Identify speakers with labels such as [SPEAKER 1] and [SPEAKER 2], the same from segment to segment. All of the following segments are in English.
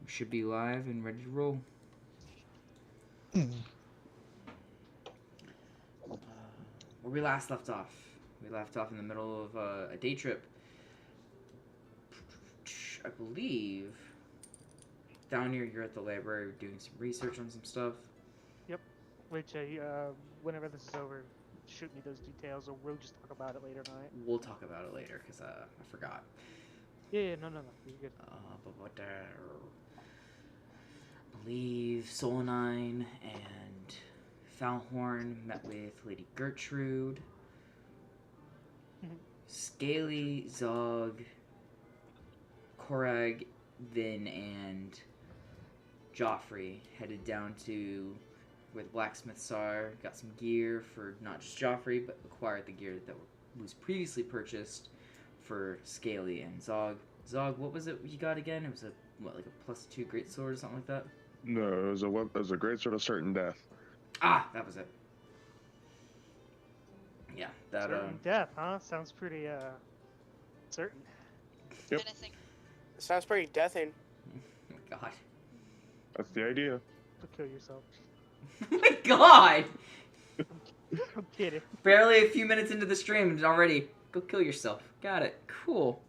[SPEAKER 1] We should be live and ready to roll. Where we last left off. We left off in the middle of a day trip. I believe down here you're at the library doing some research on some stuff.
[SPEAKER 2] Yep. Which, whenever this is over, shoot me those details, or we'll just talk about it later tonight.
[SPEAKER 1] We'll talk about it later because I forgot.
[SPEAKER 2] Yeah, no, you're good.
[SPEAKER 1] But what I believe Solanine and Falhorn met with Lady Gertrude. Scaly, Zog, Korag, Vin, and Joffrey headed down to where the blacksmiths are, got some gear for not just Joffrey, but acquired the gear that was previously purchased for Scaly and Zog. Zog, what was it you got again? It was like a +2 greatsword or something like that?
[SPEAKER 3] No, it was a greatsword of certain death.
[SPEAKER 1] Ah, that was it. Yeah, that
[SPEAKER 2] Certain death, huh? Sounds pretty certain.
[SPEAKER 3] Yep.
[SPEAKER 4] Sounds pretty deathing.
[SPEAKER 1] Oh my god.
[SPEAKER 3] That's the idea.
[SPEAKER 2] Go kill yourself.
[SPEAKER 1] Oh my god!
[SPEAKER 2] I'm kidding.
[SPEAKER 1] Barely a few minutes into the stream and already go kill yourself. Got it. Cool.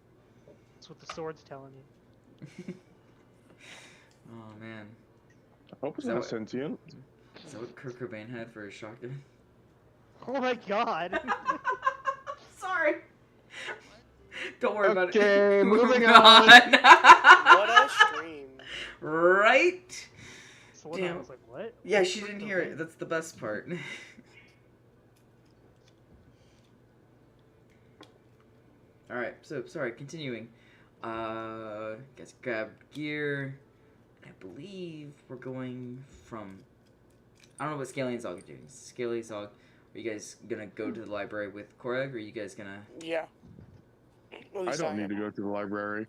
[SPEAKER 2] That's what the sword's telling you.
[SPEAKER 1] Oh man.
[SPEAKER 3] I hope it's
[SPEAKER 1] Is that
[SPEAKER 3] not
[SPEAKER 1] what-
[SPEAKER 3] sentient.
[SPEAKER 1] Is that what Kurt Cobain had for his shotgun?
[SPEAKER 2] Oh my god!
[SPEAKER 1] Sorry. Don't worry about it.
[SPEAKER 3] Okay, moving
[SPEAKER 1] on.
[SPEAKER 4] What a stream.
[SPEAKER 1] Right?
[SPEAKER 2] So I
[SPEAKER 1] Damn.
[SPEAKER 2] was like, what?
[SPEAKER 1] Yeah, she didn't hear it. That's the best part. Alright, so, sorry, continuing. Guys grab gear. I believe we're going from... I don't know what Scaly and Zog are doing. Scaly, Zog, are you guys gonna go to the library with Korag, or are you guys gonna...
[SPEAKER 4] Yeah. At
[SPEAKER 3] I
[SPEAKER 4] least
[SPEAKER 3] don't need
[SPEAKER 4] am.
[SPEAKER 3] to go to the library.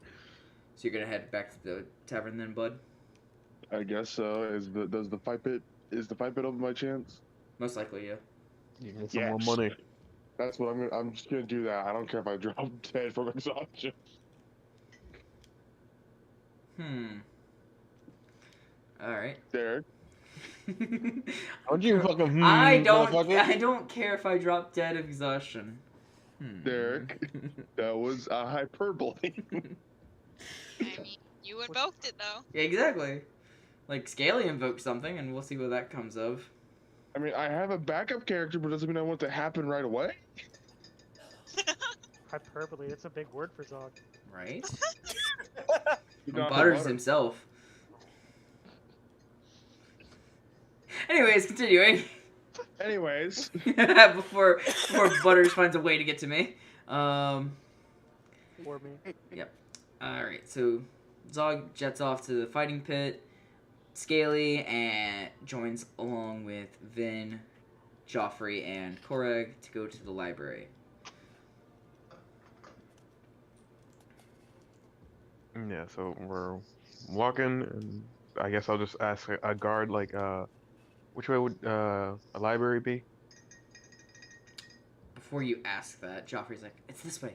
[SPEAKER 1] So you're gonna head back to the tavern then, bud?
[SPEAKER 3] I guess so. Is the fight pit open by chance?
[SPEAKER 1] Most likely, yeah.
[SPEAKER 5] You get some more
[SPEAKER 3] Yes.
[SPEAKER 5] money.
[SPEAKER 3] That's what I'm just gonna do that. I don't care if I drop dead from exhaustion.
[SPEAKER 1] Alright.
[SPEAKER 3] Derek.
[SPEAKER 5] Don't you fucking
[SPEAKER 1] I
[SPEAKER 5] motherfucker.
[SPEAKER 1] don't care if I drop dead of exhaustion.
[SPEAKER 3] Derek. That was a hyperbole.
[SPEAKER 6] I mean, you invoked it though.
[SPEAKER 1] Yeah, exactly. Like, Scaly invoked something, and we'll see what that comes of.
[SPEAKER 3] I mean, I have a backup character, but doesn't mean I want it to happen right away.
[SPEAKER 2] Hyperbole, that's a big word for Zog.
[SPEAKER 1] Right?
[SPEAKER 3] Not
[SPEAKER 1] Butters
[SPEAKER 3] butter.
[SPEAKER 1] himself. Anyways, continuing.
[SPEAKER 3] Anyways.
[SPEAKER 1] before Butters finds a way to get to me.
[SPEAKER 2] For me.
[SPEAKER 1] Yep. Alright, so Zog jets off to the fighting pit. Scaly and joins along with Vin, Joffrey, and Korag to go to the library.
[SPEAKER 5] Yeah, so we're walking, and I guess I'll just ask a guard, like, which way would a library be?
[SPEAKER 1] Before you ask that, Joffrey's like, "It's this way."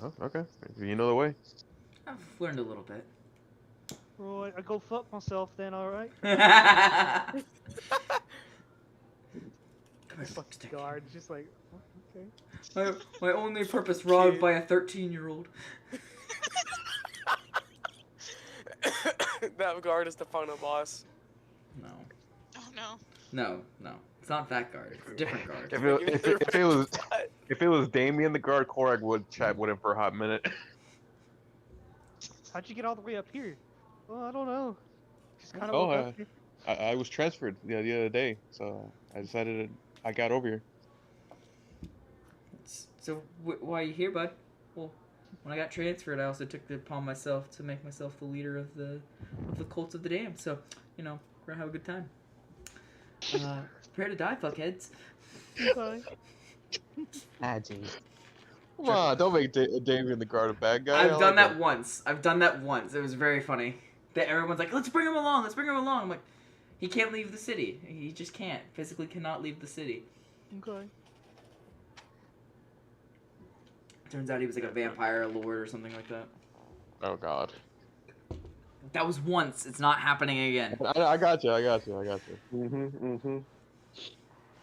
[SPEAKER 5] Oh, okay. You know the way.
[SPEAKER 1] I've learned a little bit.
[SPEAKER 2] Right, I go fuck myself then, alright?
[SPEAKER 1] Come here,
[SPEAKER 2] Fuck
[SPEAKER 1] fuckstick.
[SPEAKER 2] guard, just like, oh, okay.
[SPEAKER 1] My only purpose robbed by a 13-year-old.
[SPEAKER 4] That guard is the final boss.
[SPEAKER 1] No.
[SPEAKER 6] Oh no.
[SPEAKER 1] No. It's not that guard. It's a different guard.
[SPEAKER 5] If it was Damien the guard, Korag would chat with him for a hot minute.
[SPEAKER 2] How'd you get all the way up here? Well, I don't know. Just kind of
[SPEAKER 5] Oh,
[SPEAKER 2] woke up here.
[SPEAKER 5] I was transferred the other day, so I decided I got over here.
[SPEAKER 1] So why are you here, bud? Well, when I got transferred, I also took it upon myself to make myself the leader of the Cults of the Damned. So, you know, we're gonna have a good time. Prepare to die, fuckheads.
[SPEAKER 2] Bye.
[SPEAKER 5] Ah, jeez. Come on, don't make Damien the guard a bad guy.
[SPEAKER 1] I've done that once. It was very funny. That everyone's like, let's bring him along. I'm like, he can't leave the city. He just can't. Physically cannot leave the city.
[SPEAKER 2] Okay.
[SPEAKER 1] Turns out he was like a vampire, a lord, or something like that.
[SPEAKER 5] Oh god.
[SPEAKER 1] That was once. It's not happening again.
[SPEAKER 5] I got you.
[SPEAKER 1] Until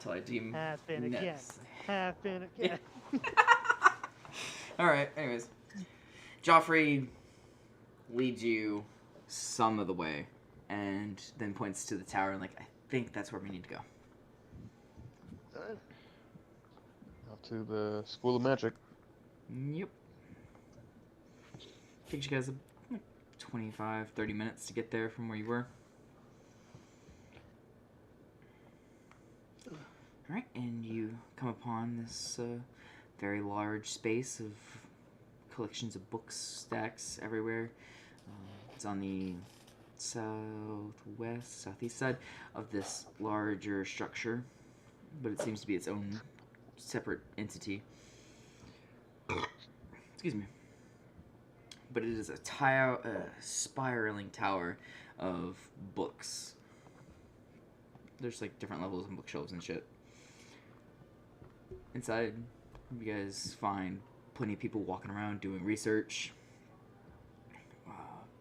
[SPEAKER 1] I deem
[SPEAKER 2] Happen again.
[SPEAKER 1] necessary.
[SPEAKER 2] Happen again.
[SPEAKER 1] All right. Anyways, Joffrey leads you some of the way, and then points to the tower and like, I think that's where we need to go.
[SPEAKER 5] Alright. Off to the School of Magic.
[SPEAKER 1] Yep. Takes you guys like 25, 30 minutes to get there from where you were. Alright, and you come upon this very large space of collections of books, stacks everywhere. It's on the southeast side of this larger structure, but it seems to be its own separate entity. Excuse me. But it is a spiraling tower of books. There's like different levels and bookshelves and shit. Inside, you guys find plenty of people walking around doing research,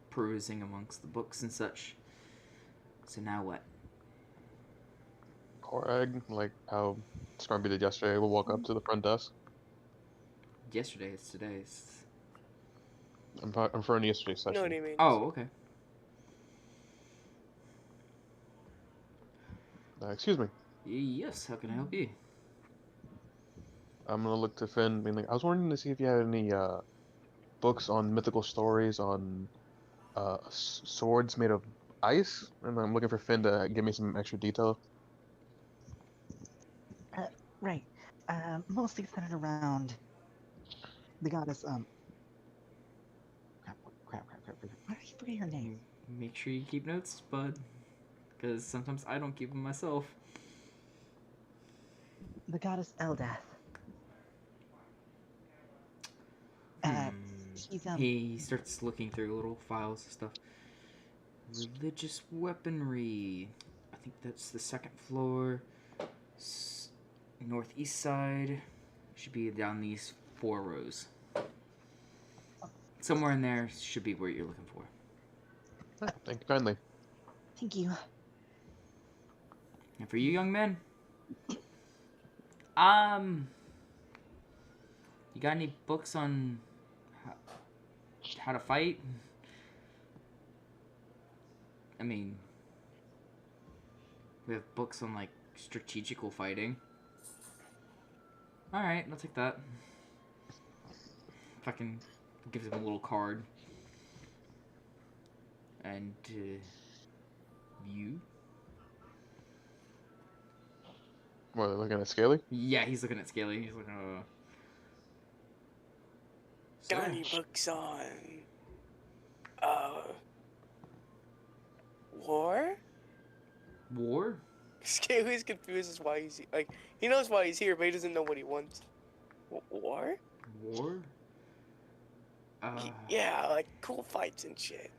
[SPEAKER 1] perusing amongst the books and such. So now what?
[SPEAKER 5] Korag, like how Stormby did yesterday, we'll walk up to the front desk.
[SPEAKER 1] Yesterday, it's today.
[SPEAKER 5] I'm referring to yesterday's session.
[SPEAKER 4] No, what do you mean?
[SPEAKER 1] Oh, okay.
[SPEAKER 5] Excuse me.
[SPEAKER 1] Yes, how can I help you?
[SPEAKER 5] I'm gonna look to Finn. Being like, I was wanting to see if you had any books on mythical stories on swords made of ice, and I'm looking for Finn to give me some extra detail.
[SPEAKER 7] Right. Mostly centered around the goddess. Crap. Why did I forget her name?
[SPEAKER 1] Make sure you keep notes, bud. Because sometimes I don't keep them myself.
[SPEAKER 7] The goddess Eldath. She's
[SPEAKER 1] He starts looking through little files and stuff. Religious weaponry. I think that's the second floor. Northeast side. Should be down these 4 rows. Somewhere in there should be where you're looking for.
[SPEAKER 5] Thank you kindly.
[SPEAKER 7] Thank you.
[SPEAKER 1] And for you young men, you got any books on how to fight? I mean, we have books on like strategical fighting. All right, I'll take that. Fucking gives him a little card. And you?
[SPEAKER 5] What, they're looking at Scaly?
[SPEAKER 1] Yeah, he's looking at Scaly. He's looking at.
[SPEAKER 4] Got any books on war?
[SPEAKER 1] War?
[SPEAKER 4] Scaly's confused as why he's like he knows why he's here, but he doesn't know what he wants. War?
[SPEAKER 1] War?
[SPEAKER 4] Yeah, like cool fights and shit.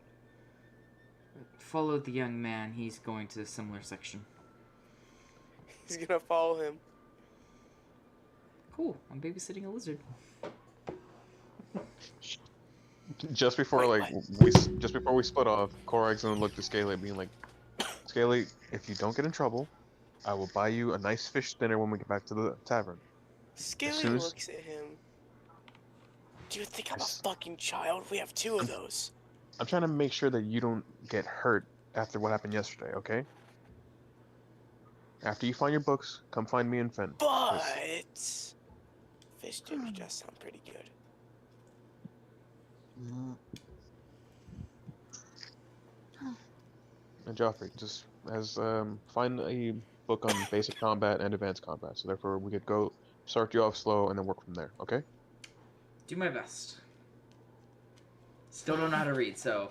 [SPEAKER 1] Follow the young man. He's going to a similar section.
[SPEAKER 4] He's gonna follow him.
[SPEAKER 1] Cool. I'm babysitting a lizard.
[SPEAKER 5] Just before
[SPEAKER 4] Wait,
[SPEAKER 5] just before we split off, Korag's gonna look to Scaly, being like, Scaly, if you don't get in trouble, I will buy you a nice fish dinner when we get back to the tavern.
[SPEAKER 4] Scaly
[SPEAKER 5] soon as-
[SPEAKER 4] looks at him. Do you think I'm a fucking child? We have 2 of those.
[SPEAKER 5] I'm trying to make sure that you don't get hurt after what happened yesterday, okay? After you find your books, come find me and Finn.
[SPEAKER 4] But fish dinner just sound pretty good.
[SPEAKER 5] And Joffrey, just find a book on basic combat and advanced combat, so therefore we could go start you off slow and then work from there, okay?
[SPEAKER 1] Do my best. Still don't know how to read, so.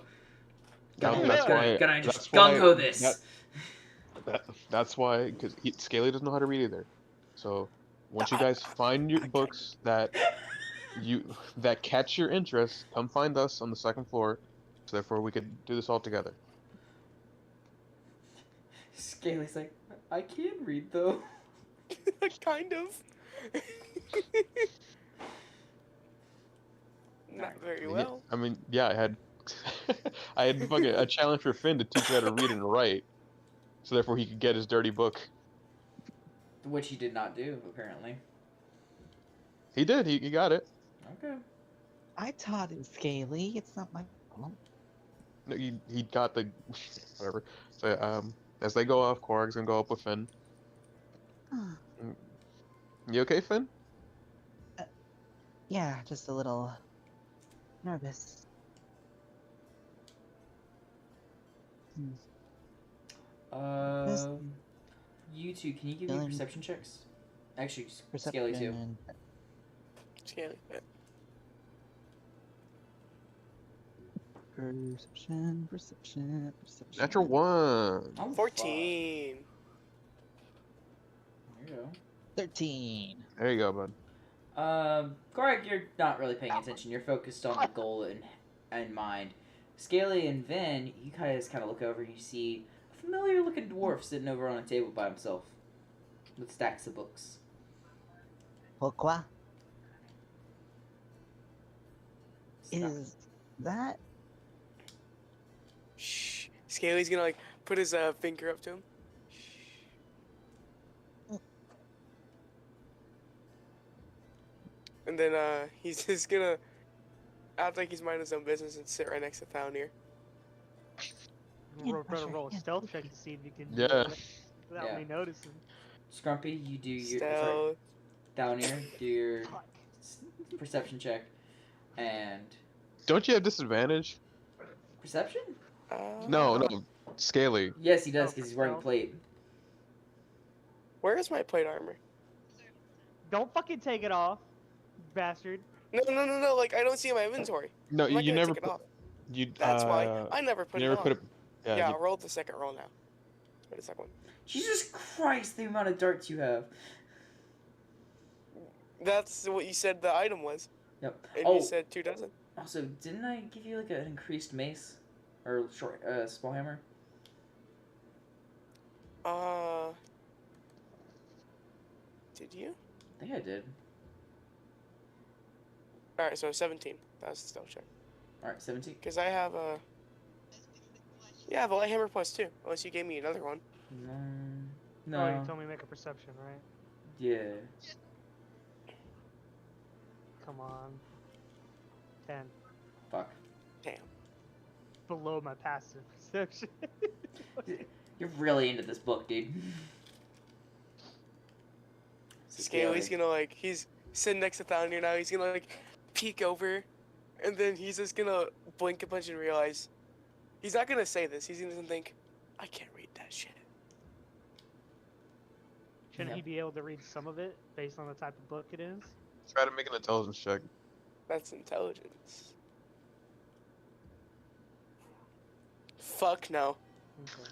[SPEAKER 5] That's why-
[SPEAKER 1] Gonna just
[SPEAKER 5] that's why-
[SPEAKER 1] gung ho this.
[SPEAKER 5] That's why, because Scaly doesn't know how to read either. So once you guys find your books that catch your interest, come find us on the second floor, so therefore we could do this all together.
[SPEAKER 1] Scaly's like, I can read though.
[SPEAKER 4] Kind of. Not very well.
[SPEAKER 5] I mean, yeah, I had I had fucking a challenge for Finn to teach him how to read and write, so therefore he could get his dirty book.
[SPEAKER 1] Which he did not do, apparently.
[SPEAKER 5] He did. He got it.
[SPEAKER 1] Okay.
[SPEAKER 7] I taught him Scaly. It's not my problem.
[SPEAKER 5] No, he got the whatever. So as they go off, Korg's gonna go up with Finn. You okay, Finn?
[SPEAKER 7] Yeah, just a little nervous.
[SPEAKER 1] You two, can you give me
[SPEAKER 7] Feeling-
[SPEAKER 1] perception checks? Actually,
[SPEAKER 7] Perception
[SPEAKER 1] Scaly too.
[SPEAKER 7] and
[SPEAKER 4] Scaly.
[SPEAKER 7] perception.
[SPEAKER 5] Natural 1.
[SPEAKER 1] Oh, fuck.
[SPEAKER 4] 14.
[SPEAKER 1] There you go.
[SPEAKER 7] 13.
[SPEAKER 5] There you go, bud.
[SPEAKER 1] Greg, you're not really paying attention. You're focused on the goal in mind. Scaly and Vin, you guys kind of look over and you see a familiar-looking dwarf sitting over on a table by himself with stacks of books.
[SPEAKER 7] Pourquoi?
[SPEAKER 1] Stop.
[SPEAKER 7] Is that
[SPEAKER 4] Shh. Scaly's gonna like put his finger up to him. And then he's just gonna act like he's minding his own business and sit right next to Thalnir.
[SPEAKER 7] Yeah,
[SPEAKER 2] Better
[SPEAKER 7] sure,
[SPEAKER 2] roll a
[SPEAKER 7] yeah.
[SPEAKER 2] stealth check to see if you can
[SPEAKER 5] Yeah.
[SPEAKER 2] do it without
[SPEAKER 1] Yeah.
[SPEAKER 2] me noticing.
[SPEAKER 1] Scrumpy, you do your
[SPEAKER 4] Stealth.
[SPEAKER 1] Downier, do your
[SPEAKER 2] Fuck.
[SPEAKER 1] perception check, and
[SPEAKER 5] Don't you have disadvantage?
[SPEAKER 1] perception?
[SPEAKER 5] No, Scaly.
[SPEAKER 1] Yes, he does
[SPEAKER 2] Oh,
[SPEAKER 1] because he's
[SPEAKER 2] for
[SPEAKER 1] wearing
[SPEAKER 2] stealth?
[SPEAKER 1] plate.
[SPEAKER 4] Where is my plate armor?
[SPEAKER 2] Don't fucking take it off, bastard.
[SPEAKER 4] No. Like I don't see it in my inventory.
[SPEAKER 5] No,
[SPEAKER 4] I'm not
[SPEAKER 5] you
[SPEAKER 4] gonna
[SPEAKER 5] never
[SPEAKER 4] take it off.
[SPEAKER 5] You
[SPEAKER 4] That's why I never put
[SPEAKER 5] you
[SPEAKER 4] it
[SPEAKER 5] never
[SPEAKER 4] on.
[SPEAKER 5] put it.
[SPEAKER 4] Yeah,
[SPEAKER 5] Yeah,
[SPEAKER 4] I'll roll the second roll now. Wait a second.
[SPEAKER 1] Jesus Christ, the amount of darts you have.
[SPEAKER 4] That's what you said the item was.
[SPEAKER 1] Yep.
[SPEAKER 4] And
[SPEAKER 1] Oh,
[SPEAKER 4] you said 2 dozen.
[SPEAKER 1] also, didn't I give you like an increased mace or short small hammer?
[SPEAKER 4] Did you?
[SPEAKER 1] I think I did.
[SPEAKER 4] Alright, so 17. That's the stealth check.
[SPEAKER 1] All right, 17.
[SPEAKER 4] Because I have a... Yeah, I have a light hammer plus 2. Unless you gave me another one.
[SPEAKER 1] No.
[SPEAKER 2] Oh, you told me to make a perception, right?
[SPEAKER 1] Yeah.
[SPEAKER 2] Come on. 10.
[SPEAKER 1] Fuck.
[SPEAKER 4] Damn.
[SPEAKER 2] Below my passive perception.
[SPEAKER 1] You're really into this book, dude.
[SPEAKER 4] Scaly's gonna like... He's sitting next to Thalnir now. He's gonna like peek over. And then he's just gonna blink a bunch and realize... He's not gonna say this. He's gonna think, I can't read that shit.
[SPEAKER 2] Shouldn't
[SPEAKER 1] Yeah.
[SPEAKER 2] he be able to read some of it based on the type of book it is?
[SPEAKER 5] Try to make an intelligence check.
[SPEAKER 4] That's intelligence. Fuck no.
[SPEAKER 2] Okay.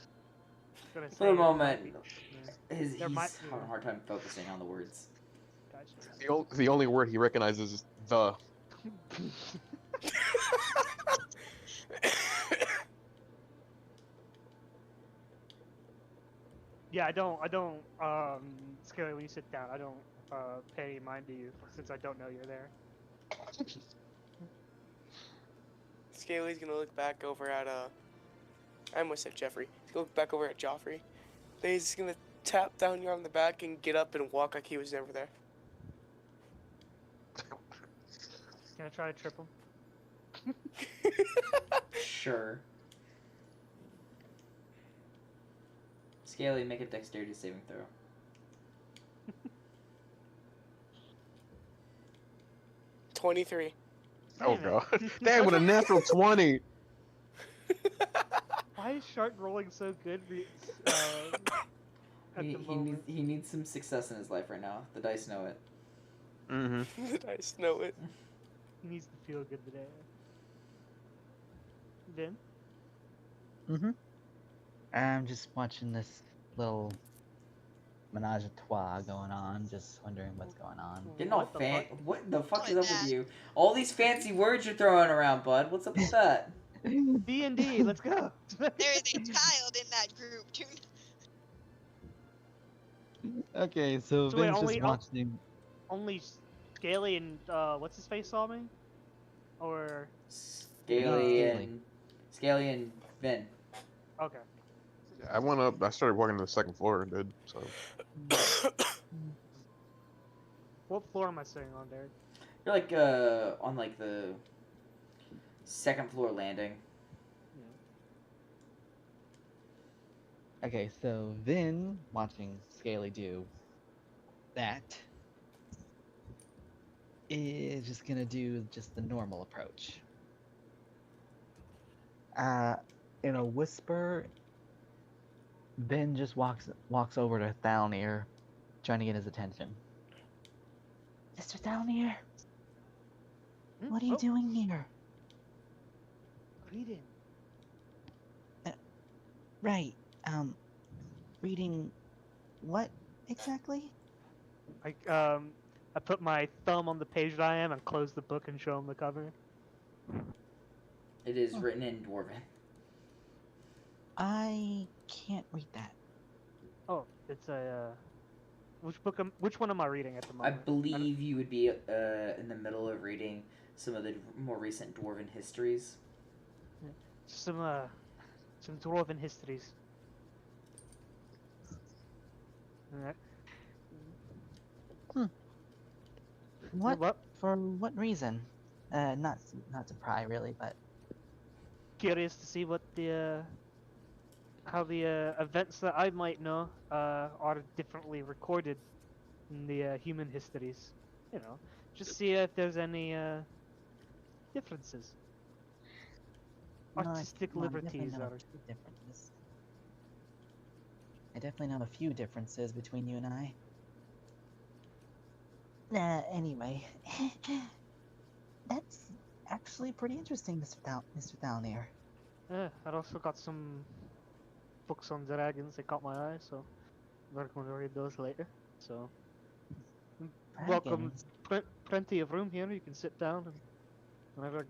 [SPEAKER 2] Gonna
[SPEAKER 1] For
[SPEAKER 2] say
[SPEAKER 1] a
[SPEAKER 2] it might
[SPEAKER 1] moment,
[SPEAKER 2] be- yeah,
[SPEAKER 1] he's
[SPEAKER 2] There might be-
[SPEAKER 1] having a hard time focusing on the words.
[SPEAKER 2] gotcha.
[SPEAKER 5] The only word he recognizes is the.
[SPEAKER 2] Yeah, I don't, Scaly, when you sit down, I don't, pay any mind to you, since I don't know you're there.
[SPEAKER 4] Scaly's gonna look back over at I almost said Jeffrey. He's gonna look back over at Joffrey. Then he's gonna tap down your on the back and get up and walk like he was never there.
[SPEAKER 2] Gonna try to trip him.
[SPEAKER 1] Sure. Scaly, make a dexterity saving throw.
[SPEAKER 4] 23.
[SPEAKER 5] Oh
[SPEAKER 2] Damn it.
[SPEAKER 5] god! Damn, with a natural 20.
[SPEAKER 2] Why is Shark rolling so good? At
[SPEAKER 1] He,
[SPEAKER 2] the
[SPEAKER 1] he,
[SPEAKER 2] moment.
[SPEAKER 1] needs, he needs some success in his life right now. The dice know it.
[SPEAKER 5] Mm-hmm.
[SPEAKER 4] The dice know it.
[SPEAKER 2] He needs to feel good today. Vin?
[SPEAKER 7] Mm-hmm. I'm just watching this little menage a trois going on, just wondering what's going on.
[SPEAKER 1] Getting all
[SPEAKER 2] What the
[SPEAKER 1] fan.
[SPEAKER 2] fuck?
[SPEAKER 1] What the fuck
[SPEAKER 6] What
[SPEAKER 1] is up
[SPEAKER 6] that?
[SPEAKER 1] with you? All these fancy words you're throwing around, bud. What's up with that?
[SPEAKER 2] D&D, let's go!
[SPEAKER 6] There is a child in that group. Do
[SPEAKER 7] Okay, so
[SPEAKER 2] So wait,
[SPEAKER 7] Vin's
[SPEAKER 2] only-
[SPEAKER 7] just watching.
[SPEAKER 2] Only Scaly and, what's his face saw me? Or...
[SPEAKER 1] Scaly
[SPEAKER 7] Scaly.
[SPEAKER 1] and Scaly and Vin.
[SPEAKER 2] Okay.
[SPEAKER 5] I went up. I started walking to the second floor, dude. So
[SPEAKER 2] What floor am I sitting on, Derek?
[SPEAKER 1] You're like on like the second floor landing.
[SPEAKER 7] Okay, so then watching Scaly do that is just gonna do just the normal approach. In a whisper, Ben just walks over to Thalnir, trying to get his attention. Mr. Thalnir, what are you doing here?
[SPEAKER 2] Reading.
[SPEAKER 7] Right, reading what exactly?
[SPEAKER 2] I put my thumb on the page that I am and close the book and show him the cover.
[SPEAKER 1] It is written in Dwarven.
[SPEAKER 7] I can't read that.
[SPEAKER 2] Oh, it's a. Which one am I reading at the
[SPEAKER 1] I
[SPEAKER 2] moment?
[SPEAKER 1] believe you would be in the middle of reading some of the more recent Dwarven histories.
[SPEAKER 2] Some dwarven histories. Alright.
[SPEAKER 7] What? For what reason? Not to pry really, but
[SPEAKER 2] Curious to see what the how the events that I might know are differently recorded in the human histories. You know, just see if there's any differences. Artistic liberties
[SPEAKER 7] I
[SPEAKER 2] are.
[SPEAKER 7] differences. I definitely know a few differences between you and I. Anyway, that's actually pretty interesting, Mr. Thalnir.
[SPEAKER 2] Yeah, I also got some books on dragons that caught my eye, so we're going to read those later. So, welcome.
[SPEAKER 7] Dragons.
[SPEAKER 2] Plenty of room here. You can sit down, and whenever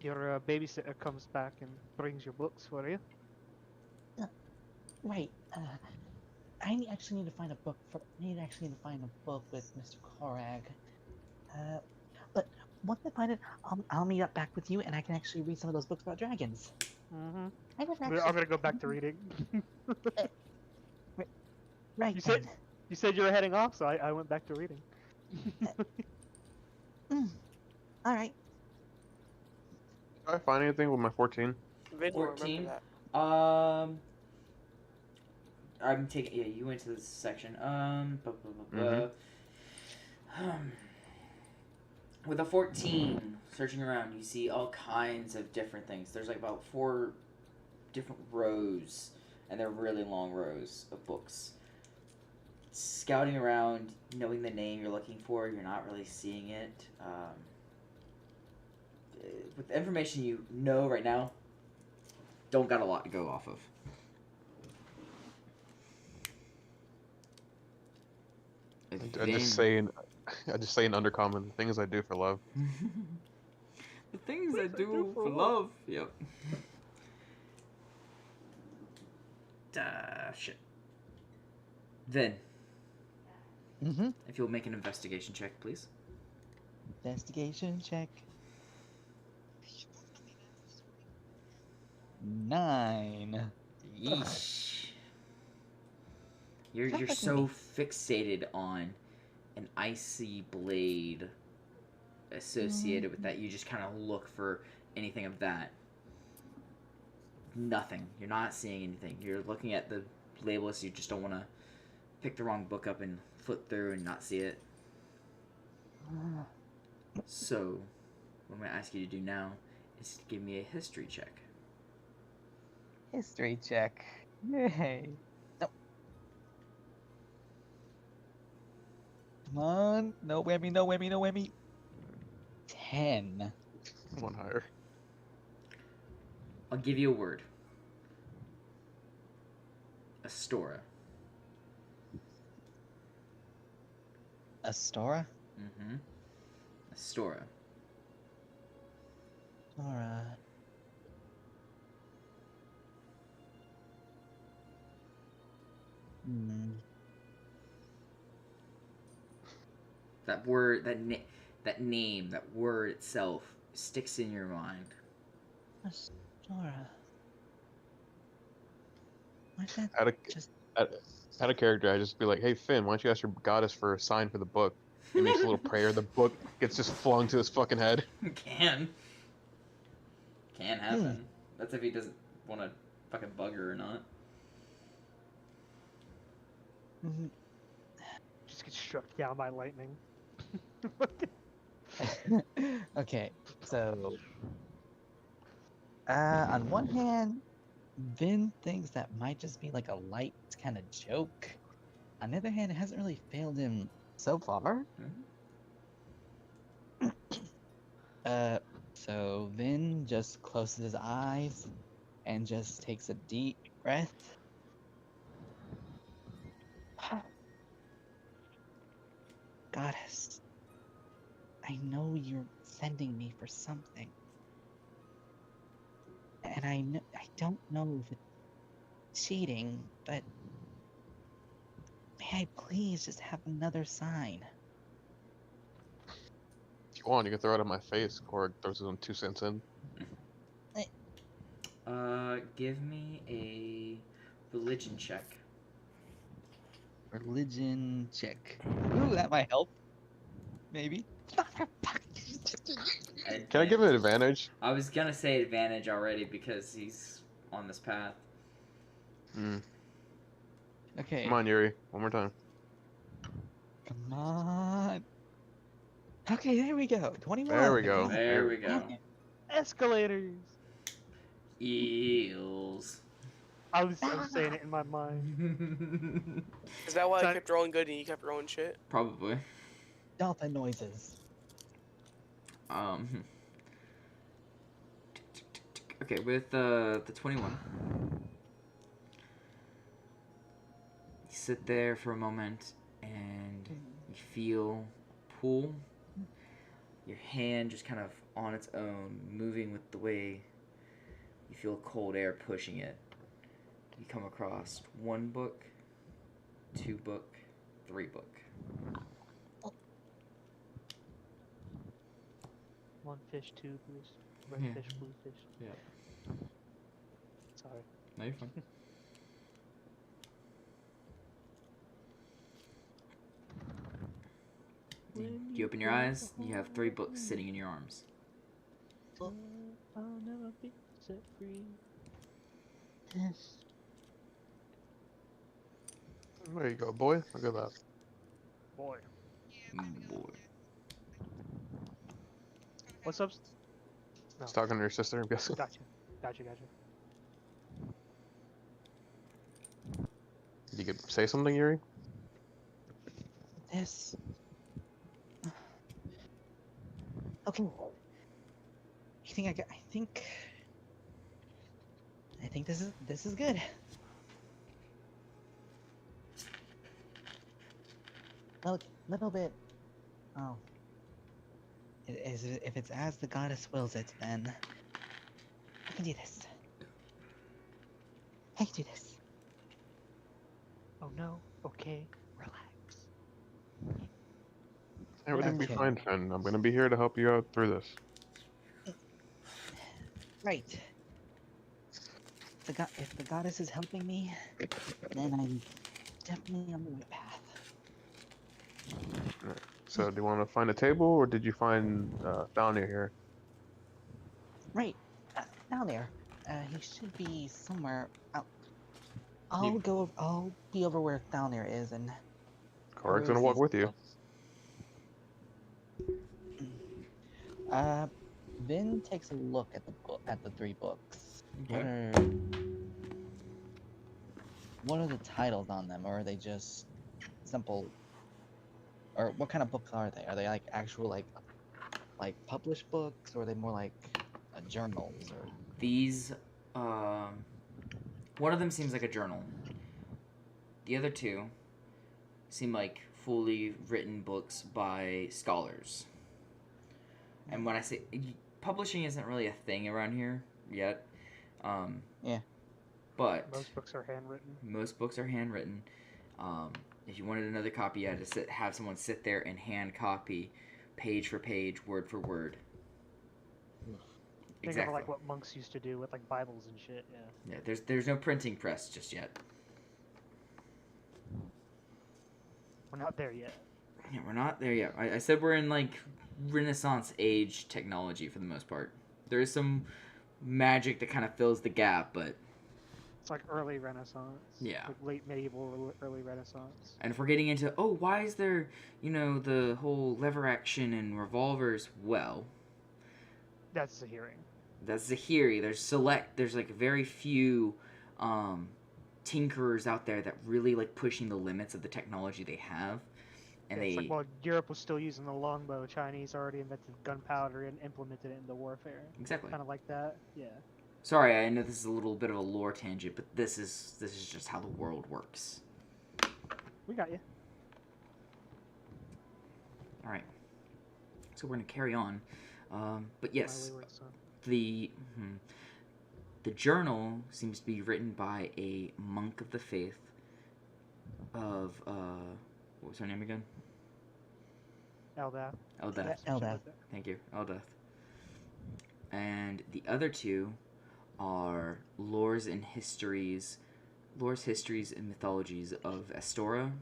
[SPEAKER 2] your babysitter comes back and brings your books for you.
[SPEAKER 7] Right. Actually need to find a book with Mr. Korag. But once I find it, I'll meet up back with you, and I can actually read some of those books about dragons.
[SPEAKER 2] Mm-hmm.
[SPEAKER 7] I'm
[SPEAKER 2] I'm gonna go back to reading.
[SPEAKER 7] Right.
[SPEAKER 2] You said you were heading off, so I went back to reading.
[SPEAKER 7] All right.
[SPEAKER 5] did I find anything with my 14?
[SPEAKER 4] Vin will remember
[SPEAKER 1] 14.
[SPEAKER 4] that.
[SPEAKER 1] I'm taking. Yeah, you went to this section. With a 14, searching around, you see all kinds of different things. There's like about 4 different rows, and they're really long rows of books. Scouting around, knowing the name you're looking for, you're not really seeing it. With the information you know right now, don't got a lot to go off of.
[SPEAKER 5] I just say in undercommon things I do for love.
[SPEAKER 1] The things I do for love. Yep. Shit. Then, if you'll make an investigation check, please.
[SPEAKER 7] Investigation check. 9.
[SPEAKER 1] Yeesh. You're so fixated on an icy blade associated with that, you just kind of look for anything of that. Nothing. You're not seeing anything. You're looking at the labels. You just don't want to pick the wrong book up and flip through and not see it. So, what I'm going to ask you to do now is to give me a history check.
[SPEAKER 7] History check. Yay. No. Come on. No whammy, no whammy, no whammy. 10.
[SPEAKER 5] One higher.
[SPEAKER 1] I'll give you a word. Astora.
[SPEAKER 7] Astora?
[SPEAKER 1] Mm-hmm. Astora.
[SPEAKER 7] Alright.
[SPEAKER 1] That word, that name, that word itself sticks in your mind.
[SPEAKER 7] Nora. Why did that
[SPEAKER 5] Out of
[SPEAKER 7] just...
[SPEAKER 5] out, out of character, I just be like, "Hey Finn, why don't you ask your goddess for a sign for the book?" He makes a little prayer. The book gets just flung to his fucking head.
[SPEAKER 1] Can happen. That's if he doesn't want to fucking bug her or not.
[SPEAKER 7] Mhm.
[SPEAKER 2] Just get struck down by lightning.
[SPEAKER 7] Okay, so on one hand, Vin thinks that might just be like a light kind of joke. On the other hand, it hasn't really failed him so far. So Vin just closes his eyes and just takes a deep breath. Goddess, I know you're sending me for something. And I don't know if it's cheating, but may I please just have another sign?
[SPEAKER 5] If you want, you can throw it at my face. Korg throws his own 2 cents in.
[SPEAKER 1] Give me a religion check.
[SPEAKER 7] Religion check. Ooh, that might help. Maybe.
[SPEAKER 5] Can I give it advantage?
[SPEAKER 1] I was gonna say advantage already because he's on this path.
[SPEAKER 7] Okay.
[SPEAKER 5] Come on, Yuri. One more time.
[SPEAKER 7] Come on. Okay, there we go. 21.
[SPEAKER 5] There we go.
[SPEAKER 1] There we go.
[SPEAKER 2] Escalators.
[SPEAKER 1] Eels.
[SPEAKER 2] I was saying it in my mind.
[SPEAKER 4] Is that why
[SPEAKER 2] So
[SPEAKER 4] I kept rolling good and you kept rolling shit?
[SPEAKER 1] Probably.
[SPEAKER 7] Dolphin noises.
[SPEAKER 1] Okay, with the 21. You sit there for a moment and you feel a pull. Your hand just kind of on its own, moving with the way you feel cold air pushing it. You come across 1 book, 2 book, 3 book.
[SPEAKER 2] One fish, two blues. Red
[SPEAKER 1] Yeah.
[SPEAKER 2] fish, blue fish.
[SPEAKER 1] Yeah.
[SPEAKER 2] Sorry.
[SPEAKER 1] No, you're fine. You open your eyes, you have 3 books sitting in your arms.
[SPEAKER 2] I'll never be set free.
[SPEAKER 5] There you go, boy. Look at that.
[SPEAKER 2] Boy.
[SPEAKER 1] Boy.
[SPEAKER 2] What's up? No.
[SPEAKER 5] He's talking to your sister, I'm guessing.
[SPEAKER 2] Gotcha.
[SPEAKER 5] You could say something, Yuri?
[SPEAKER 7] This. Okay. I think this is good. Little bit. Oh. If it's as the goddess wills it, then I can do this. I can do this.
[SPEAKER 2] Oh no. Okay. Relax.
[SPEAKER 5] Everything will be
[SPEAKER 7] Okay.
[SPEAKER 5] fine, Finn. I'm gonna be here to help you out through this.
[SPEAKER 7] Right. If the goddess is helping me, then I'm definitely on the right path.
[SPEAKER 5] So, do you want to find a table, or did you find Thalnir here?
[SPEAKER 7] Right. Down there. He should be somewhere out. I'll be over where Thalnir is and...
[SPEAKER 5] Korg's gonna walk with you.
[SPEAKER 7] Vin takes a look at the 3 books.
[SPEAKER 1] Okay.
[SPEAKER 7] What are the titles on them, or are they just simple? Or what kind of books are they? Are they like actual like published books, or are they more like journals? Or
[SPEAKER 1] These, one of them seems like a journal. The other 2 seem like fully written books by scholars. And when I say publishing isn't really a thing around here yet,
[SPEAKER 7] yeah.
[SPEAKER 1] But
[SPEAKER 2] Most books are handwritten.
[SPEAKER 1] Most books are handwritten. If you wanted another copy, you had to have someone sit there and hand copy, page for page, word for word.
[SPEAKER 2] Think of like what monks used to do with like Bibles and shit. Yeah.
[SPEAKER 1] Yeah, there's no printing press just yet.
[SPEAKER 2] We're not there yet.
[SPEAKER 1] Yeah, we're not there yet. I said we're in like Renaissance age technology for the most part. There is some magic that kind of fills the gap, but
[SPEAKER 2] It's like early Renaissance.
[SPEAKER 1] Yeah.
[SPEAKER 2] Like late medieval, early Renaissance.
[SPEAKER 1] and if we're getting into why is there the whole lever action and revolvers? Well,
[SPEAKER 2] That's a hearing.
[SPEAKER 1] that's Zahiri. There's like very few tinkerers out there that really like pushing the limits of the technology they have. And
[SPEAKER 2] It's
[SPEAKER 1] they
[SPEAKER 2] like, well, Europe was still using the longbow. Chinese already invented gunpowder and implemented it into warfare.
[SPEAKER 1] Exactly.
[SPEAKER 2] Kind of like that. Yeah.
[SPEAKER 1] Sorry, I know this is a little bit of a lore tangent, but this is just how the world works.
[SPEAKER 2] We got you.
[SPEAKER 1] All right. So we're gonna carry on, but yes,
[SPEAKER 2] My wayward son.
[SPEAKER 1] the journal seems to be written by a monk of the faith of what was her name again?
[SPEAKER 2] Eldath.
[SPEAKER 1] Eldath.
[SPEAKER 7] Eldath.
[SPEAKER 1] Thank you, Eldath. And the other two are lores and histories and mythologies of Astora,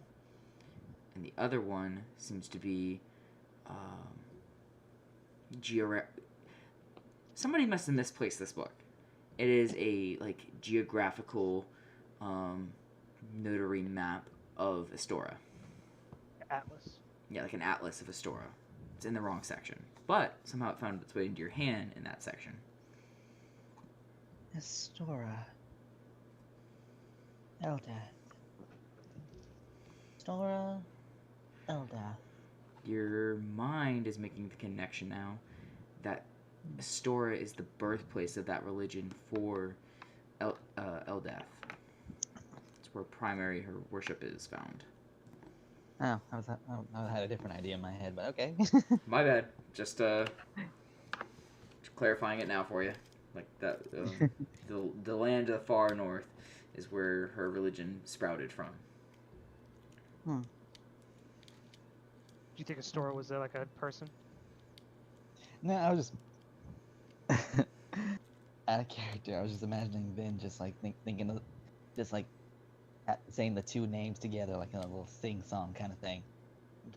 [SPEAKER 1] and the other one seems to be somebody must have misplaced this book. It is a like geographical notary map of Astora.
[SPEAKER 2] Atlas.
[SPEAKER 1] Yeah, like an atlas of Astora. It's in the wrong section, but somehow it found its way into your hand in that section.
[SPEAKER 7] Astora. Eldath. Astora. Eldath.
[SPEAKER 1] Your mind is making the connection now that Astora is the birthplace of that religion for Eldath. It's where primary her worship is found.
[SPEAKER 7] Oh, I had a different idea in my head, but okay.
[SPEAKER 1] My bad. Just clarifying it now for you. Like that, the land of the far north is where her religion sprouted from.
[SPEAKER 2] Do you think Astora was like a person?
[SPEAKER 7] No, I was just out of character. I was just imagining Vin just like thinking of just like saying the two names together like in a little sing song kind of thing.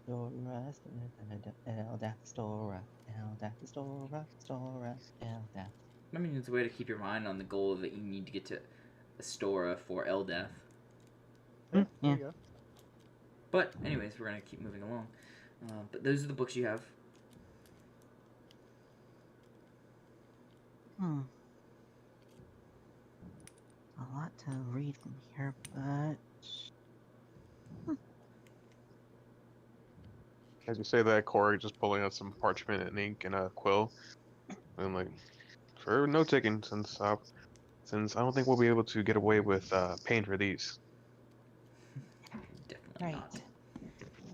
[SPEAKER 7] Eldath, Astora, Eldath, Astora, Astora, Eldath.
[SPEAKER 1] I mean, it's a way to keep your mind on the goal that you need to get to Astora for Eldath.
[SPEAKER 2] There
[SPEAKER 7] Yeah.
[SPEAKER 2] you go.
[SPEAKER 1] But anyways, we're gonna keep moving along. But those are the books you have.
[SPEAKER 7] A lot to read from here, but
[SPEAKER 5] As you say that, Corey just pulling out some parchment and ink and a quill. And I'm like, for note taking, since I don't think we'll be able to get away with pain for these.
[SPEAKER 1] Definitely
[SPEAKER 7] right.
[SPEAKER 1] not.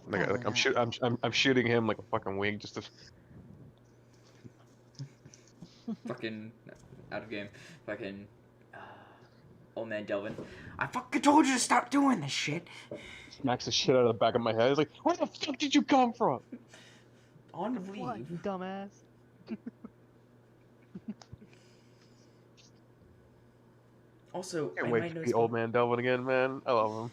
[SPEAKER 7] Probably
[SPEAKER 5] I'm shooting him like a fucking wing just to.
[SPEAKER 1] Fucking out of game. Fucking old man Delvin. I fucking told you to stop doing this shit.
[SPEAKER 5] Smacks the shit out of the back of my head. He's like, where the fuck did you come from?
[SPEAKER 1] On
[SPEAKER 2] What,
[SPEAKER 1] leave.
[SPEAKER 2] you dumbass?
[SPEAKER 1] Also,
[SPEAKER 5] Can't
[SPEAKER 1] I
[SPEAKER 5] wait
[SPEAKER 1] might
[SPEAKER 5] to
[SPEAKER 1] know
[SPEAKER 5] be old man Delvin again, man. I love him.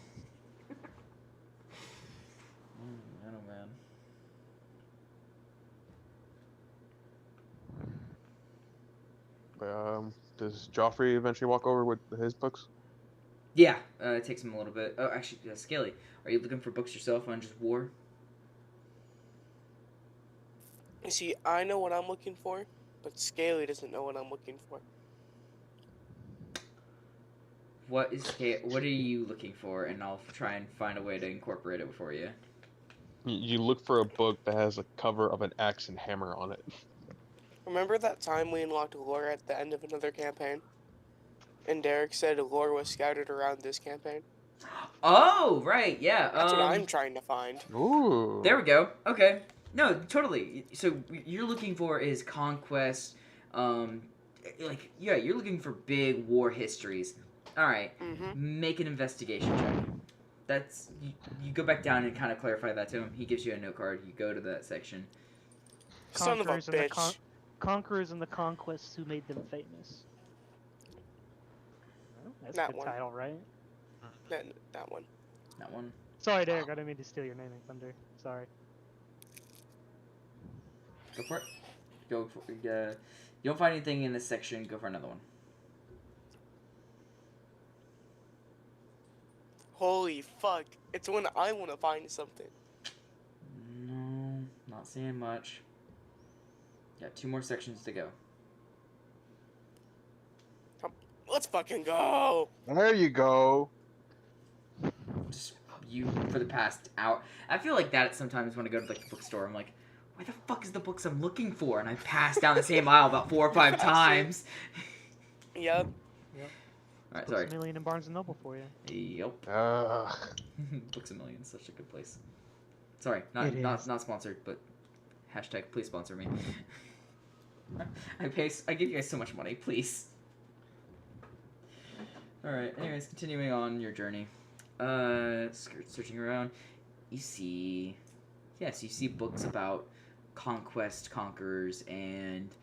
[SPEAKER 1] I know, man.
[SPEAKER 5] Does Joffrey eventually walk over with his books?
[SPEAKER 1] Yeah, it takes him a little bit. Oh, actually, Scaly, are you looking for books yourself on just war?
[SPEAKER 4] You see, I know what I'm looking for, but Scaly doesn't know what I'm looking for.
[SPEAKER 1] What are you looking for? And I'll try and find a way to incorporate it for you.
[SPEAKER 5] You look for a book that has a cover of an axe and hammer on it.
[SPEAKER 4] Remember that time we unlocked lore at the end of another campaign? And Derek said lore was scattered around this campaign?
[SPEAKER 1] Oh, right, yeah.
[SPEAKER 4] That's what I'm trying to find.
[SPEAKER 5] Ooh.
[SPEAKER 1] There we go. Okay. No, totally. So you're looking for is conquest, you're looking for big war histories. All right.
[SPEAKER 4] Mm-hmm.
[SPEAKER 1] Make an investigation check. That's you go back down and kind of clarify that to him. He gives you a note card. You go to that section.
[SPEAKER 4] Son of a
[SPEAKER 2] Conquerors and the
[SPEAKER 4] bitch.
[SPEAKER 2] conquerors and the conquests who made them famous. Well, that's
[SPEAKER 4] That
[SPEAKER 2] a good
[SPEAKER 4] one.
[SPEAKER 2] title, right?
[SPEAKER 4] That one.
[SPEAKER 1] That one.
[SPEAKER 2] Sorry, Derek. I didn't mean to steal your naming thunder. Sorry.
[SPEAKER 1] Go for it. Go for you don't find anything in this section, go for another one.
[SPEAKER 4] Holy fuck! It's when I want to find something.
[SPEAKER 1] No, not seeing much. Got 2 more sections to go.
[SPEAKER 4] Let's fucking go!
[SPEAKER 5] There you go.
[SPEAKER 1] Just you for the past hour. I feel like that sometimes when I go to like the bookstore. I'm like, where the fuck is the books I'm looking for? And I pass down the same aisle about 4 or 5 times.
[SPEAKER 4] Yep.
[SPEAKER 1] Alright,
[SPEAKER 2] Books
[SPEAKER 1] sorry.
[SPEAKER 2] A Million in Barnes and Noble for you.
[SPEAKER 1] Yep. Books a Million, such a good place. Sorry,
[SPEAKER 2] It
[SPEAKER 1] not
[SPEAKER 2] is.
[SPEAKER 1] not sponsored, but hashtag please sponsor me. I give you guys so much money, please. Alright, anyways, continuing on your journey. Searching around, you see books about conquest, conquerors, and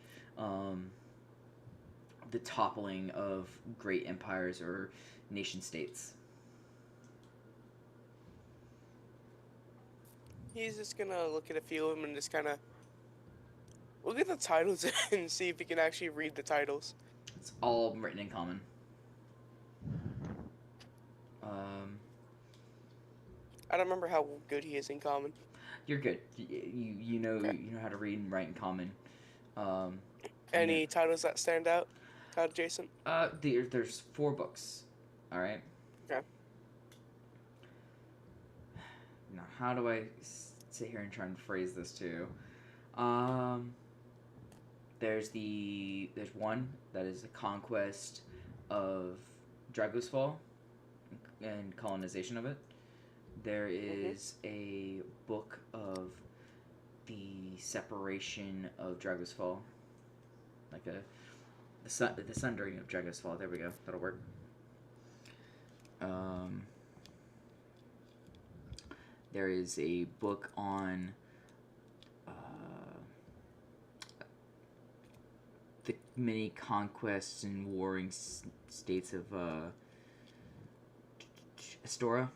[SPEAKER 1] the toppling of great empires or nation states.
[SPEAKER 4] He's just gonna look at a few of them and just kind of look at the titles and see if he can actually read the titles.
[SPEAKER 1] It's all written in common.
[SPEAKER 4] I don't remember how good he is in common.
[SPEAKER 1] You're good. You know
[SPEAKER 4] Okay.
[SPEAKER 1] you know how to read and write in common.
[SPEAKER 4] Any titles that stand out, Jason?
[SPEAKER 1] There's 4 books. All right.
[SPEAKER 4] Okay.
[SPEAKER 1] Now, how do I sit here and try and phrase this too? There's one that is the conquest of Dragosfall and colonization of it. There is a book of the separation of Dragosfall, like the sundering of Dragosfall. There we go. That'll work. There is a book on the many conquests and warring states of Astora.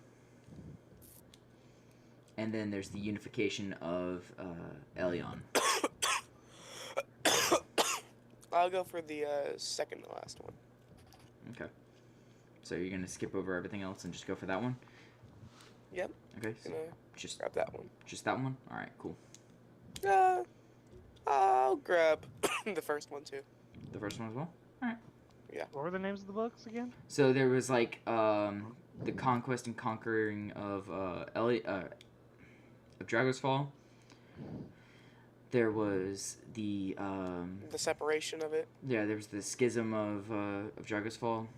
[SPEAKER 1] And then there's the unification of Elion.
[SPEAKER 4] I'll go for the second to last one.
[SPEAKER 1] Okay. So you're gonna skip over everything else and just go for that one?
[SPEAKER 4] Yep.
[SPEAKER 1] Okay. So
[SPEAKER 4] Gonna
[SPEAKER 1] just
[SPEAKER 4] grab that one.
[SPEAKER 1] just that one? Alright, cool.
[SPEAKER 4] I'll grab the first one too.
[SPEAKER 1] The first one as well?
[SPEAKER 2] What were the names of the books again?
[SPEAKER 1] So there was like the conquest and conquering of Dragosfall. There was the
[SPEAKER 4] separation of it.
[SPEAKER 1] yeah, there was the schism of Dragosfall.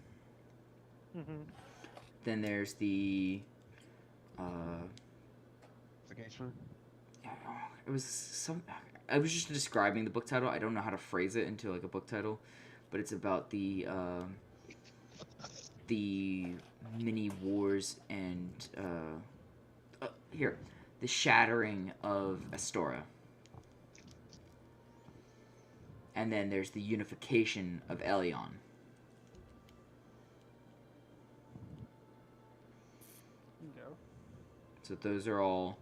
[SPEAKER 2] Mm-hmm.
[SPEAKER 1] Then there's the it was some. I was just describing the book title. I don't know how to phrase it into like a book title, but it's about the many wars and the shattering of Astora. And then there's the unification of Elion.
[SPEAKER 2] Go.
[SPEAKER 1] So those are all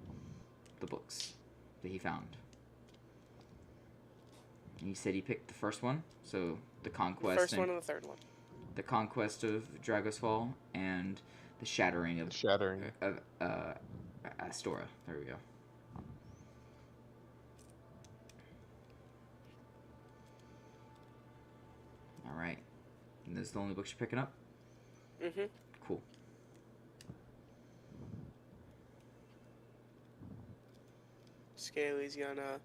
[SPEAKER 1] the books that he found. And he said he picked the first one, so the conquest.
[SPEAKER 4] The first one and the third one.
[SPEAKER 1] The conquest of Dragosfall and the shattering of Astora. There we go. All right. And this is the only books you're picking up?
[SPEAKER 4] Mm-hmm.
[SPEAKER 1] Cool.
[SPEAKER 4] Scaly's gonna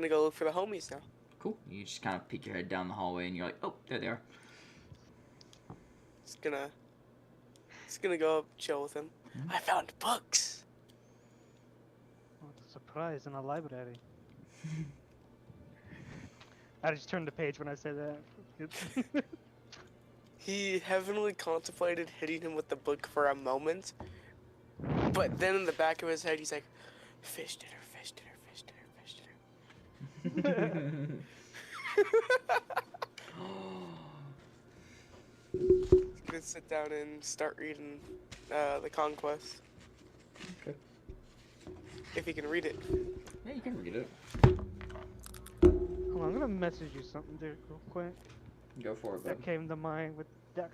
[SPEAKER 4] go look for the homies now.
[SPEAKER 1] Cool. You just kind of peek your head down the hallway and you're like, oh, there they are.
[SPEAKER 4] It's gonna go up, chill with him. I found books.
[SPEAKER 2] What a surprise in a library. I just turned the page when I say that.
[SPEAKER 4] He heavily contemplated hitting him with the book for a moment, but then in the back of his head, he's like, fish dinner, fish dinner, fish dinner, fish dinner. He's gonna sit down and start reading the Conquest.
[SPEAKER 1] Okay.
[SPEAKER 4] If he can read it.
[SPEAKER 1] Yeah, you can read it.
[SPEAKER 2] Hold on, I'm gonna message you something there real quick.
[SPEAKER 1] Go for it, bud.
[SPEAKER 2] That came to mind with that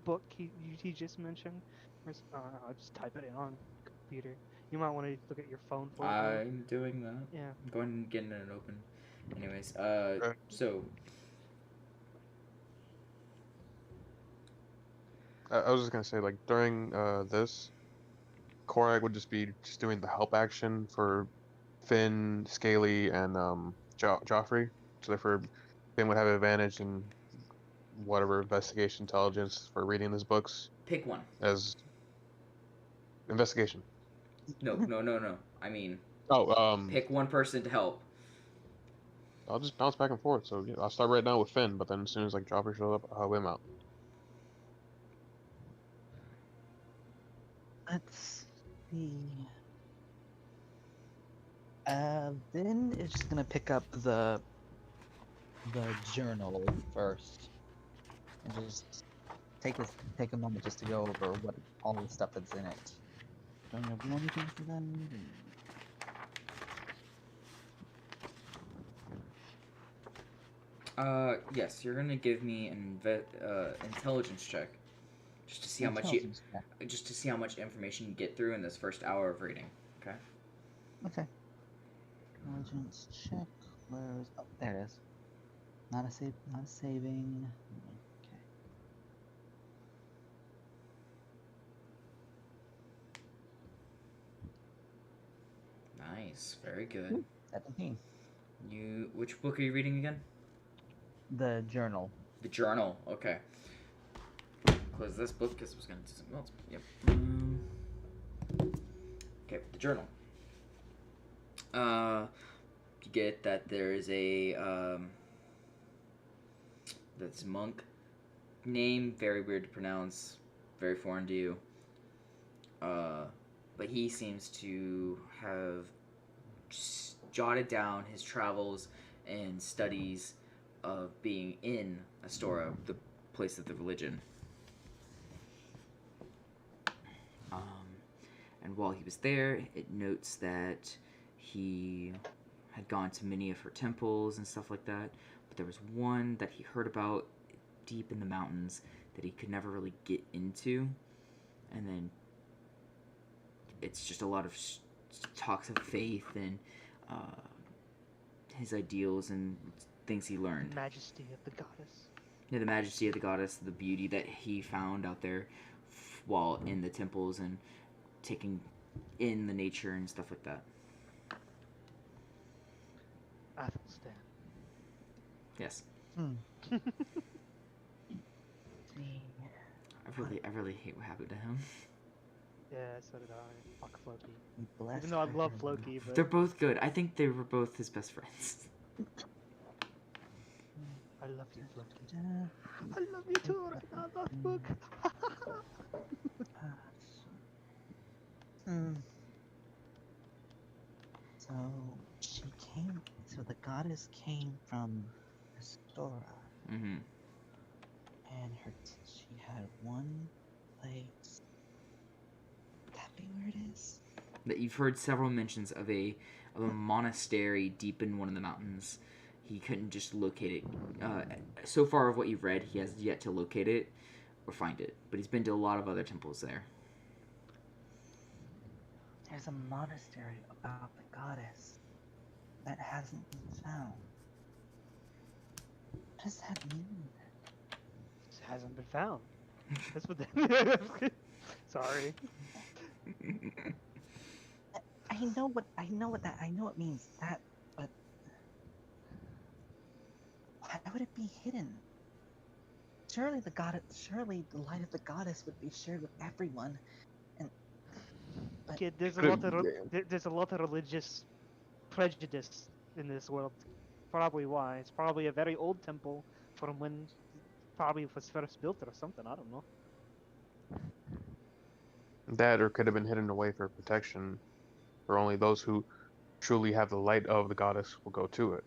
[SPEAKER 2] book he just mentioned. I'll just type it in on computer. You might want to look at your phone for it.
[SPEAKER 1] I'm doing that.
[SPEAKER 2] Yeah.
[SPEAKER 1] I'm going and getting it open. Anyways, so
[SPEAKER 5] I was just gonna say, like, during this, Korag would just be doing the help action for Finn, Scaly, and Joffrey. So therefore, Finn would have advantage in whatever investigation intelligence for reading these books
[SPEAKER 1] pick one.
[SPEAKER 5] as investigation.
[SPEAKER 1] No. I mean,
[SPEAKER 5] Oh,
[SPEAKER 1] pick one person to help.
[SPEAKER 5] I'll just bounce back and forth. So yeah, I'll start right now with Finn, but then as soon as like Joffrey shows up, I'll help him out.
[SPEAKER 7] Let's see. Then it's just gonna pick up the journal first, and just take a moment just to go over what all the stuff that's in it. Don't you have anything for them?
[SPEAKER 1] Yes, you're gonna give me an intelligence check, just to see how much just to see how much information you get through in this first hour of reading. Okay.
[SPEAKER 7] Okay. Intelligence check. Where is? Oh, there it is. Not a save. Not a saving. Okay.
[SPEAKER 1] Nice. Very good.
[SPEAKER 7] 17.
[SPEAKER 1] Which book are you reading again?
[SPEAKER 7] The journal.
[SPEAKER 1] The journal. Okay. Close this book because I was gonna do something else. Yep. Okay, the journal. You get that there is a this monk name, very weird to pronounce, very foreign to you. But he seems to have jotted down his travels and studies of being in Astora, the place of the religion. And while he was there, it notes that he had gone to many of her temples and stuff like that, but there was one that he heard about deep in the mountains that he could never really get into, and then it's just a lot of talks of faith and his ideals and things he learned.
[SPEAKER 2] Majesty of the goddess.
[SPEAKER 1] Yeah, the majesty of the goddess, the beauty that he found out there while in the temples and taking in the nature and stuff like that.
[SPEAKER 2] Athelstan.
[SPEAKER 1] Yes. I really hate what happened to him.
[SPEAKER 2] Yeah, so did I. Fuck Floki.
[SPEAKER 7] Bless
[SPEAKER 2] Even though I
[SPEAKER 7] her
[SPEAKER 2] love
[SPEAKER 7] heart.
[SPEAKER 2] Floki, but
[SPEAKER 1] They're both good. I think they were both his best friends.
[SPEAKER 2] I love you, Floki.
[SPEAKER 7] Uh,
[SPEAKER 2] I love you too, Ragnar book.
[SPEAKER 7] So she came. So the goddess came from Astora,
[SPEAKER 1] Mm-hmm.
[SPEAKER 7] and she had one place. Would that be where it is?
[SPEAKER 1] That you've heard several mentions of a monastery deep in one of the mountains. He couldn't just locate it. So far of what you've read, he has yet to locate it or find it. But he's been to a lot of other temples there.
[SPEAKER 7] There's a monastery about the goddess that hasn't been found. What does that mean?
[SPEAKER 2] It hasn't been found. That's what they... Sorry.
[SPEAKER 7] I know what means that, but why would it be hidden? Surely the light of the goddess would be shared with everyone.
[SPEAKER 2] Kid, there's a lot of religious prejudice in this world. Probably why. It's probably a very old temple from when probably it was first built or something. I don't know.
[SPEAKER 5] That or could have been hidden away for protection, for only those who truly have the light of the goddess will go to it.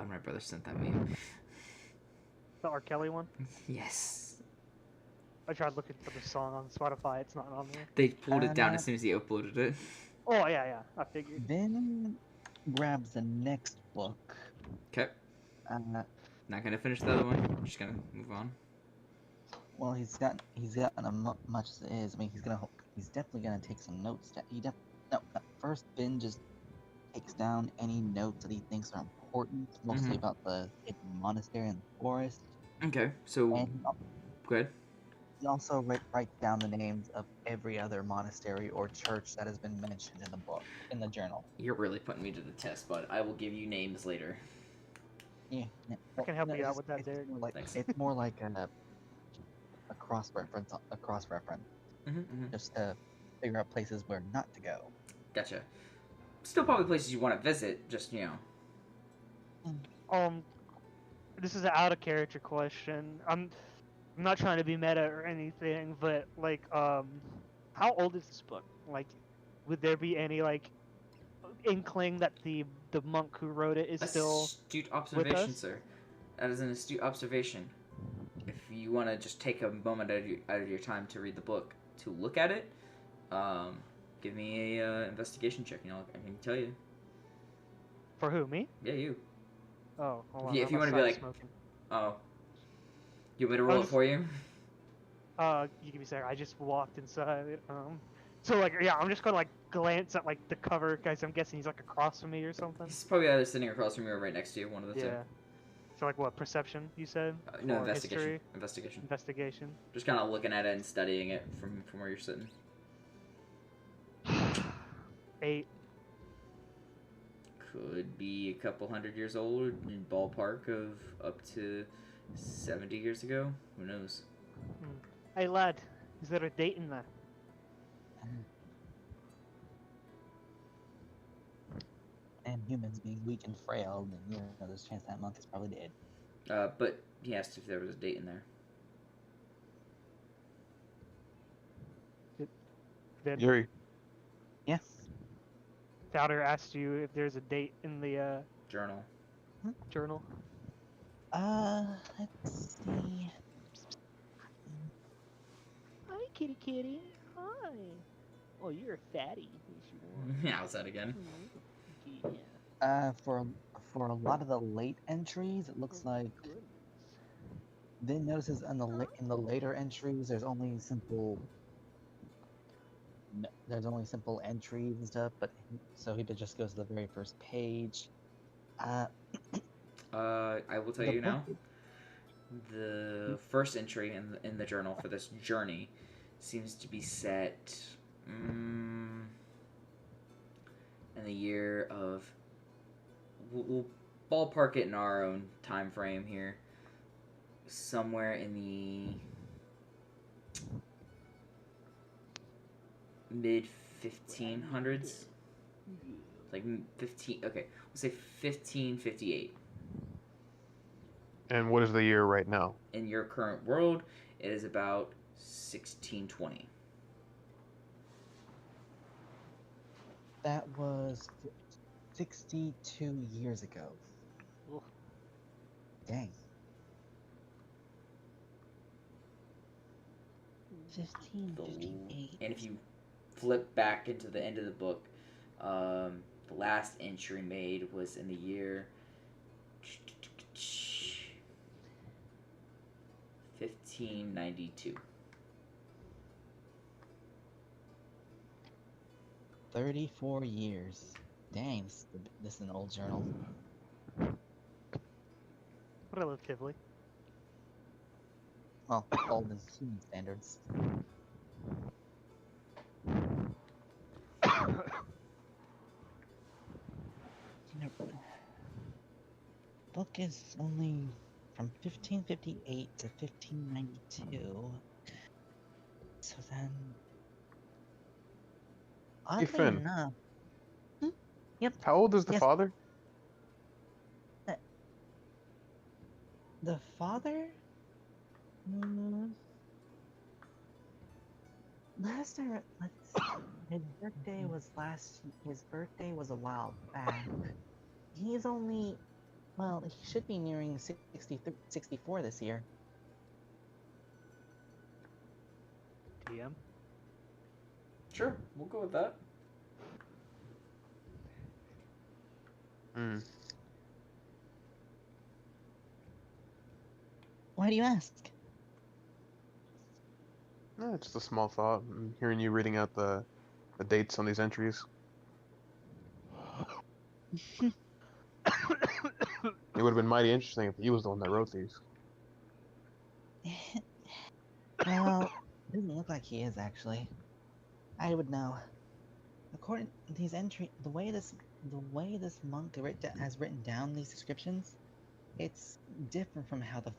[SPEAKER 1] glad my brother sent that meme.
[SPEAKER 2] The R. Kelly one.
[SPEAKER 1] Yes.
[SPEAKER 2] I tried looking for the song on Spotify. It's not on there.
[SPEAKER 1] They pulled it down
[SPEAKER 7] Uh,
[SPEAKER 1] as soon as he uploaded it.
[SPEAKER 2] Oh yeah. I figured.
[SPEAKER 7] Then grabs the next book.
[SPEAKER 1] Okay.
[SPEAKER 7] Uh,
[SPEAKER 1] Not gonna finish the other one. Just gonna move on.
[SPEAKER 7] well, he's gotten much as it is. I mean, he's definitely gonna take some notes. First Ben just takes down any notes that he thinks are important, mostly about the hidden monastery in the forest,
[SPEAKER 1] Okay, so
[SPEAKER 7] and
[SPEAKER 1] go ahead.
[SPEAKER 7] he also writes down the names of every other monastery or church that has been mentioned in the book, in the journal.
[SPEAKER 1] You're really putting me to the test, bud. I will give you names later.
[SPEAKER 7] Yeah,
[SPEAKER 2] I can help
[SPEAKER 7] no,
[SPEAKER 2] you out
[SPEAKER 7] it's
[SPEAKER 2] with that,
[SPEAKER 7] it's
[SPEAKER 2] Derek.
[SPEAKER 7] more like
[SPEAKER 1] Thanks.
[SPEAKER 7] it's more like a cross reference, just to figure out places where not to go.
[SPEAKER 1] Gotcha. Still probably places you want to visit, just, you know.
[SPEAKER 2] This is an out of character question. I'm not trying to be meta or anything, but like, how old is this book? Like, would there be any like inkling that the monk who wrote it is still
[SPEAKER 1] Astute
[SPEAKER 2] with
[SPEAKER 1] observation,
[SPEAKER 2] us?
[SPEAKER 1] sir. That is an astute observation. If you want to just take a moment out of your time to read the book, to look at it, give me a investigation check, and I can tell you.
[SPEAKER 2] For who? Me?
[SPEAKER 1] Yeah, you.
[SPEAKER 2] Oh, hold on.
[SPEAKER 1] If you
[SPEAKER 2] I'm
[SPEAKER 1] want to be
[SPEAKER 2] outside
[SPEAKER 1] like,
[SPEAKER 2] smoking.
[SPEAKER 1] oh, you want me to roll it for you?
[SPEAKER 2] You give me a second. I just walked inside. So like, yeah, I'm just gonna like glance at like the cover, guys. I'm guessing he's like across from me or something.
[SPEAKER 1] He's probably either sitting across from you or right next to you, one of the two.
[SPEAKER 2] Yeah. So like, what perception you said?
[SPEAKER 1] No,
[SPEAKER 2] Or
[SPEAKER 1] investigation.
[SPEAKER 2] history?
[SPEAKER 1] Investigation.
[SPEAKER 2] Investigation.
[SPEAKER 1] Just kind of looking at it and studying it from where you're sitting.
[SPEAKER 2] 8.
[SPEAKER 1] Could be a couple hundred years old, in ballpark of up to 70 years ago. Who knows?
[SPEAKER 2] Hey lad, is there a date in there?
[SPEAKER 7] And humans being weak and frail, then there's a chance that monk is probably dead.
[SPEAKER 1] But he asked if there was a date in there.
[SPEAKER 2] Then
[SPEAKER 5] Yuri,
[SPEAKER 7] Yeah.
[SPEAKER 2] Fowler asked you if there's a date in the
[SPEAKER 1] Journal.
[SPEAKER 2] journal.
[SPEAKER 7] Let's see.
[SPEAKER 2] Hi, kitty kitty. Hi. Oh, you're a fatty.
[SPEAKER 1] How's that again?
[SPEAKER 2] Yeah.
[SPEAKER 7] For a lot of the late entries, it looks like then notices in the later entries there's only simple entries and stuff, but so he just goes to the very first page.
[SPEAKER 1] I will tell you now. The first entry in the journal for this journey seems to be set in the year of. We'll ballpark it in our own time frame here. Somewhere in the mid 1500s, like 15. Okay, we'll say 1558.
[SPEAKER 5] and what is the year right now?
[SPEAKER 1] In your current world, it is about 1620.
[SPEAKER 7] That was 62 years ago.
[SPEAKER 2] Oof.
[SPEAKER 7] Dang. 1558.
[SPEAKER 1] And if you flip back into the end of the book, the last entry made was in the year 1592.
[SPEAKER 7] 34 years. Dang, this is an old journal.
[SPEAKER 2] Relatively.
[SPEAKER 7] Well, old in human standards. Book is only from 1558 to 1592. So then, oddly
[SPEAKER 5] Finn.
[SPEAKER 7] enough,
[SPEAKER 5] How old is the
[SPEAKER 7] Yes.
[SPEAKER 5] father?
[SPEAKER 7] the father. Last I let's see, his birthday was a while back. He's only Well, he should be nearing 64 this year.
[SPEAKER 2] DM.
[SPEAKER 1] Sure, we'll go with that.
[SPEAKER 5] Hmm.
[SPEAKER 7] Why do you ask?
[SPEAKER 5] Just a small thought. I'm hearing you reading out the dates on these entries. It would have been mighty interesting if he was the one that wrote these.
[SPEAKER 7] Well, it doesn't look like he is actually. I would know. According to these entry, the way this monk has written down these descriptions, it's different from how the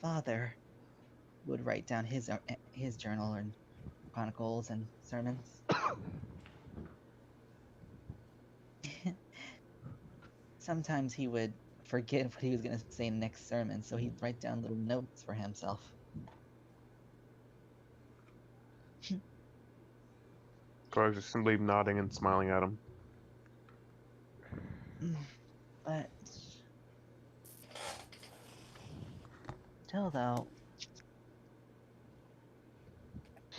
[SPEAKER 7] father would write down his journal and chronicles and sermons. Sometimes he would forget what he was going to say in the next sermon, so he'd write down little notes for himself.
[SPEAKER 5] Clark's just simply nodding and smiling at him.
[SPEAKER 7] But still, though,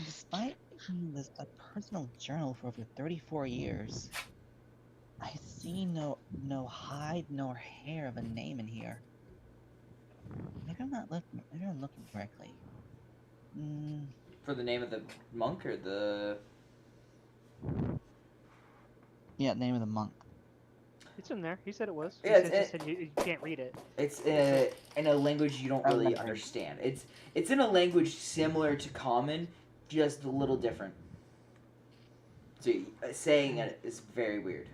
[SPEAKER 7] despite being a personal journal for over 34 years, I see no hide nor hair of a name in here. Maybe I'm not looking. Maybe I'm looking correctly.
[SPEAKER 1] For the name of the monk or the...
[SPEAKER 7] Yeah, name of the monk.
[SPEAKER 2] It's in there. He said it was.
[SPEAKER 1] Yeah,
[SPEAKER 2] He said you can't read it.
[SPEAKER 1] It's in a language you don't really understand. It's in a language similar to Common, just a little different. So saying it is very weird.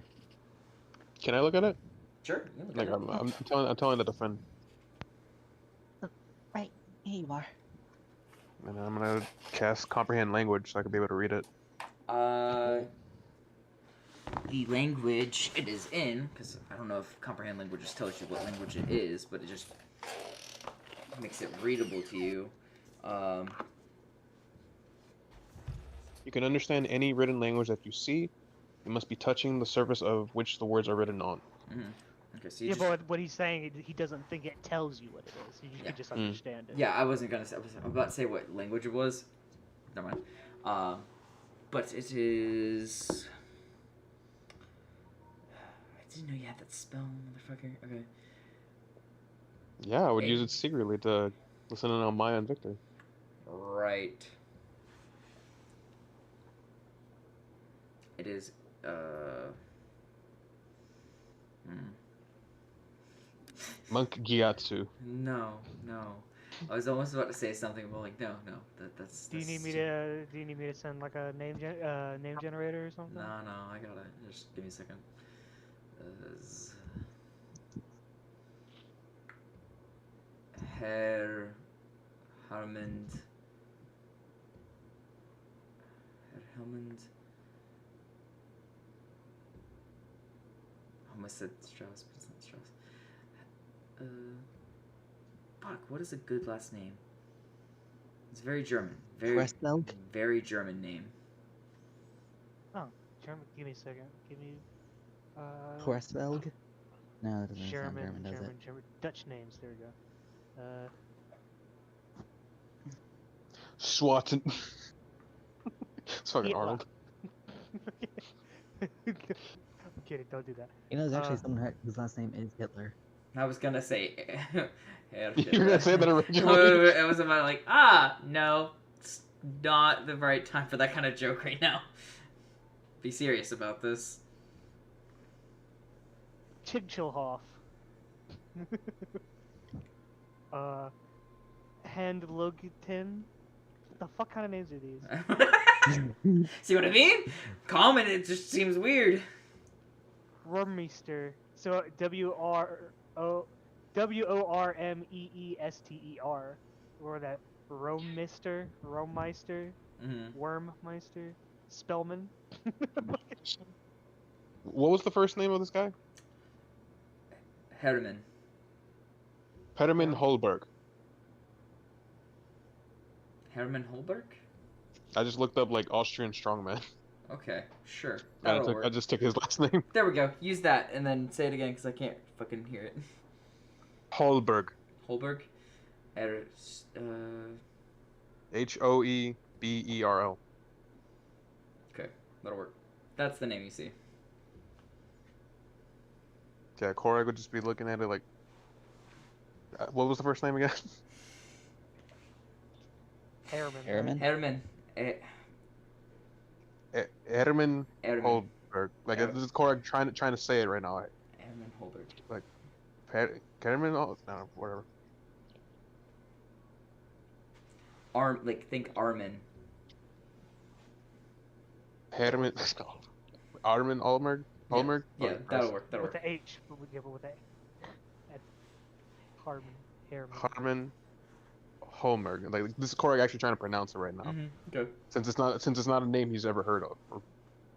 [SPEAKER 5] Can I look at it?
[SPEAKER 1] Sure. You can look
[SPEAKER 5] Like
[SPEAKER 1] at it.
[SPEAKER 5] I'm telling the defend.
[SPEAKER 7] Right, here you are.
[SPEAKER 5] And I'm gonna cast comprehend language so I can be able to read it.
[SPEAKER 1] The language it is in, because I don't know if comprehend language just tells you what language it is, but it just makes it readable to you.
[SPEAKER 5] You can understand any written language that you see. You must be touching the surface of which the words are written on.
[SPEAKER 1] Mm-hmm. Okay, so you
[SPEAKER 2] Yeah,
[SPEAKER 1] just...
[SPEAKER 2] but what he's saying, he doesn't think it tells you what it is. You can just understand it.
[SPEAKER 1] Yeah, I wasn't gonna say. I was about to say what language it was. Never mind. But it is... I didn't know you had that spell, motherfucker. Okay.
[SPEAKER 5] Yeah, I would use it secretly to listen in on Maya and Victor.
[SPEAKER 1] Right. It is,
[SPEAKER 5] Monk Gyatso.
[SPEAKER 1] No. I was almost about to say something, but like, no. That's.
[SPEAKER 2] Do you need me to send like a name generator or something?
[SPEAKER 1] No, I got it. Just give me a second. Herr Harmond. I almost said Strauss, but it's not Strauss. Fuck, what is a good last name? It's very German. Very German name.
[SPEAKER 2] Oh, German. Give me a second. Give me.
[SPEAKER 7] Horsfeld? No, that doesn't sound
[SPEAKER 2] German,
[SPEAKER 7] does it?
[SPEAKER 2] German. Dutch names. There we go.
[SPEAKER 5] Swarten. It's fucking
[SPEAKER 2] Hitler.
[SPEAKER 5] Arnold.
[SPEAKER 2] I'm kidding. Don't do that.
[SPEAKER 7] You know, there's actually someone whose last name is Hitler.
[SPEAKER 1] I was gonna say.
[SPEAKER 5] You were gonna say that originally?
[SPEAKER 1] I was about like, no, it's not the right time for that kind of joke right now. Be serious about this.
[SPEAKER 2] Chigchilhoff. Handlugten. What the fuck kind of names are these?
[SPEAKER 1] See what I mean? Common, it just seems weird.
[SPEAKER 2] Wormeister. So Wormeester. Or that Romeister.
[SPEAKER 1] Mm-hmm.
[SPEAKER 2] Wormmeister. Spellman.
[SPEAKER 5] What was the first name of this guy?
[SPEAKER 1] Herman.
[SPEAKER 5] Peterman Holberg.
[SPEAKER 1] Herman Holberg?
[SPEAKER 5] I just looked up like Austrian strongman.
[SPEAKER 1] Okay, sure.
[SPEAKER 5] I
[SPEAKER 1] That'll work.
[SPEAKER 5] just took his last name.
[SPEAKER 1] There we go. Use that and then say it again because I can't fucking hear it.
[SPEAKER 5] Holberg.
[SPEAKER 1] Holberg.
[SPEAKER 5] Hoeberl.
[SPEAKER 1] Okay, that'll work. That's the name you see.
[SPEAKER 5] Yeah, Korag would just be looking at it like, what was the first name again?
[SPEAKER 2] Harriman.
[SPEAKER 7] Harriman?
[SPEAKER 1] Herman.
[SPEAKER 5] Herman
[SPEAKER 1] Herman.
[SPEAKER 5] Holberg. Like
[SPEAKER 1] Er-
[SPEAKER 5] this is Korag trying to say it right now.
[SPEAKER 1] Herman Holberg.
[SPEAKER 5] Herman, oh, no, whatever.
[SPEAKER 1] Think Armin.
[SPEAKER 5] Herman, Armin Olmerg. Olmerg.
[SPEAKER 1] Yeah, that'll work. That'll
[SPEAKER 2] With
[SPEAKER 1] work.
[SPEAKER 2] the H, but with the Harriman.
[SPEAKER 5] Harman Holmerg. Like this is Korag actually trying to pronounce it right now,
[SPEAKER 1] Good.
[SPEAKER 5] since it's not a name he's ever heard of.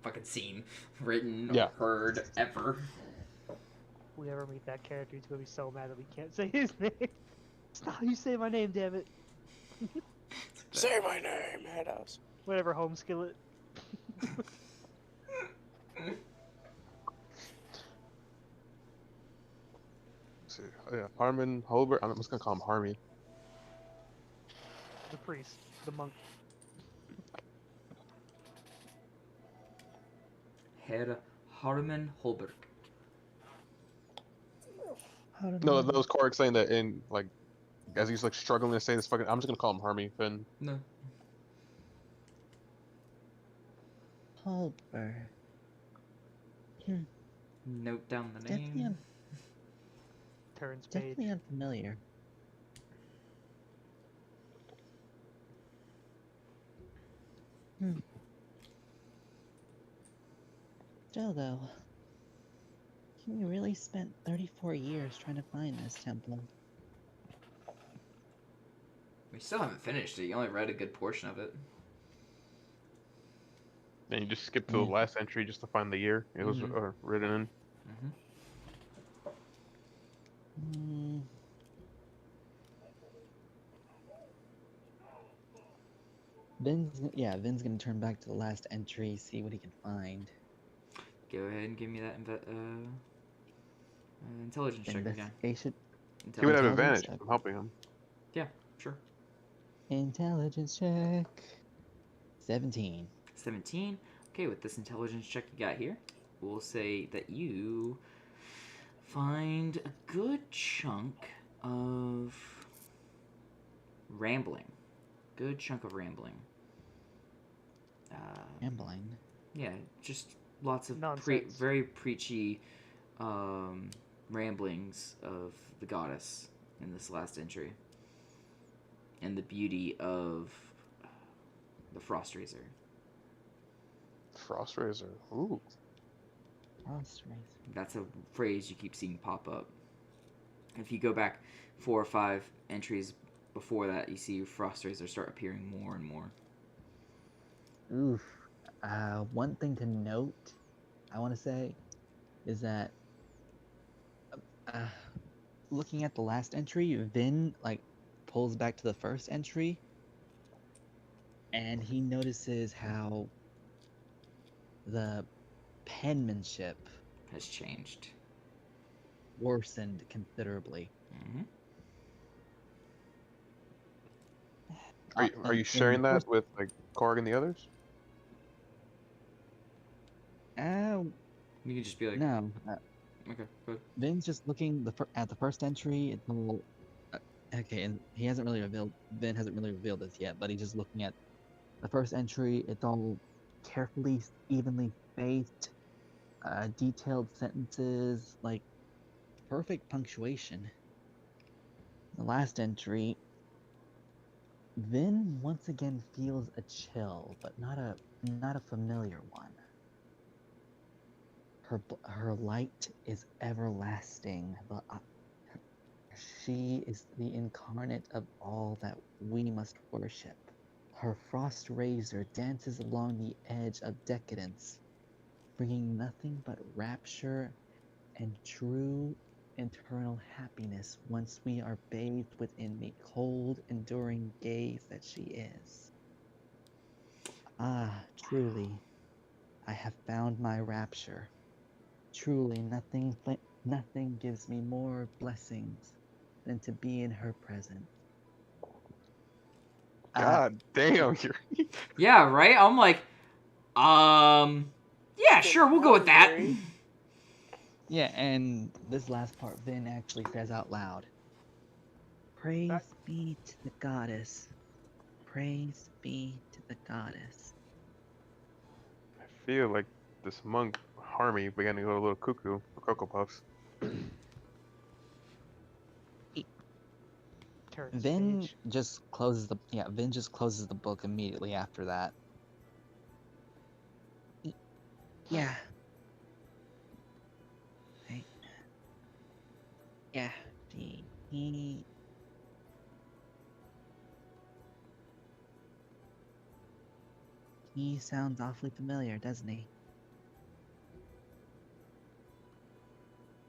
[SPEAKER 1] Fucking seen, written,
[SPEAKER 5] Yeah.
[SPEAKER 1] or heard ever.
[SPEAKER 2] If we ever meet that character, he's gonna be so mad that we can't say his name. It's not how you say my name, damn it.
[SPEAKER 4] Say my name, Headhouse.
[SPEAKER 2] Whatever, home skillet.
[SPEAKER 5] So, yeah, Harman Holberg. I'm just gonna call him Harmy.
[SPEAKER 2] The priest, the monk.
[SPEAKER 1] Herr Harman Holberg.
[SPEAKER 5] No, that was Korag saying that in like, as he's like struggling to say this fucking. I'm just gonna call him Harmy. Then
[SPEAKER 1] No.
[SPEAKER 7] Holberg.
[SPEAKER 1] Note down the
[SPEAKER 7] Definitely,
[SPEAKER 1] name.
[SPEAKER 2] Turns page.
[SPEAKER 7] definitely unfamiliar. Still though, he really spent 34 years trying to find this temple.
[SPEAKER 1] We still haven't finished it. You only read a good portion of it.
[SPEAKER 5] you just skip to the
[SPEAKER 7] Yeah.
[SPEAKER 5] last entry just to find the year it was
[SPEAKER 1] Mhm.
[SPEAKER 5] written in.
[SPEAKER 7] Hmm. Vin's gonna turn back to the last entry, see what he can find.
[SPEAKER 1] Go ahead and give me that intelligence check again.
[SPEAKER 7] Investigation.
[SPEAKER 5] He would have
[SPEAKER 7] Intelligence
[SPEAKER 5] advantage.
[SPEAKER 7] check.
[SPEAKER 5] I'm helping him.
[SPEAKER 1] Sure.
[SPEAKER 7] Intelligence check. 17.
[SPEAKER 1] 17. Okay, with this intelligence check you got here, we'll say that you find a good chunk of rambling. Good chunk of rambling.
[SPEAKER 7] Rambling.
[SPEAKER 1] Yeah, just lots of
[SPEAKER 2] Nonsense.
[SPEAKER 1] very preachy ramblings of the goddess in this last entry. And the beauty of the Frost Razor.
[SPEAKER 5] Frost Razor. Ooh.
[SPEAKER 7] Frost Razor.
[SPEAKER 1] That's a phrase you keep seeing pop up. If you go back 4 or 5 entries before that, you see Frost Razor start appearing more and more.
[SPEAKER 7] Oof. One thing to note, I want to say, is that looking at the last entry, Vin pulls back to the first entry, and he notices how the penmanship
[SPEAKER 1] Has changed.
[SPEAKER 7] worsened considerably.
[SPEAKER 1] Mm-hmm.
[SPEAKER 5] Are you sharing that with like Korg and the others?
[SPEAKER 1] You can just be like,
[SPEAKER 7] No.
[SPEAKER 1] okay, good.
[SPEAKER 7] Vin's just looking at the first entry. It's all okay, and he hasn't really revealed. Vin hasn't really revealed this yet, but he's just looking at the first entry. It's all carefully, evenly spaced, detailed sentences, like perfect punctuation. The last entry, Vin once again feels a chill, but not a familiar one. Her light is everlasting. She is the incarnate of all that we must worship. Her frost razor dances along the edge of decadence, bringing nothing but rapture and true eternal happiness once we are bathed within the cold, enduring gaze that she is. Ah, truly, I have found my rapture. Truly, nothing gives me more blessings than to be in her presence.
[SPEAKER 5] God damn, you're.
[SPEAKER 1] Yeah, right? I'm like, yeah, sure, we'll go with that.
[SPEAKER 4] Hungry.
[SPEAKER 7] Yeah, and this last part, Vin actually says out loud, "Praise be to the goddess. Praise be to the goddess."
[SPEAKER 5] I feel like this monk Harmy began to go a little cuckoo for Cocoa Puffs.
[SPEAKER 2] Turn
[SPEAKER 7] Vin
[SPEAKER 2] stage.
[SPEAKER 7] just closes the book immediately after that. Yeah. Right. Yeah. He sounds awfully familiar, doesn't he?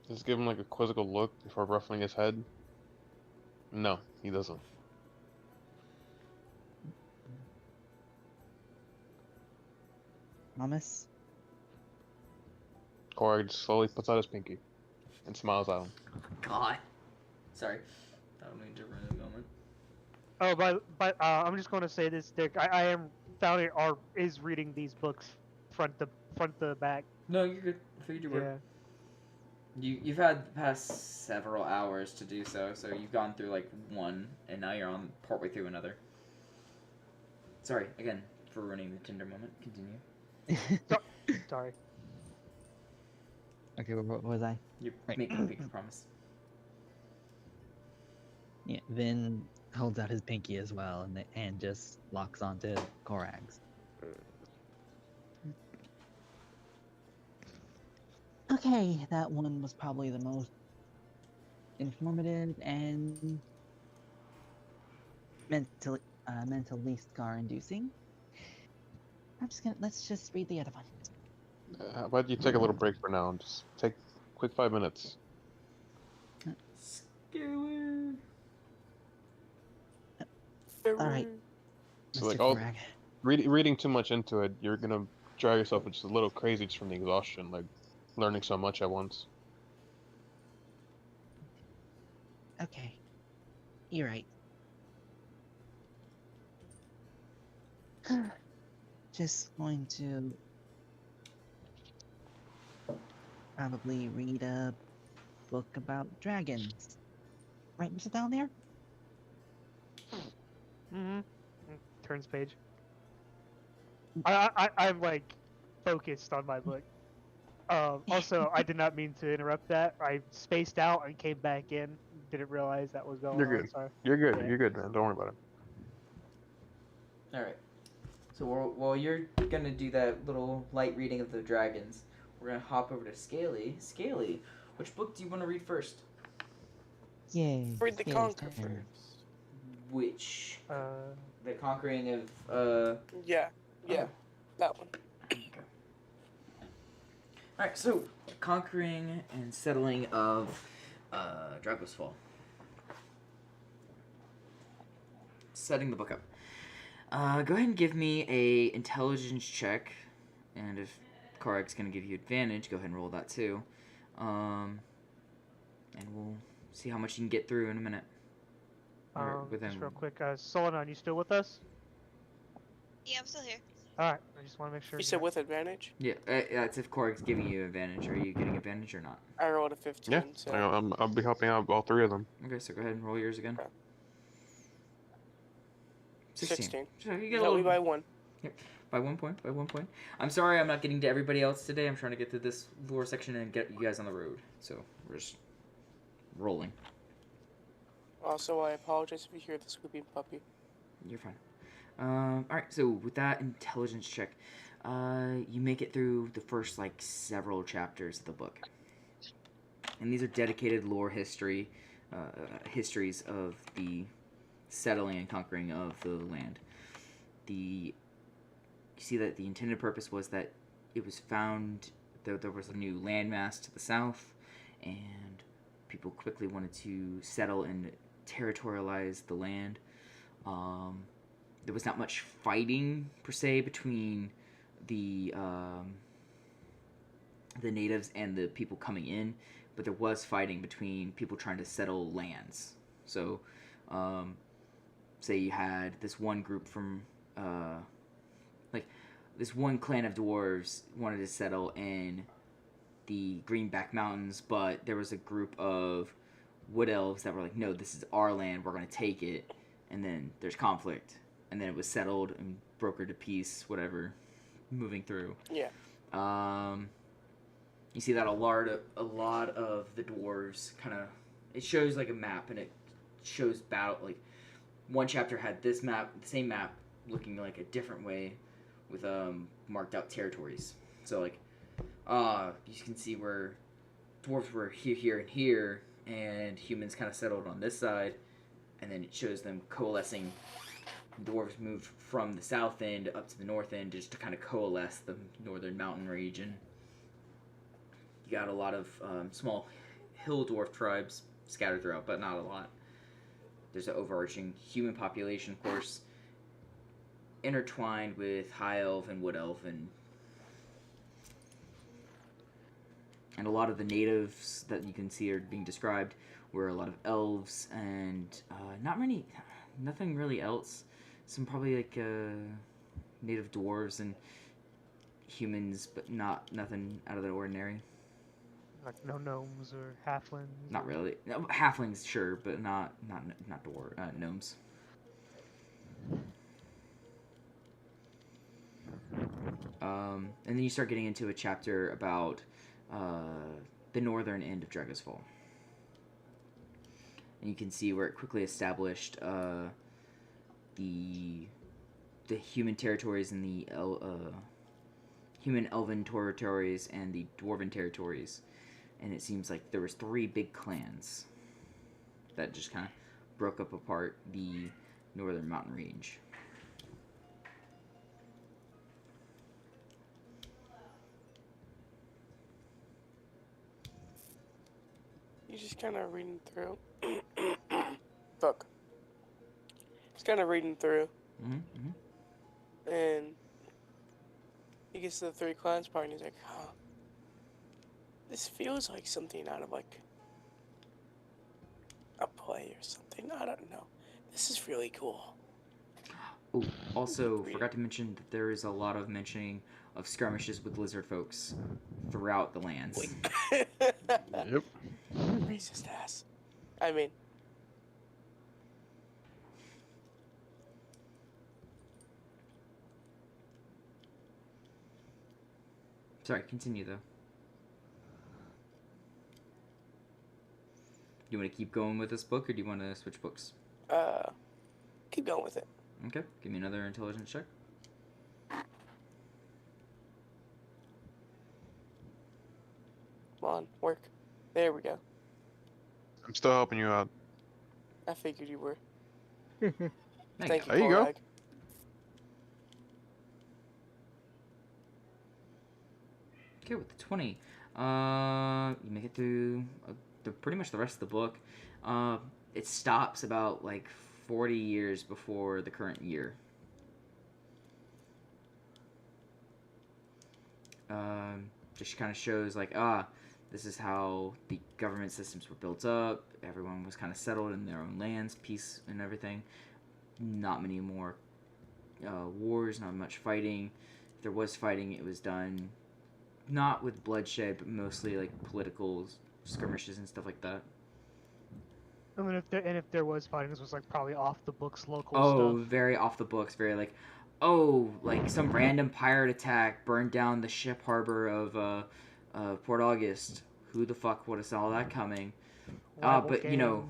[SPEAKER 5] Just give him like a quizzical look before ruffling his head. No, he doesn't.
[SPEAKER 7] Promise?
[SPEAKER 5] Korg just slowly puts out his pinky and smiles at him.
[SPEAKER 1] God. Sorry. I don't mean to ruin the moment.
[SPEAKER 2] Oh, but I'm just going to say this, Dick. I am Foundry R is reading these books front to back.
[SPEAKER 1] No, you're good. I figured you were.
[SPEAKER 2] Yeah.
[SPEAKER 1] You've had the past several hours to do so, so you've gone through like one, and now you're on partway through another. Sorry again for ruining the Tinder moment. Continue.
[SPEAKER 2] Sorry.
[SPEAKER 7] Okay, what was I?
[SPEAKER 1] You're
[SPEAKER 7] Right.
[SPEAKER 1] making a big promise.
[SPEAKER 7] Yeah, Vin holds out his pinky as well, and just locks onto Korag's. Okay, that one was probably the most informative and mentally scar-inducing. Let's just read the other one.
[SPEAKER 5] How about you take a little break for now and just take a quick 5 minutes?
[SPEAKER 1] Scalar.
[SPEAKER 7] All right,
[SPEAKER 5] So
[SPEAKER 7] Mr.
[SPEAKER 5] like all
[SPEAKER 7] Korag.
[SPEAKER 5] reading too much into it, you're gonna drive yourself just a little crazy just from the exhaustion, like learning so much at once.
[SPEAKER 7] Okay, you're right. Just going to probably read a book about dragons. Right, Mr. Down there?
[SPEAKER 2] Mm-hmm. Turns page. I'm like focused on my book. Also, I did not mean to interrupt that. I spaced out and came back in. Didn't realize that was going
[SPEAKER 5] You're
[SPEAKER 2] on.
[SPEAKER 5] good.
[SPEAKER 2] Sorry.
[SPEAKER 5] You're good.
[SPEAKER 2] Yeah.
[SPEAKER 5] You're good, man. Don't worry about it.
[SPEAKER 1] All right. So while you're gonna do that little light reading of the dragons, we're gonna hop over to Scaly. Scaly, which book do you want to read first?
[SPEAKER 7] Yay.
[SPEAKER 4] Read the
[SPEAKER 7] Scaly's
[SPEAKER 4] Conquer
[SPEAKER 7] turn.
[SPEAKER 4] first.
[SPEAKER 1] Which
[SPEAKER 2] Uh,
[SPEAKER 1] the conquering of
[SPEAKER 4] Yeah,
[SPEAKER 1] Okay.
[SPEAKER 4] that one.
[SPEAKER 1] All right, so conquering and settling of Dragos Fall. Setting the book up. Go ahead and give me a intelligence check, and if Korag's gonna give you advantage, go ahead and roll that too. And we'll see how much you can get through in a minute. Or
[SPEAKER 2] just real quick, Solon, you still with us?
[SPEAKER 6] Yeah, I'm still here.
[SPEAKER 2] All right. I just want to make sure.
[SPEAKER 4] You said with advantage?
[SPEAKER 1] Yeah, that's if Korag's giving you advantage. Are you getting advantage or not?
[SPEAKER 4] I rolled a 15.
[SPEAKER 5] Yeah,
[SPEAKER 4] So.
[SPEAKER 5] I'll be helping out all three of them.
[SPEAKER 1] Okay, so go ahead and roll yours again.
[SPEAKER 4] Okay.
[SPEAKER 1] 16. So you get a
[SPEAKER 4] Help me
[SPEAKER 1] little
[SPEAKER 4] by one.
[SPEAKER 1] by 1 point. By 1 point. I'm sorry, I'm not getting to everybody else today. I'm trying to get to this lore section and get you guys on the road. So we're just rolling.
[SPEAKER 4] Also, I apologize if you hear the squeaking puppy.
[SPEAKER 1] You're fine. All right. So with that intelligence check, you make it through the first like several chapters of the book, and these are dedicated lore histories of the settling and conquering of the land. You see that the intended purpose was that it was found that there was a new landmass to the south, and people quickly wanted to settle and territorialize the land. There was not much fighting per se between the the natives and the people coming in, but there was fighting between people trying to settle lands. So, say you had this one group from, like, this one clan of dwarves wanted to settle in the Greenback Mountains, but there was a group of wood elves that were like, no, this is our land, we're going to take it. And then there's conflict. And then it was settled and brokered to peace, whatever, moving through.
[SPEAKER 4] Yeah.
[SPEAKER 1] You see that a lot of the dwarves kind of, it shows like a map, and it shows battle, like one chapter had this map, the same map, looking like a different way with marked out territories. So like you can see where dwarves were here and here, and humans kind of settled on this side, and then it shows them coalescing. Dwarves moved from the south end up to the north end just to kind of coalesce the northern mountain region. You got a lot of small hill dwarf tribes scattered throughout, but not a lot. There's an overarching human population, of course, intertwined with high elf and wood elf, and a lot of the natives that you can see are being described were a lot of elves and nothing really else. Some probably like native dwarves and humans, but nothing out of the ordinary.
[SPEAKER 2] Like no gnomes or halflings.
[SPEAKER 1] Not really. No, halflings, sure, but not gnomes. And then you start getting into a chapter about the northern end of Dragon's Fall, and you can see where it quickly established the human territories and the human elven territories and the dwarven territories. And it seems like there was 3 big clans that just kind of broke up apart the northern mountain range.
[SPEAKER 4] You just kind of reading through. Fuck. Just kind of reading through.
[SPEAKER 1] Mm-hmm.
[SPEAKER 4] And he gets to the 3 clans part, and he's like, huh. This feels like something out of, like, a play or something. I don't know. This is really cool.
[SPEAKER 1] Oh, also, forgot to mention that there is a lot of mentioning of skirmishes with lizard folks throughout the lands.
[SPEAKER 5] Yep.
[SPEAKER 4] Racist ass. I mean...
[SPEAKER 1] Sorry, continue, though. Do you want to keep going with this book, or do you want to switch books?
[SPEAKER 4] Keep going with it.
[SPEAKER 1] Okay, give me another intelligence check.
[SPEAKER 4] Come on, work. There we go.
[SPEAKER 5] I'm still helping you out.
[SPEAKER 4] I figured you were.
[SPEAKER 1] Thank
[SPEAKER 4] Thank you,
[SPEAKER 5] There you go.
[SPEAKER 4] Korag.
[SPEAKER 1] Okay, with the 20, you make it through pretty much the rest of the book. It stops about like 40 years before the current year. Just kind of shows like, this is how the government systems were built up. Everyone was kind of settled in their own lands, peace and everything. Not many more wars, not much fighting. If there was fighting, it was done not with bloodshed, but mostly like political skirmishes and stuff like that.
[SPEAKER 2] I mean, if there was fighting, this was like probably off the books local stuff.
[SPEAKER 1] Very off the books, very like, like some random pirate attack burned down the ship harbor of Port August. Who the fuck would have saw that coming? But you know,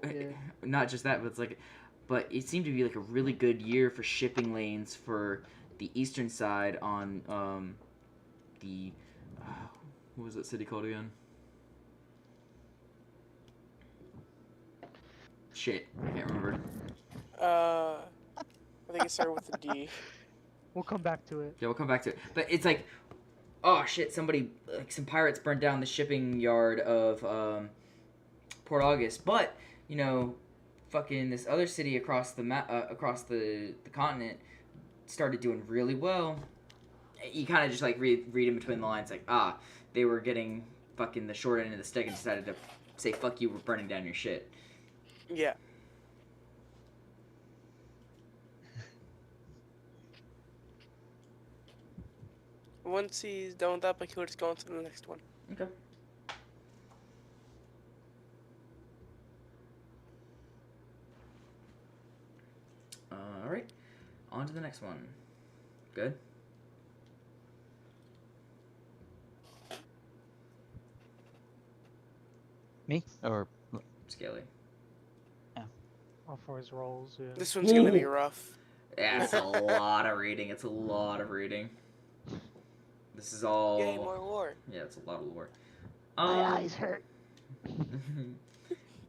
[SPEAKER 2] Yeah.
[SPEAKER 1] not just that, but it's like, but it seemed to be like a really good year for shipping lanes for the eastern side on the what was that city called again? Shit, I can't remember.
[SPEAKER 4] I think it started with a D.
[SPEAKER 2] We'll come back to it.
[SPEAKER 1] Yeah, we'll come back to it. But it's like, oh shit, somebody, like some pirates burned down the shipping yard of Port August. But, you know, fucking this other city across the continent started doing really well. you kind of just like read in between the lines, like, they were getting fucking the short end of the stick and decided to say fuck you, we're burning down your shit.
[SPEAKER 4] Yeah. Once he's done with that, like, he'll just go on to the next one.
[SPEAKER 1] Okay. All right, on to the next one. Good.
[SPEAKER 7] Me or
[SPEAKER 1] Scaly.
[SPEAKER 2] All for his roles. Yeah.
[SPEAKER 4] This one's gonna be rough.
[SPEAKER 1] Yeah, it's a lot of reading. It's a lot of reading. This is all.
[SPEAKER 4] Yay, more lore.
[SPEAKER 1] Yeah, it's a lot of lore.
[SPEAKER 2] My eyes hurt.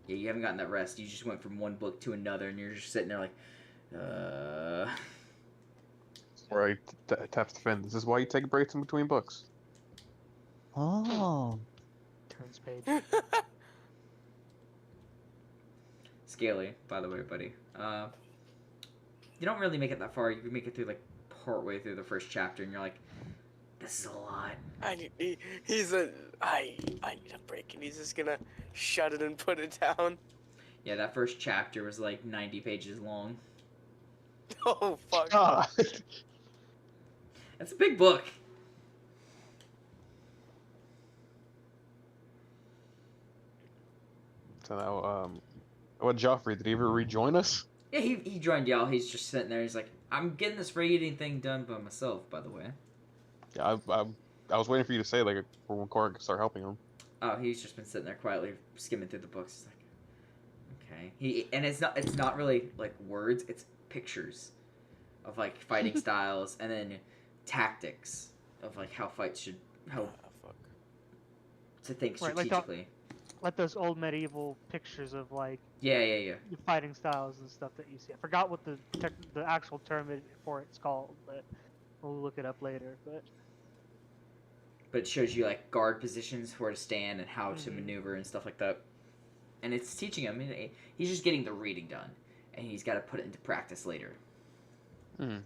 [SPEAKER 1] Yeah, you haven't gotten that rest. You just went from one book to another, and you're just sitting there like,
[SPEAKER 5] Right, taps the fin. This is why you take breaks in between books.
[SPEAKER 7] oh,
[SPEAKER 2] Turns page.
[SPEAKER 1] Scaly, by the way, buddy. You don't really make it that far. You can make it through like part way through the first chapter, and you're like, this is a lot.
[SPEAKER 4] I need a break, and he's just gonna shut it and put it down.
[SPEAKER 1] Yeah, that first chapter was like 90 pages long.
[SPEAKER 4] Oh fuck.
[SPEAKER 5] God.
[SPEAKER 1] That's a big book.
[SPEAKER 5] So now, what Joffrey? Did he ever rejoin us?
[SPEAKER 1] Yeah, he joined y'all. He's just sitting there. He's like, I'm getting this reading thing done by myself, by the way.
[SPEAKER 5] Yeah, I was waiting for you to say like for when Cora could start helping him.
[SPEAKER 1] Oh, he's just been sitting there quietly skimming through the books. He's like, okay. And it's not really like words. It's pictures of like fighting styles and then tactics of like how fights should
[SPEAKER 4] Fuck.
[SPEAKER 1] to think
[SPEAKER 2] Right, like
[SPEAKER 1] strategically.
[SPEAKER 2] Like those old medieval pictures of like
[SPEAKER 1] Yeah.
[SPEAKER 2] the fighting styles and stuff that you see. I forgot what the actual term for it's called, but we'll look it up later.
[SPEAKER 1] But it shows you like guard positions, where to stand, and how to
[SPEAKER 2] Mhm.
[SPEAKER 1] maneuver and stuff like that. And it's teaching him. He's just getting the reading done, and he's got to put it into practice later.
[SPEAKER 5] Hmm.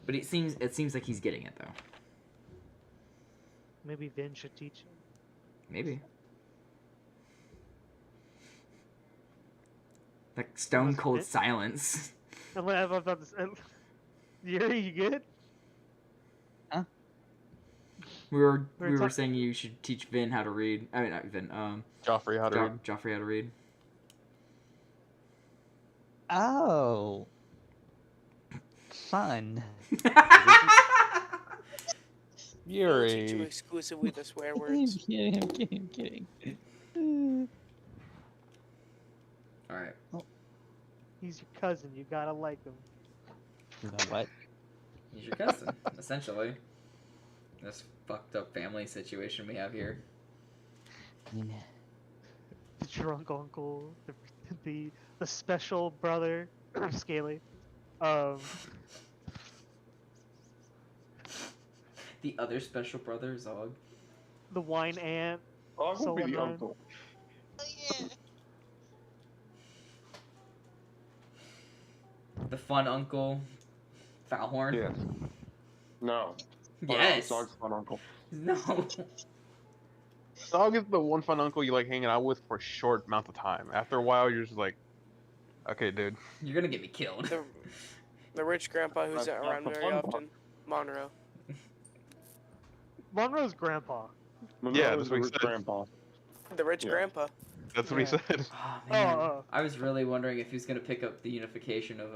[SPEAKER 1] But it seems like he's getting it though.
[SPEAKER 2] Maybe Vin should teach him.
[SPEAKER 1] Maybe. Like stone
[SPEAKER 2] Unless
[SPEAKER 1] cold
[SPEAKER 2] it-
[SPEAKER 1] silence.
[SPEAKER 2] And what about this? Yuri, you good?
[SPEAKER 1] We were
[SPEAKER 2] We're talk-
[SPEAKER 1] saying you should teach Vin how to read. I mean, not Vin.
[SPEAKER 5] Joffrey, how to read?
[SPEAKER 1] Joffrey how to read.
[SPEAKER 7] oh, fun.
[SPEAKER 4] We'll teach you
[SPEAKER 5] Yuri.
[SPEAKER 4] exclusively the swear
[SPEAKER 7] I'm
[SPEAKER 4] words.
[SPEAKER 7] kidding. I'm kidding.
[SPEAKER 1] All right.
[SPEAKER 2] He's your cousin. You gotta like him.
[SPEAKER 7] You know what?
[SPEAKER 1] He's your cousin, essentially. This fucked up family situation we have here.
[SPEAKER 7] Yeah.
[SPEAKER 2] The drunk uncle, the special brother, Scaly.
[SPEAKER 1] The other special brother, Zog.
[SPEAKER 2] The wine aunt.
[SPEAKER 3] Oh, I will be the
[SPEAKER 2] Solomon.
[SPEAKER 3] uncle.
[SPEAKER 6] Oh, yeah.
[SPEAKER 1] The fun uncle, Foulhorn.
[SPEAKER 3] Yes. No.
[SPEAKER 1] Yes.
[SPEAKER 3] Dog's fun uncle.
[SPEAKER 1] No.
[SPEAKER 5] Dog is the one fun uncle you like hanging out with for a short amount of time. After a while, you're just like, okay, dude.
[SPEAKER 1] You're gonna get me killed.
[SPEAKER 4] The rich grandpa who's
[SPEAKER 3] That's
[SPEAKER 4] not around
[SPEAKER 3] the
[SPEAKER 4] very
[SPEAKER 3] fun
[SPEAKER 4] often. Monroe.
[SPEAKER 2] Monroe's grandpa.
[SPEAKER 5] Yeah, that's what he
[SPEAKER 3] Rich
[SPEAKER 5] said.
[SPEAKER 3] grandpa.
[SPEAKER 4] The rich
[SPEAKER 3] Yeah.
[SPEAKER 4] grandpa.
[SPEAKER 5] That's what he
[SPEAKER 2] Yeah.
[SPEAKER 5] said.
[SPEAKER 1] Oh, man.
[SPEAKER 2] Oh.
[SPEAKER 1] I was really wondering if he was gonna pick up the unification of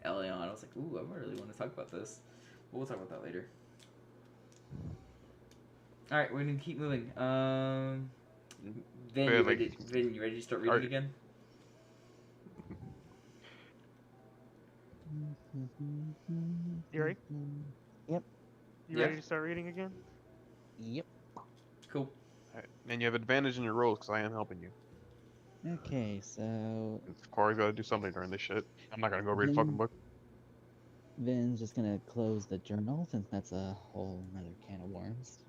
[SPEAKER 1] Elion. I was like, ooh, I really want to talk about this. But we'll talk about that later. All right, we're gonna keep moving. Vin,
[SPEAKER 5] Yeah,
[SPEAKER 1] you ready to start reading
[SPEAKER 5] Alright.
[SPEAKER 1] again?
[SPEAKER 2] Yuri?
[SPEAKER 7] Yep.
[SPEAKER 2] You
[SPEAKER 1] Yeah.
[SPEAKER 2] ready to start reading again?
[SPEAKER 7] Yep.
[SPEAKER 1] Cool.
[SPEAKER 5] Alright, and you have advantage in your rolls because I am helping you.
[SPEAKER 7] Okay, so
[SPEAKER 5] Corey's got to do something during this shit. I'm not gonna go read a fucking book.
[SPEAKER 7] Vin's just gonna close the journal since that's a whole another can of worms.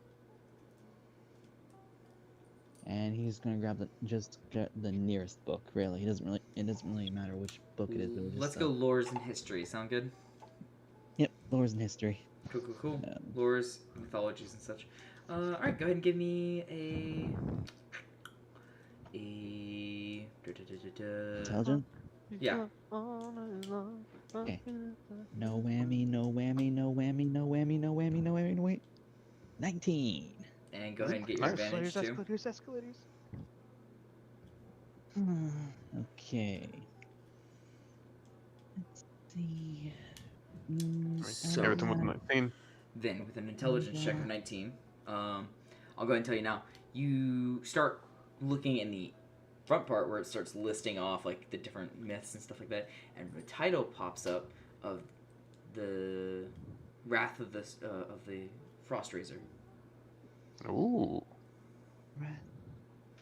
[SPEAKER 7] And he's gonna grab the nearest book. Really, it doesn't really matter which book it is. But
[SPEAKER 1] Let's go lores and history. Sound good?
[SPEAKER 7] Yep, lores and history.
[SPEAKER 1] Cool. Lores, mythologies, and such. All right, go ahead and give me a.
[SPEAKER 7] Intelligent?
[SPEAKER 1] Yeah.
[SPEAKER 7] Okay. No whammy, no whammy, no whammy, no whammy, no whammy, no whammy, no wait. 19.
[SPEAKER 1] And go ahead and get your
[SPEAKER 5] Nice.
[SPEAKER 1] advantage too.
[SPEAKER 2] Escalators.
[SPEAKER 7] Okay. Let's see.
[SPEAKER 1] So-
[SPEAKER 5] Everything with 19.
[SPEAKER 1] Then, with an intelligence check of 19, I'll go ahead and tell you now. You start looking in the front part where it starts listing off like the different myths and stuff like that, and the title pops up of the Wrath of the Frost Razor.
[SPEAKER 5] Ooh.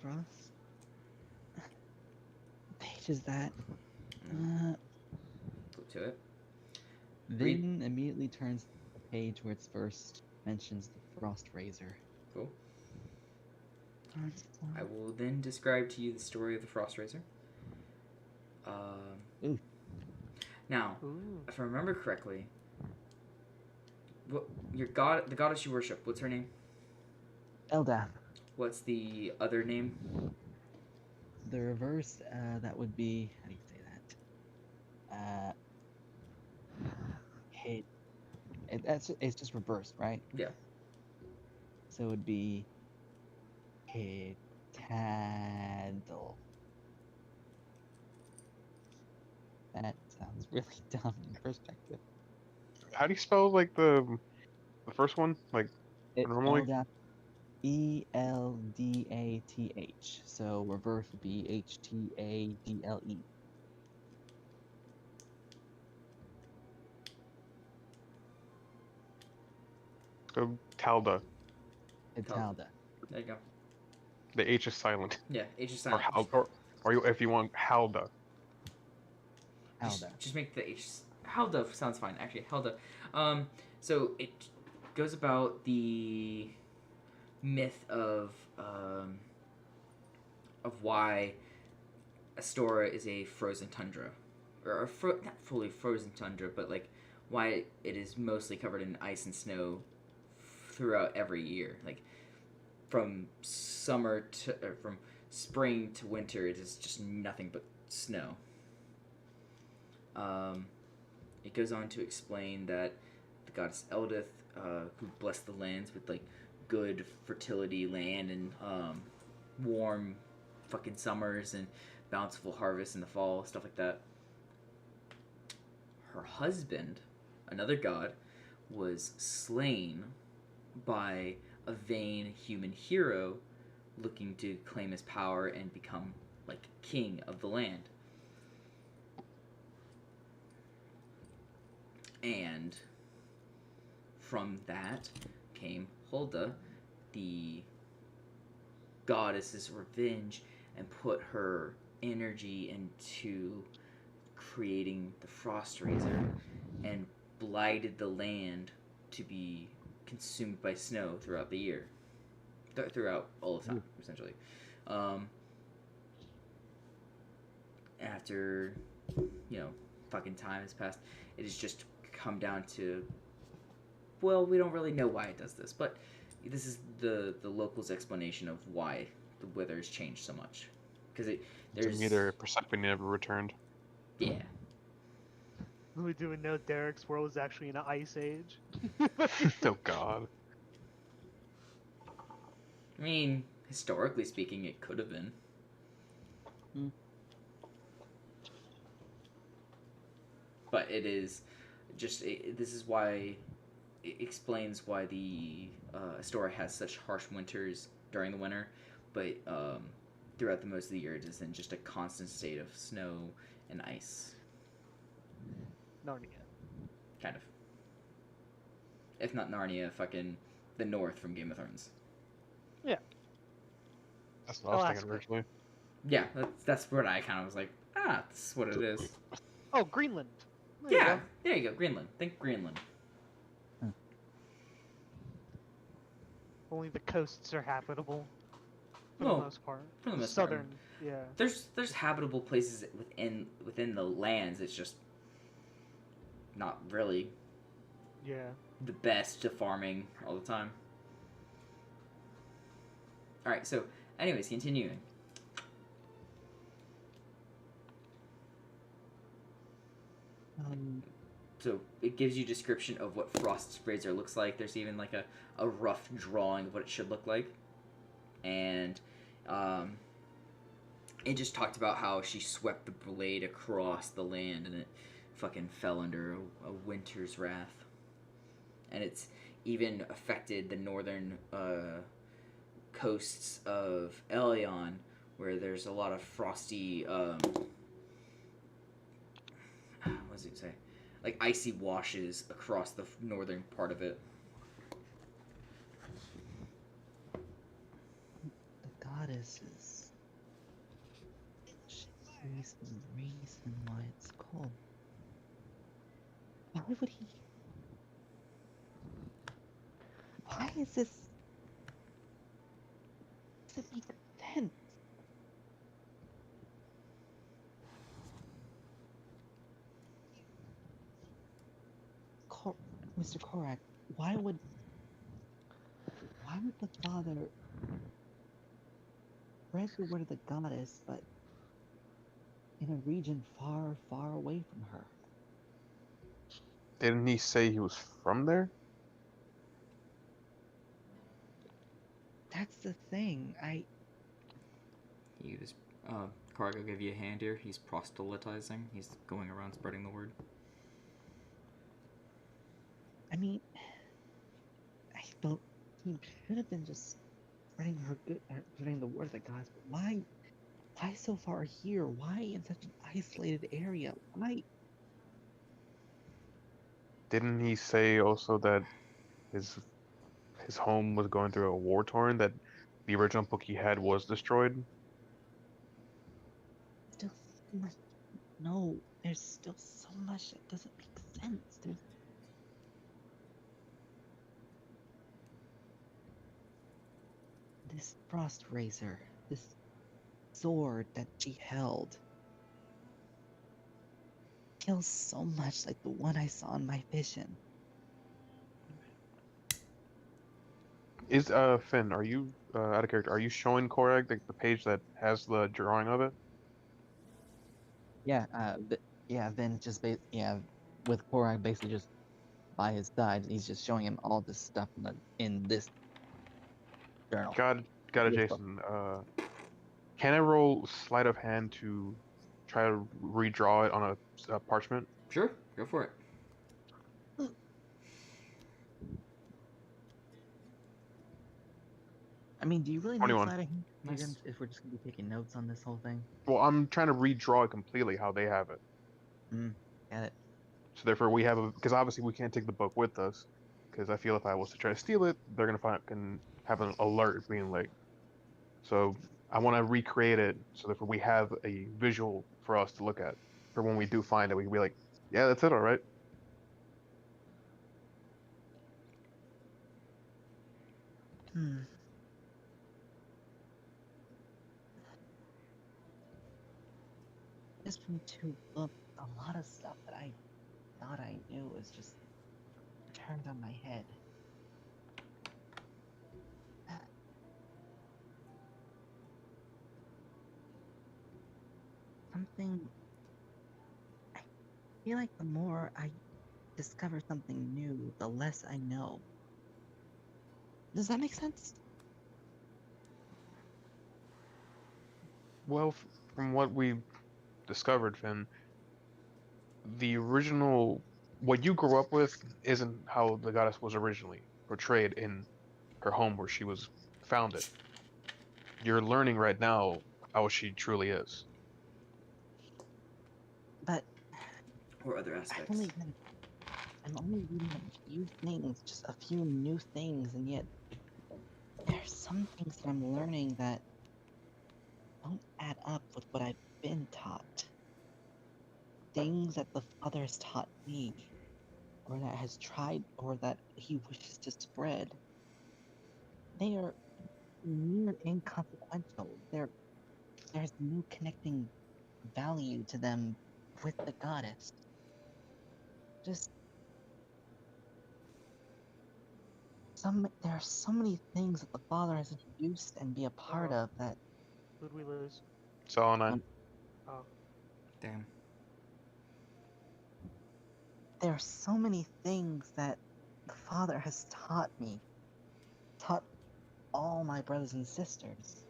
[SPEAKER 7] Frost. What page is that?
[SPEAKER 1] Flip to it.
[SPEAKER 7] Then immediately turns to the page where it first mentions the Frost Razor.
[SPEAKER 1] Cool. I will then describe to you the story of the Frost Razor.
[SPEAKER 7] Ooh.
[SPEAKER 1] Now,
[SPEAKER 2] Ooh.
[SPEAKER 1] if I remember correctly, what the goddess you worship, what's her name?
[SPEAKER 7] Eldath.
[SPEAKER 1] What's the other name?
[SPEAKER 7] The reverse, that would be, how do you say that? It's just reversed, right?
[SPEAKER 1] Yeah.
[SPEAKER 7] So it would be Hitadl. That sounds really dumb in perspective.
[SPEAKER 5] How do you spell like the first one? Like
[SPEAKER 7] It's
[SPEAKER 5] normally?
[SPEAKER 7] Eldath, Eldath. So reverse would be Htadle.
[SPEAKER 5] Talda.
[SPEAKER 7] Hitadl.
[SPEAKER 1] There you go.
[SPEAKER 5] The H is silent.
[SPEAKER 1] Yeah, H is
[SPEAKER 5] Or
[SPEAKER 1] silent.
[SPEAKER 5] or you, if you want Halda.
[SPEAKER 1] Just make the H. Halda sounds fine, actually. Halda. So it goes about the myth of why Astora is a frozen tundra, or not fully frozen tundra, but like why it is mostly covered in ice and snow throughout every year. Like from from spring to winter, it is just nothing but snow. It goes on to explain that the goddess Eldith, who blessed the lands with like good fertility land and warm fucking summers and bountiful harvests in the fall, stuff like that. Her husband, another god, was slain by a vain human hero looking to claim his power and become like king of the land. And from that came Hulda, the goddess's revenge, and put her energy into creating the Frost Razor and blighted the land to be consumed by snow throughout the year. Throughout all of time, essentially. After, fucking time has passed, it has just come down to, well, we don't really know why it does this, but this is the locals' explanation of why the weather has changed so much. Because there's...
[SPEAKER 5] Neither Persephone never returned.
[SPEAKER 1] Yeah.
[SPEAKER 2] We do know Derek's world is actually in an ice age.
[SPEAKER 5] Oh god.
[SPEAKER 1] I mean, historically speaking, it could have been. But it is just... this is why... It explains why the Astora has such harsh winters during the winter, but throughout the most of the year it is in just a constant state of snow and ice.
[SPEAKER 2] Narnia.
[SPEAKER 1] Kind of. If not Narnia, fucking the North from Game of Thrones.
[SPEAKER 2] Yeah.
[SPEAKER 5] That's what I was thinking
[SPEAKER 2] Alaska.
[SPEAKER 5] originally.
[SPEAKER 1] Yeah, that's what I kind of was like, this is what it is.
[SPEAKER 2] Oh, Greenland. There you
[SPEAKER 1] Yeah,
[SPEAKER 2] go.
[SPEAKER 1] there you go, Greenland. Think Greenland.
[SPEAKER 2] Only the coasts are habitable. For
[SPEAKER 1] Well,
[SPEAKER 2] the most part.
[SPEAKER 1] for the
[SPEAKER 2] The
[SPEAKER 1] most part.
[SPEAKER 2] southern, yeah.
[SPEAKER 1] There's habitable places within the lands. It's just not really.
[SPEAKER 2] Yeah.
[SPEAKER 1] the best to farming all the time. All right, so anyways, continuing. So it gives you description of what Frost Razor looks like. There's even like a rough drawing of what it should look like. And it just talked about how she swept the blade across the land and it fucking fell under a winter's wrath. And it's even affected the northern coasts of Elion, where there's a lot of frosty, what does it say? Like icy washes across the northern part of it.
[SPEAKER 7] The goddesses. She's the reason why it's cold. Why would he? Why is this? Does it make sense? Mr. Korak, why would the father spread the word of the goddess, but in a region far, far away from her?
[SPEAKER 5] Didn't he say he was from there?
[SPEAKER 7] That's the thing.
[SPEAKER 1] He was, Carg will give you a hand here. He's proselytizing. He's going around spreading the word.
[SPEAKER 7] I mean, I felt he should have been just spreading spreading the word of the gods. But why so far here? Why in such an isolated area? Why?
[SPEAKER 5] Didn't he say also that his home was going through a war torn, that the original book he had was destroyed?
[SPEAKER 7] Still so much. No, there's still so much that doesn't make sense. There's this frost razor, this sword that she held, feels so much like the one I saw in my vision.
[SPEAKER 5] Is Finn, are you out of character? Are you showing Korag the page that has the drawing of it?
[SPEAKER 7] Yeah, then just with Korak basically just by his side, he's just showing him all this stuff in this journal.
[SPEAKER 5] Got it,
[SPEAKER 7] This book.
[SPEAKER 5] Jason. Can I roll sleight of hand to try to redraw it on a parchment?
[SPEAKER 1] Sure, go for it.
[SPEAKER 7] I mean, do you really need
[SPEAKER 5] 21.
[SPEAKER 7] sleight of hand
[SPEAKER 1] Nice.
[SPEAKER 7] if we're just gonna be taking notes on this whole thing?
[SPEAKER 5] Well, I'm trying to redraw it completely how they have it.
[SPEAKER 7] Got it.
[SPEAKER 5] So therefore, we have because obviously we can't take the book with us, because I feel if I was to try to steal it, they're gonna can have an alert being like. So I want to recreate it so that we have a visual for us to look at for when we do find it. We can be like, yeah, that's it, all right.
[SPEAKER 7] Just from two books, a lot of stuff that I thought I knew was just turned on my head. Something. I feel like the more I discover something new, the less I know. Does that make sense?
[SPEAKER 5] Well, from what we've discovered, Finn, the original, what you grew up with, isn't how the goddess was originally portrayed in her home where she was founded. You're learning right now how she truly is.
[SPEAKER 7] But
[SPEAKER 1] Or other aspects.
[SPEAKER 7] I'm only reading a few things, just a few new things, and yet there's some things that I'm learning that don't add up with what I've been taught. Things that the Father has taught me, or that has tried, or that he wishes to spread. They are near inconsequential. There's no connecting value to them with the goddess. Just there are so many things that the father has introduced and be a part
[SPEAKER 2] Uh-oh.
[SPEAKER 7] of that
[SPEAKER 2] Who'd we lose?
[SPEAKER 5] So nine.
[SPEAKER 2] Oh.
[SPEAKER 1] Damn.
[SPEAKER 7] there are so many things that the father has taught all my brothers and sisters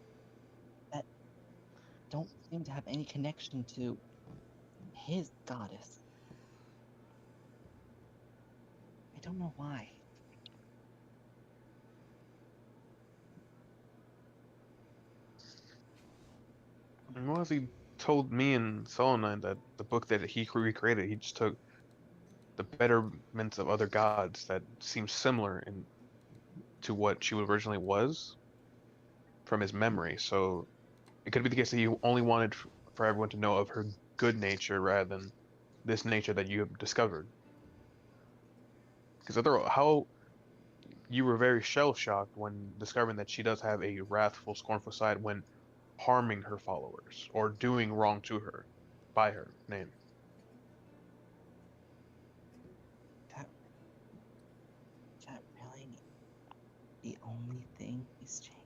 [SPEAKER 7] that don't seem to have any connection to his goddess. I don't know why.
[SPEAKER 5] Well, as he told me and Solonine that the book that he recreated, he just took the betterments of other gods that seem similar in to what she originally was from his memory. So it could be the case that he only wanted for everyone to know of her good nature rather than this nature that you have discovered. Because how you were very shell shocked when discovering that she does have a wrathful, scornful side when harming her followers or doing wrong to her by her name.
[SPEAKER 7] That that really the only thing he's changed.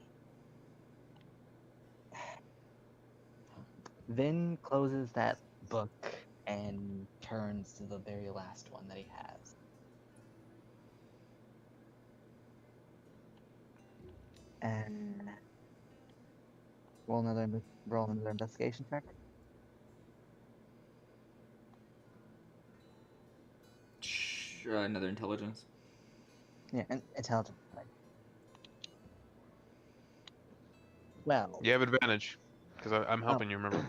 [SPEAKER 7] Vin closes that book and turns to the very last one that he has. And roll another investigation check.
[SPEAKER 1] Another intelligence.
[SPEAKER 7] Yeah, and intelligence. Right. Well,
[SPEAKER 5] You have advantage because I'm
[SPEAKER 7] oh,
[SPEAKER 5] helping you remember.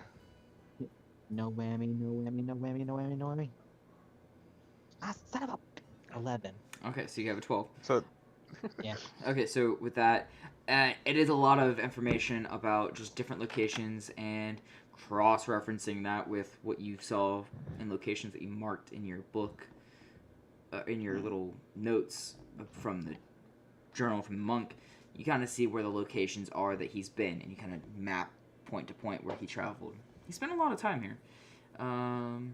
[SPEAKER 7] no whammy, no whammy, no whammy, no whammy, no whammy. Ah, son of a 11.
[SPEAKER 1] Okay, so you have a 12.
[SPEAKER 5] So
[SPEAKER 7] Yeah.
[SPEAKER 1] Okay, so with that, it is a lot of information about just different locations and cross-referencing that with what you saw in locations that you marked in your book, in your little notes from the journal from the monk. You kind of see where the locations are that he's been, and you kind of map point to point where he traveled. He spent a lot of time here. And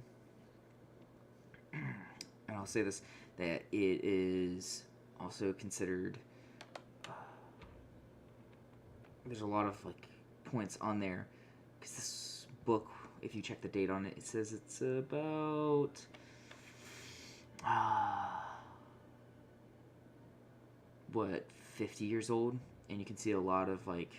[SPEAKER 1] I'll say this, that it is also considered there's a lot of like points on there because this book, if you check the date on it, it says it's about what 50 years old, and you can see a lot of like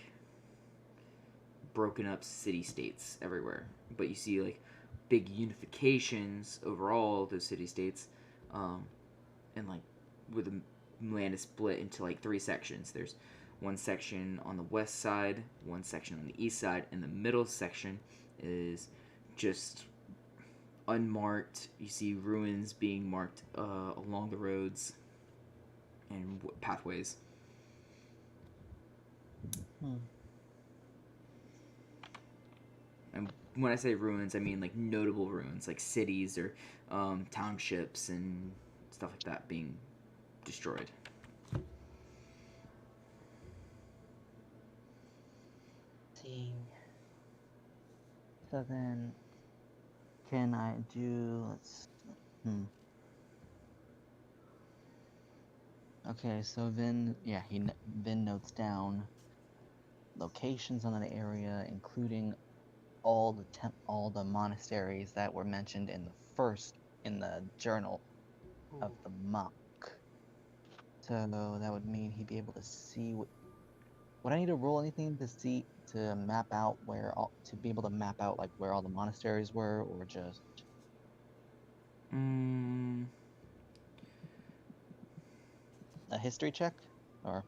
[SPEAKER 1] broken up city states everywhere, but you see like big unifications overall of those city states, and like where the land is split into like 3 sections. There's one section on the west side, one section on the east side, and the middle section is just unmarked. You see ruins being marked along the roads and pathways. And when I say ruins, I mean like notable ruins, like cities or townships and stuff like that being destroyed.
[SPEAKER 7] See. So then, can I do? Okay, so Vin notes down locations on the area, including all the monasteries that were mentioned in the journal of the monk. So that would mean he'd be able to see would I need to roll anything to map out to be able to map out like where all the monasteries were, or just a history check, or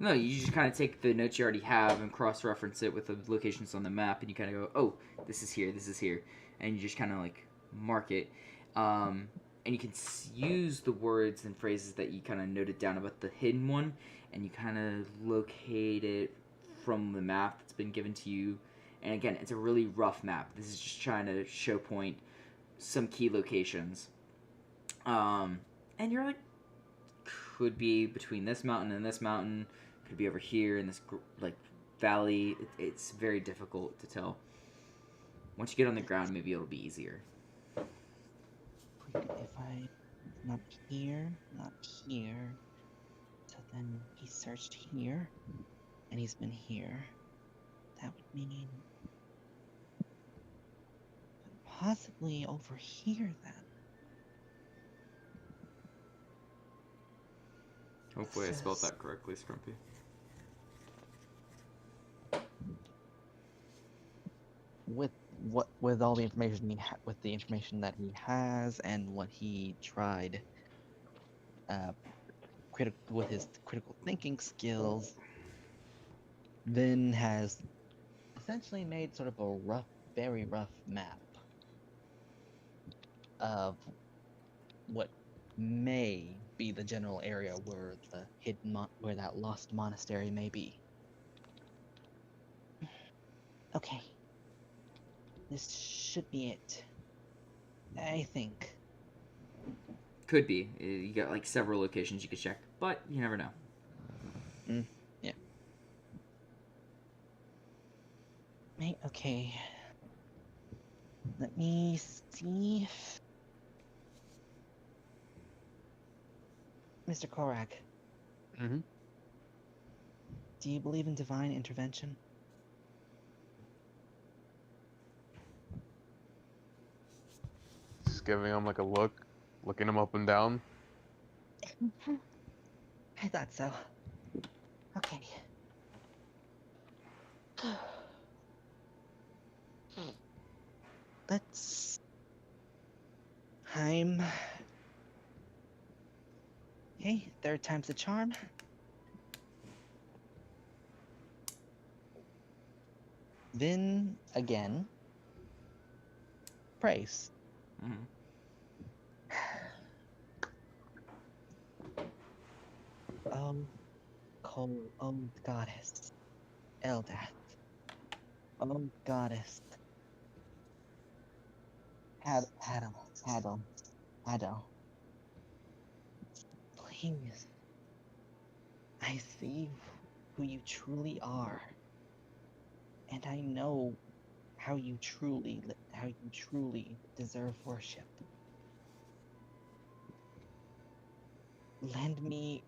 [SPEAKER 1] No, you just kind of take the notes you already have and cross-reference it with the locations on the map, and you kind of go, "Oh, this is here," and you just kind of like mark it. And you can use the words and phrases that you kind of noted down about the hidden one, and you kind of locate it from the map that's been given to you. And again, it's a really rough map. This is just trying to show point some key locations. And you're like, could be between this mountain and this mountain, could be over here in this like valley. It's very difficult to tell. Once you get on the ground, maybe it'll be easier.
[SPEAKER 7] if I not here, to then he searched here, and he's been here. That would mean possibly over here then.
[SPEAKER 1] Hopefully I
[SPEAKER 7] This
[SPEAKER 1] spelled
[SPEAKER 7] is-
[SPEAKER 1] that correctly, Scrumpy.
[SPEAKER 7] With all the information with the information that he has and what he tried with his critical thinking skills, Vin has essentially made sort of a very rough map of what may be the general area where the where that lost monastery may be. Okay, this should be it. I think.
[SPEAKER 1] Could be. You got like several locations you could check, but you never know.
[SPEAKER 7] Yeah. Okay. Let me see if... Mr. Korak,
[SPEAKER 5] Mm-hmm.
[SPEAKER 7] do you believe in divine intervention?
[SPEAKER 5] Just giving him like a look, looking him up and down.
[SPEAKER 7] I thought so. Okay. Let's... I'm... Okay, third time's the charm. Then, again, praise.
[SPEAKER 1] Mm-hmm.
[SPEAKER 7] Oh, goddess. Eldath. Oh, goddess. Adel. Please. I see who you truly are. And I know how you truly deserve worship. Lend me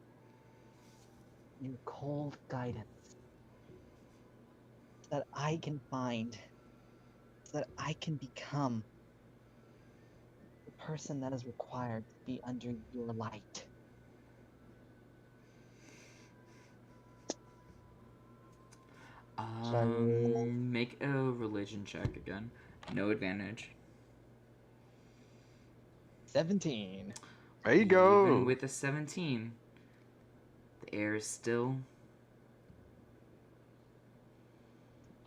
[SPEAKER 7] your cold guidance so that I can become the person that is required to be under your light.
[SPEAKER 1] Make a religion check again. No advantage.
[SPEAKER 7] 17.
[SPEAKER 5] There you go.
[SPEAKER 1] Even with a 17, the air is still.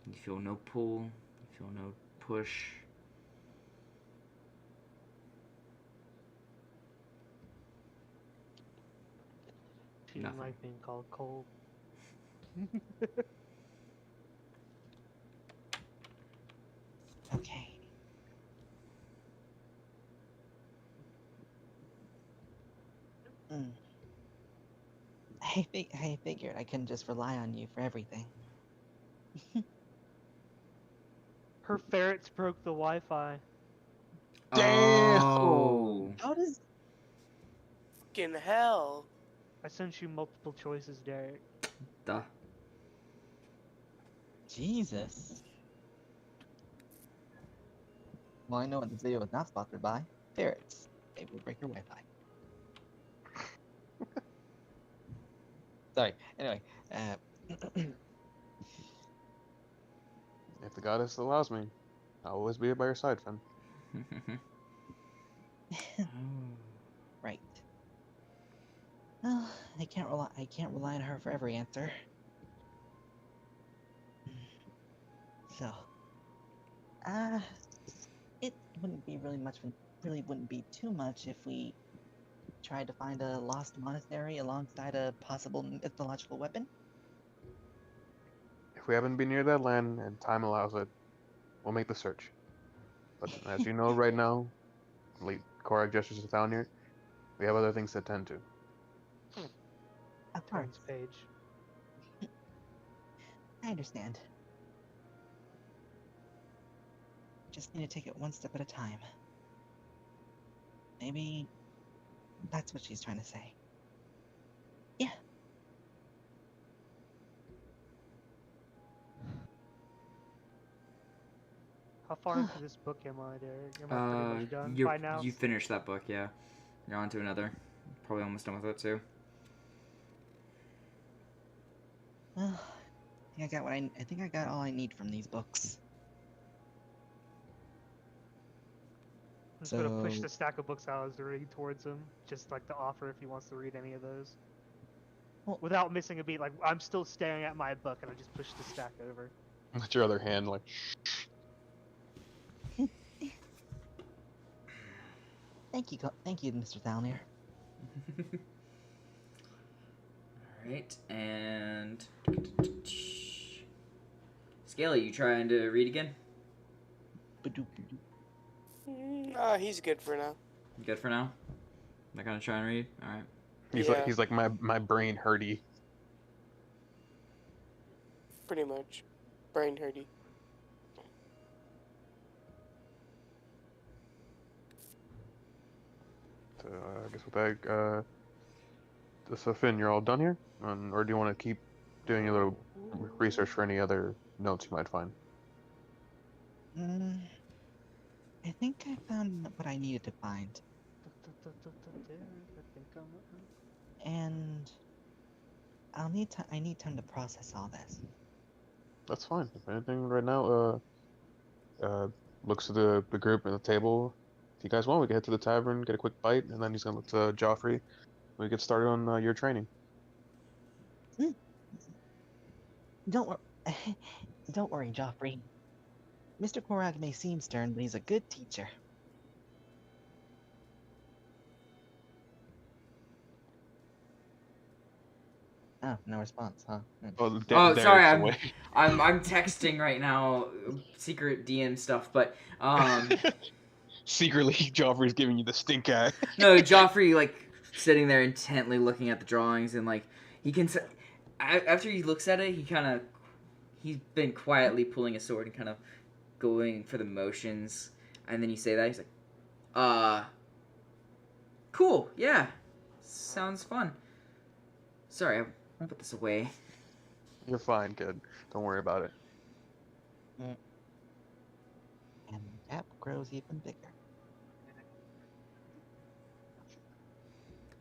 [SPEAKER 1] You feel no pull. You feel no push.
[SPEAKER 2] She
[SPEAKER 1] Nothing.
[SPEAKER 2] like being called cold.
[SPEAKER 7] Okay. I figured I couldn't just rely on you for everything.
[SPEAKER 2] Her ferrets broke the Wi-Fi.
[SPEAKER 5] Damn!
[SPEAKER 1] Oh.
[SPEAKER 7] How does...
[SPEAKER 4] Fucking hell.
[SPEAKER 2] I sent you multiple choices, Derek.
[SPEAKER 1] Duh.
[SPEAKER 7] Jesus. Well, I know what this video is not sponsored by. Ferrets. They will break your Wi-Fi. Sorry. Anyway,
[SPEAKER 5] If the goddess allows me, I'll always be by your side, fam.
[SPEAKER 7] right. Well, I can't rely on her for every answer. So, it wouldn't be really wouldn't be too much if we tried to find a lost monastery alongside a possible mythological weapon.
[SPEAKER 5] If we happen to be near that land and time allows it, we'll make the search. But as you know right now, late Korak gestures to Thalnir, we have other things to attend to.
[SPEAKER 7] Of course,
[SPEAKER 2] Turns page.
[SPEAKER 7] I understand. Just need to take it one step at a time. Maybe that's what she's trying to say. Yeah,
[SPEAKER 2] far into this book am I, Derek? Am I pretty much done by now?
[SPEAKER 1] You finished that book, yeah. You're on to another. Probably almost done with it too.
[SPEAKER 7] Well, I got what I think I got all I need from these books.
[SPEAKER 2] I'm just gonna push
[SPEAKER 7] So-
[SPEAKER 2] the stack of books I was reading towards him, just like to offer if he wants to read any of those.
[SPEAKER 7] Well-
[SPEAKER 2] Without missing a beat, like I'm still staring at my book and I just push the stack over.
[SPEAKER 5] With your other hand, like,
[SPEAKER 7] Thank you, Mr. Thalnir.
[SPEAKER 1] Alright, and... Scaly, you trying to read again?
[SPEAKER 4] He's good for now.
[SPEAKER 1] You good for now? Not gonna try and read? Alright.
[SPEAKER 4] Yeah.
[SPEAKER 5] he's like my brain hurty.
[SPEAKER 4] Pretty much. Brain hurty.
[SPEAKER 5] So I guess with that, so Finn, you're all done here, or do you want to keep doing a little research for any other notes you might find?
[SPEAKER 7] I think I found what I needed to find,
[SPEAKER 2] I think I'm...
[SPEAKER 7] and I need time to process all this.
[SPEAKER 5] That's fine. If anything, right now, looks at the group at the table. If you guys want, we can head to the tavern, get a quick bite, and then he's gonna look to Joffrey. We get started on your training.
[SPEAKER 7] Don't worry, Joffrey. Mr. Korag may seem stern, but he's a good teacher. Oh, no response, huh?
[SPEAKER 5] Oh,
[SPEAKER 1] Sorry,
[SPEAKER 5] Derek's away.
[SPEAKER 1] I'm texting right now, secret DM stuff, but,
[SPEAKER 5] Secretly, Joffrey's giving you the stink eye.
[SPEAKER 1] no, Joffrey, like, sitting there intently looking at the drawings, and, like, he can... After he looks at it, he's been quietly pulling a sword and kind of going for the motions, and then you say that, he's like, cool, yeah, sounds fun. Sorry, I'll put this away.
[SPEAKER 5] You're fine, kid. Don't worry about it.
[SPEAKER 7] And the gap grows even bigger.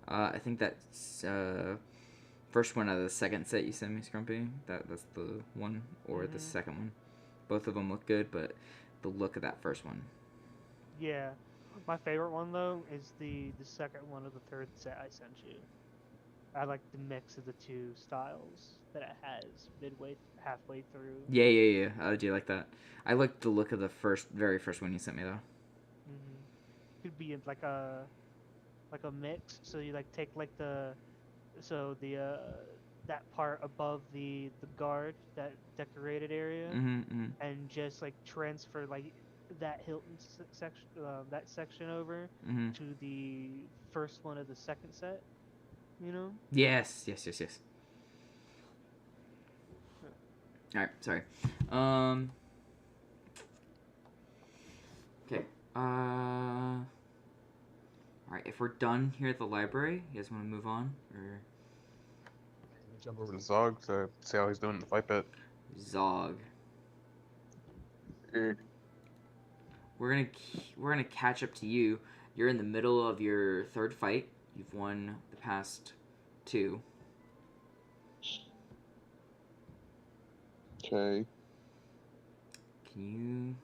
[SPEAKER 1] I think that's, first one out of the second set you sent me, Scrumpy. That's the one, or the second one. Both of them look good, but the look of that first one.
[SPEAKER 2] Yeah. My favorite one, though, is the second one of the third set I sent you. I like the mix of the two styles that it has halfway through.
[SPEAKER 1] Yeah. I do like that. I like the look of the very first one you sent me, though.
[SPEAKER 2] Could be like a mix. So you like take like that part above the guard, that decorated area, and just like transfer like that Hilton section, that section over to the first one of the second set. You know?
[SPEAKER 1] Yes. Alright, sorry. Okay. Alright, if we're done here at the library, you guys want to move on? Or...
[SPEAKER 5] Jump over to Zog to see how he's doing in the fight pit.
[SPEAKER 1] Zog.
[SPEAKER 3] Er,
[SPEAKER 1] We're gonna catch up to you. You're in the middle of your third fight. You've won the past 2.
[SPEAKER 3] Okay.
[SPEAKER 1] Can you...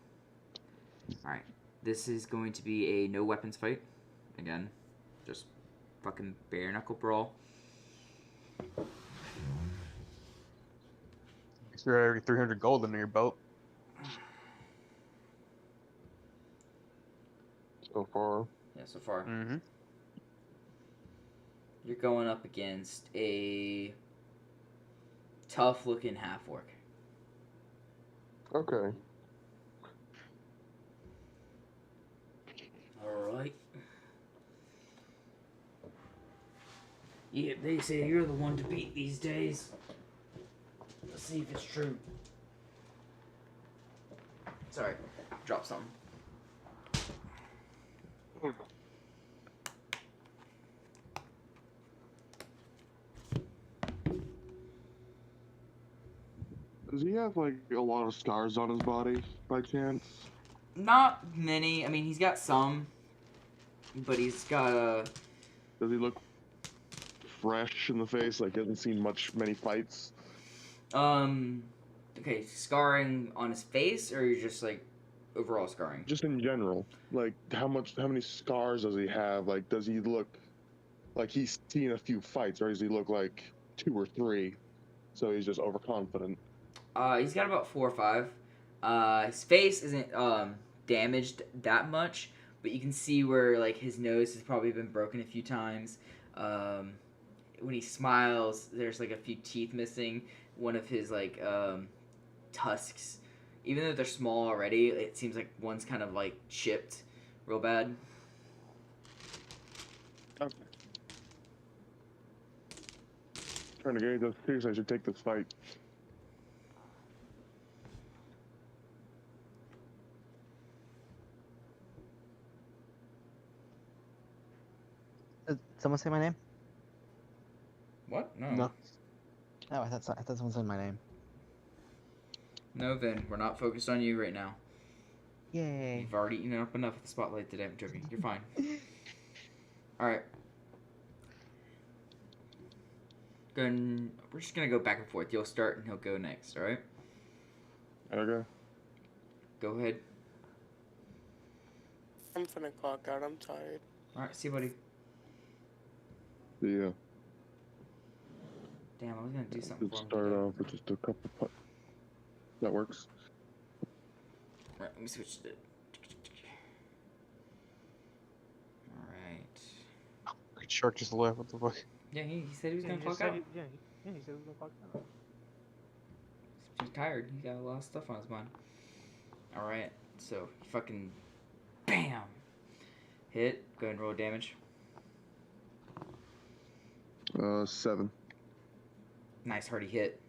[SPEAKER 1] Alright. This is going to be a no weapons fight. Again. Just fucking bare knuckle brawl.
[SPEAKER 5] You're already 300 gold under your belt.
[SPEAKER 3] So far.
[SPEAKER 1] Yeah, so far.
[SPEAKER 5] Mm-hmm.
[SPEAKER 1] You're going up against a tough-looking half-orc.
[SPEAKER 3] Okay.
[SPEAKER 1] Alright. Yeah, they say you're the one to beat these days. Let's see if it's true. Sorry, drop something.
[SPEAKER 3] Does he have like a lot of scars on his body by chance?
[SPEAKER 1] Not many. I mean, he's got some, but he's got
[SPEAKER 3] Does he look fresh in the face? Like, he hasn't seen many fights?
[SPEAKER 1] Okay, scarring on his face, or just like overall scarring?
[SPEAKER 3] Just in general. Like, how many scars does he have? Like, does he look like he's seen a few fights, or does he look like 2 or 3? So he's just overconfident.
[SPEAKER 1] He's got about 4 or 5. His face isn't damaged that much, but you can see where like his nose has probably been broken a few times. When he smiles, there's like a few teeth missing. One of his like tusks, even though they're small already, it seems like one's kind of like chipped real bad.
[SPEAKER 3] Okay. Trying to gauge those tears, I should take this fight.
[SPEAKER 7] Did someone say my name?
[SPEAKER 1] What? No.
[SPEAKER 5] No.
[SPEAKER 7] No, I thought someone said my name.
[SPEAKER 1] No, Vin. We're not focused on you right now.
[SPEAKER 7] Yay.
[SPEAKER 1] You've already eaten up enough of the spotlight today. I'm joking. You're fine. All right. We're just gonna go back and forth. You'll start and he'll go next. All right.
[SPEAKER 3] Okay.
[SPEAKER 1] Go ahead.
[SPEAKER 4] I'm finna clock out. I'm tired.
[SPEAKER 1] All right. See you, buddy.
[SPEAKER 3] Yeah.
[SPEAKER 1] Damn, I was gonna do something
[SPEAKER 3] Let's
[SPEAKER 1] for him.
[SPEAKER 3] start
[SPEAKER 1] today.
[SPEAKER 3] off with just a couple That works.
[SPEAKER 1] All right. Let me switch to. All right.
[SPEAKER 5] Great shark just left. What the fuck?
[SPEAKER 1] Yeah, he said he was
[SPEAKER 2] Yeah,
[SPEAKER 1] gonna
[SPEAKER 2] he just
[SPEAKER 1] clock
[SPEAKER 2] said
[SPEAKER 1] out.
[SPEAKER 2] he said he was gonna clock out.
[SPEAKER 1] He's tired. He got a lot of stuff on his mind. All right. So fucking, bam. Hit. Go ahead and roll damage.
[SPEAKER 3] 7.
[SPEAKER 1] Nice hearty hit.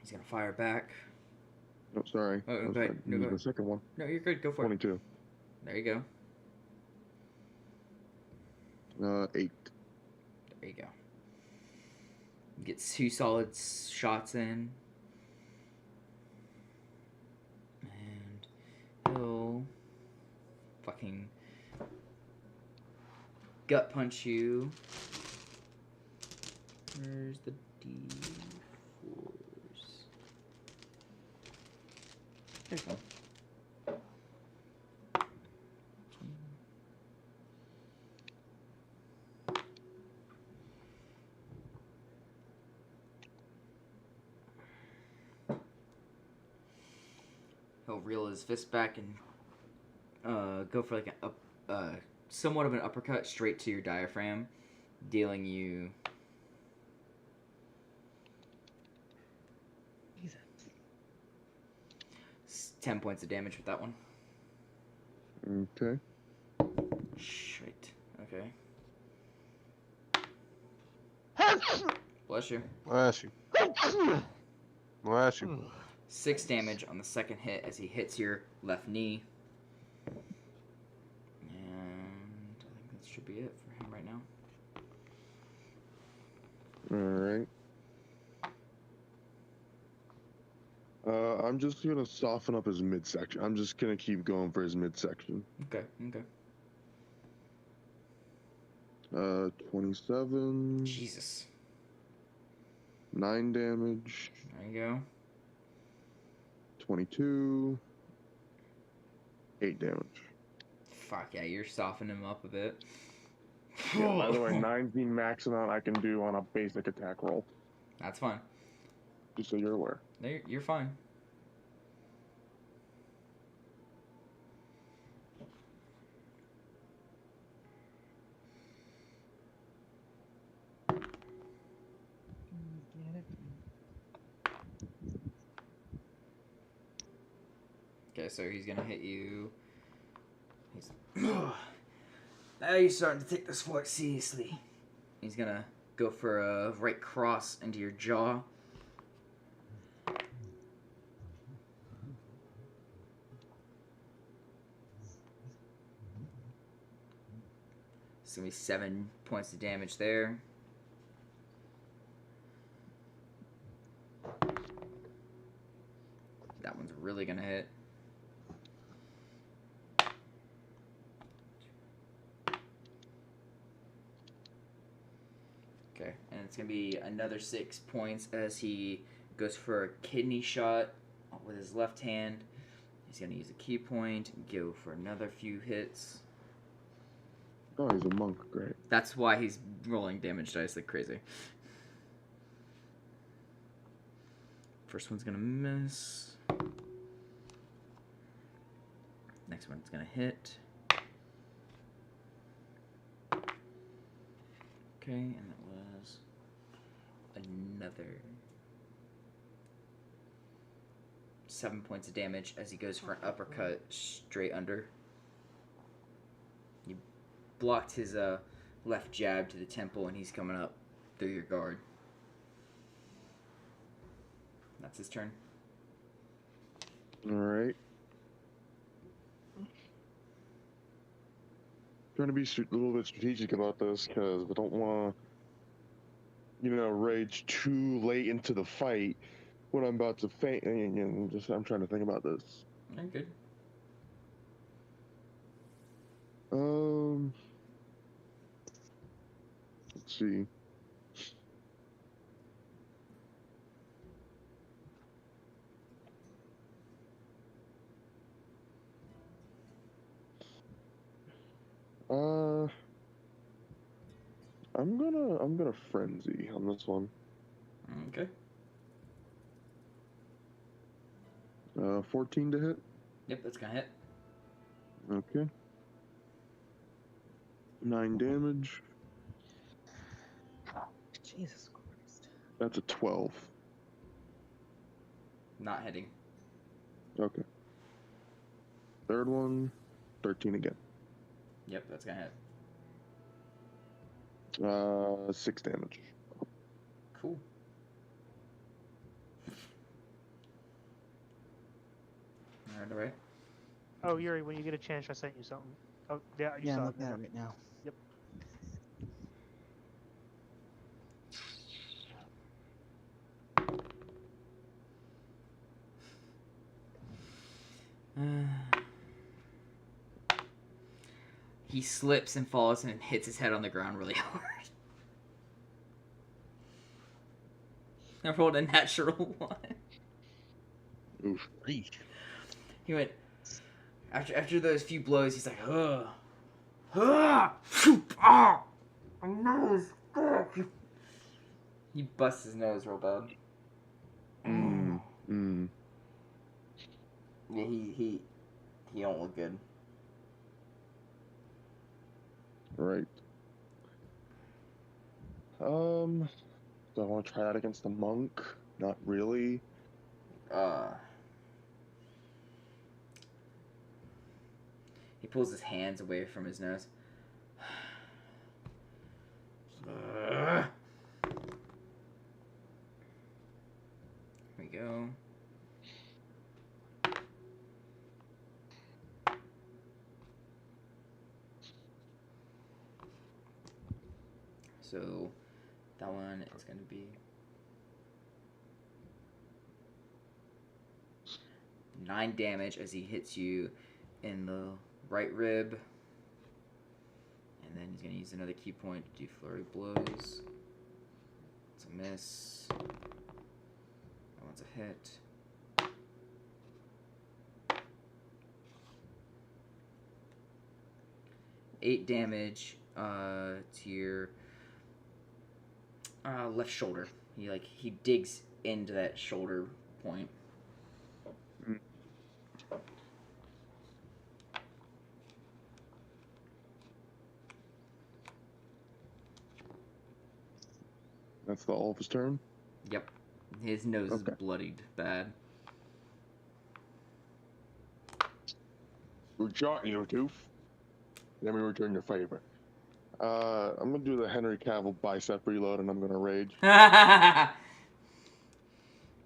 [SPEAKER 1] He's gonna fire back.
[SPEAKER 3] Oh, sorry.
[SPEAKER 1] Oh,
[SPEAKER 3] I was
[SPEAKER 1] go ahead.
[SPEAKER 3] trying to
[SPEAKER 1] No,
[SPEAKER 3] use
[SPEAKER 1] go
[SPEAKER 3] the
[SPEAKER 1] ahead.
[SPEAKER 3] second one.
[SPEAKER 1] No, you're good. Go for it.
[SPEAKER 3] 22.
[SPEAKER 1] There you go.
[SPEAKER 3] 8.
[SPEAKER 1] There you go. Gets 2 solid shots in. And he'll fucking gut punch you. Where's the D4s? There you go. He'll reel his fist back and go for like a somewhat of an uppercut straight to your diaphragm, dealing you 10 points of damage with that one.
[SPEAKER 3] Okay.
[SPEAKER 1] Shit. Okay. Bless you.
[SPEAKER 5] Bless you. Bless you.
[SPEAKER 1] 6 damage on the second hit as he hits your left knee. And I think that should be it for him right now.
[SPEAKER 3] Alright. I'm just gonna soften up his midsection. I'm just gonna keep going for his midsection.
[SPEAKER 1] Okay, okay.
[SPEAKER 3] 27.
[SPEAKER 1] Jesus.
[SPEAKER 3] 9 damage.
[SPEAKER 1] There you go.
[SPEAKER 3] 22. 8 damage.
[SPEAKER 1] Fuck yeah, you're softening him up a bit.
[SPEAKER 3] Yeah, by the way, 9's the max amount I can do on a basic attack roll.
[SPEAKER 1] That's fine.
[SPEAKER 3] Just so you're aware.
[SPEAKER 1] No, you're fine. Okay, so he's gonna hit you. He's now you're starting to take this fight seriously. He's gonna go for a right cross into your jaw. It's gonna be 7 points of damage there. That one's really gonna hit. it's gonna be another 6 points as he goes for a kidney shot with his left hand. He's gonna use a key point, go for another few hits.
[SPEAKER 3] Oh, he's a monk. Great.
[SPEAKER 1] That's why he's rolling damage dice like crazy. First one's gonna miss. Next one's gonna hit. Okay, and that was another 7 points of damage as he goes for an uppercut straight under. You blocked his left jab to the temple, and he's coming up through your guard. That's his turn.
[SPEAKER 3] All right. Trying to be a little bit strategic about this because I don't want to, rage too late into the fight when I'm about to faint. And I'm trying to think about this.
[SPEAKER 1] You're good.
[SPEAKER 3] Let's see. I'm gonna frenzy on this one.
[SPEAKER 1] Okay.
[SPEAKER 3] 14 to hit.
[SPEAKER 1] Yep, that's gonna hit.
[SPEAKER 3] Okay. 9 damage.
[SPEAKER 7] Jesus Christ.
[SPEAKER 3] That's a 12.
[SPEAKER 1] Not hitting.
[SPEAKER 3] Okay. Third one, 13 again.
[SPEAKER 1] Yep, that's gonna hit.
[SPEAKER 3] 6 damage.
[SPEAKER 1] Cool. Alright.
[SPEAKER 2] Oh, Yuri, when you get a chance, I sent you something. Oh, yeah, you
[SPEAKER 7] Yeah,
[SPEAKER 2] saw
[SPEAKER 7] I'm
[SPEAKER 2] it.
[SPEAKER 7] looking at it right now.
[SPEAKER 2] Yep.
[SPEAKER 1] He slips and falls and hits his head on the ground really hard. I rolled a natural 1.
[SPEAKER 3] Oof.
[SPEAKER 1] He went after those few blows. He's like, ah, my nose. He busts his nose real bad. Yeah, he don't look good.
[SPEAKER 3] Right. Do I want to try that against the monk? Not really.
[SPEAKER 1] He pulls his hands away from his nose. Here we go. So that one is going to be 9 damage as he hits you in the right rib. And then he's going to use another key point to do flurry blows. It's a miss. That one's a hit. Eight damage to your left shoulder. He digs into that shoulder point.
[SPEAKER 3] That's the all of his turn?
[SPEAKER 1] Yep. His nose is
[SPEAKER 3] Okay.
[SPEAKER 1] bloodied bad.
[SPEAKER 3] Rejoin you, Doof. Let me return your favor. I'm gonna do the Henry Cavill bicep reload, and I'm gonna rage.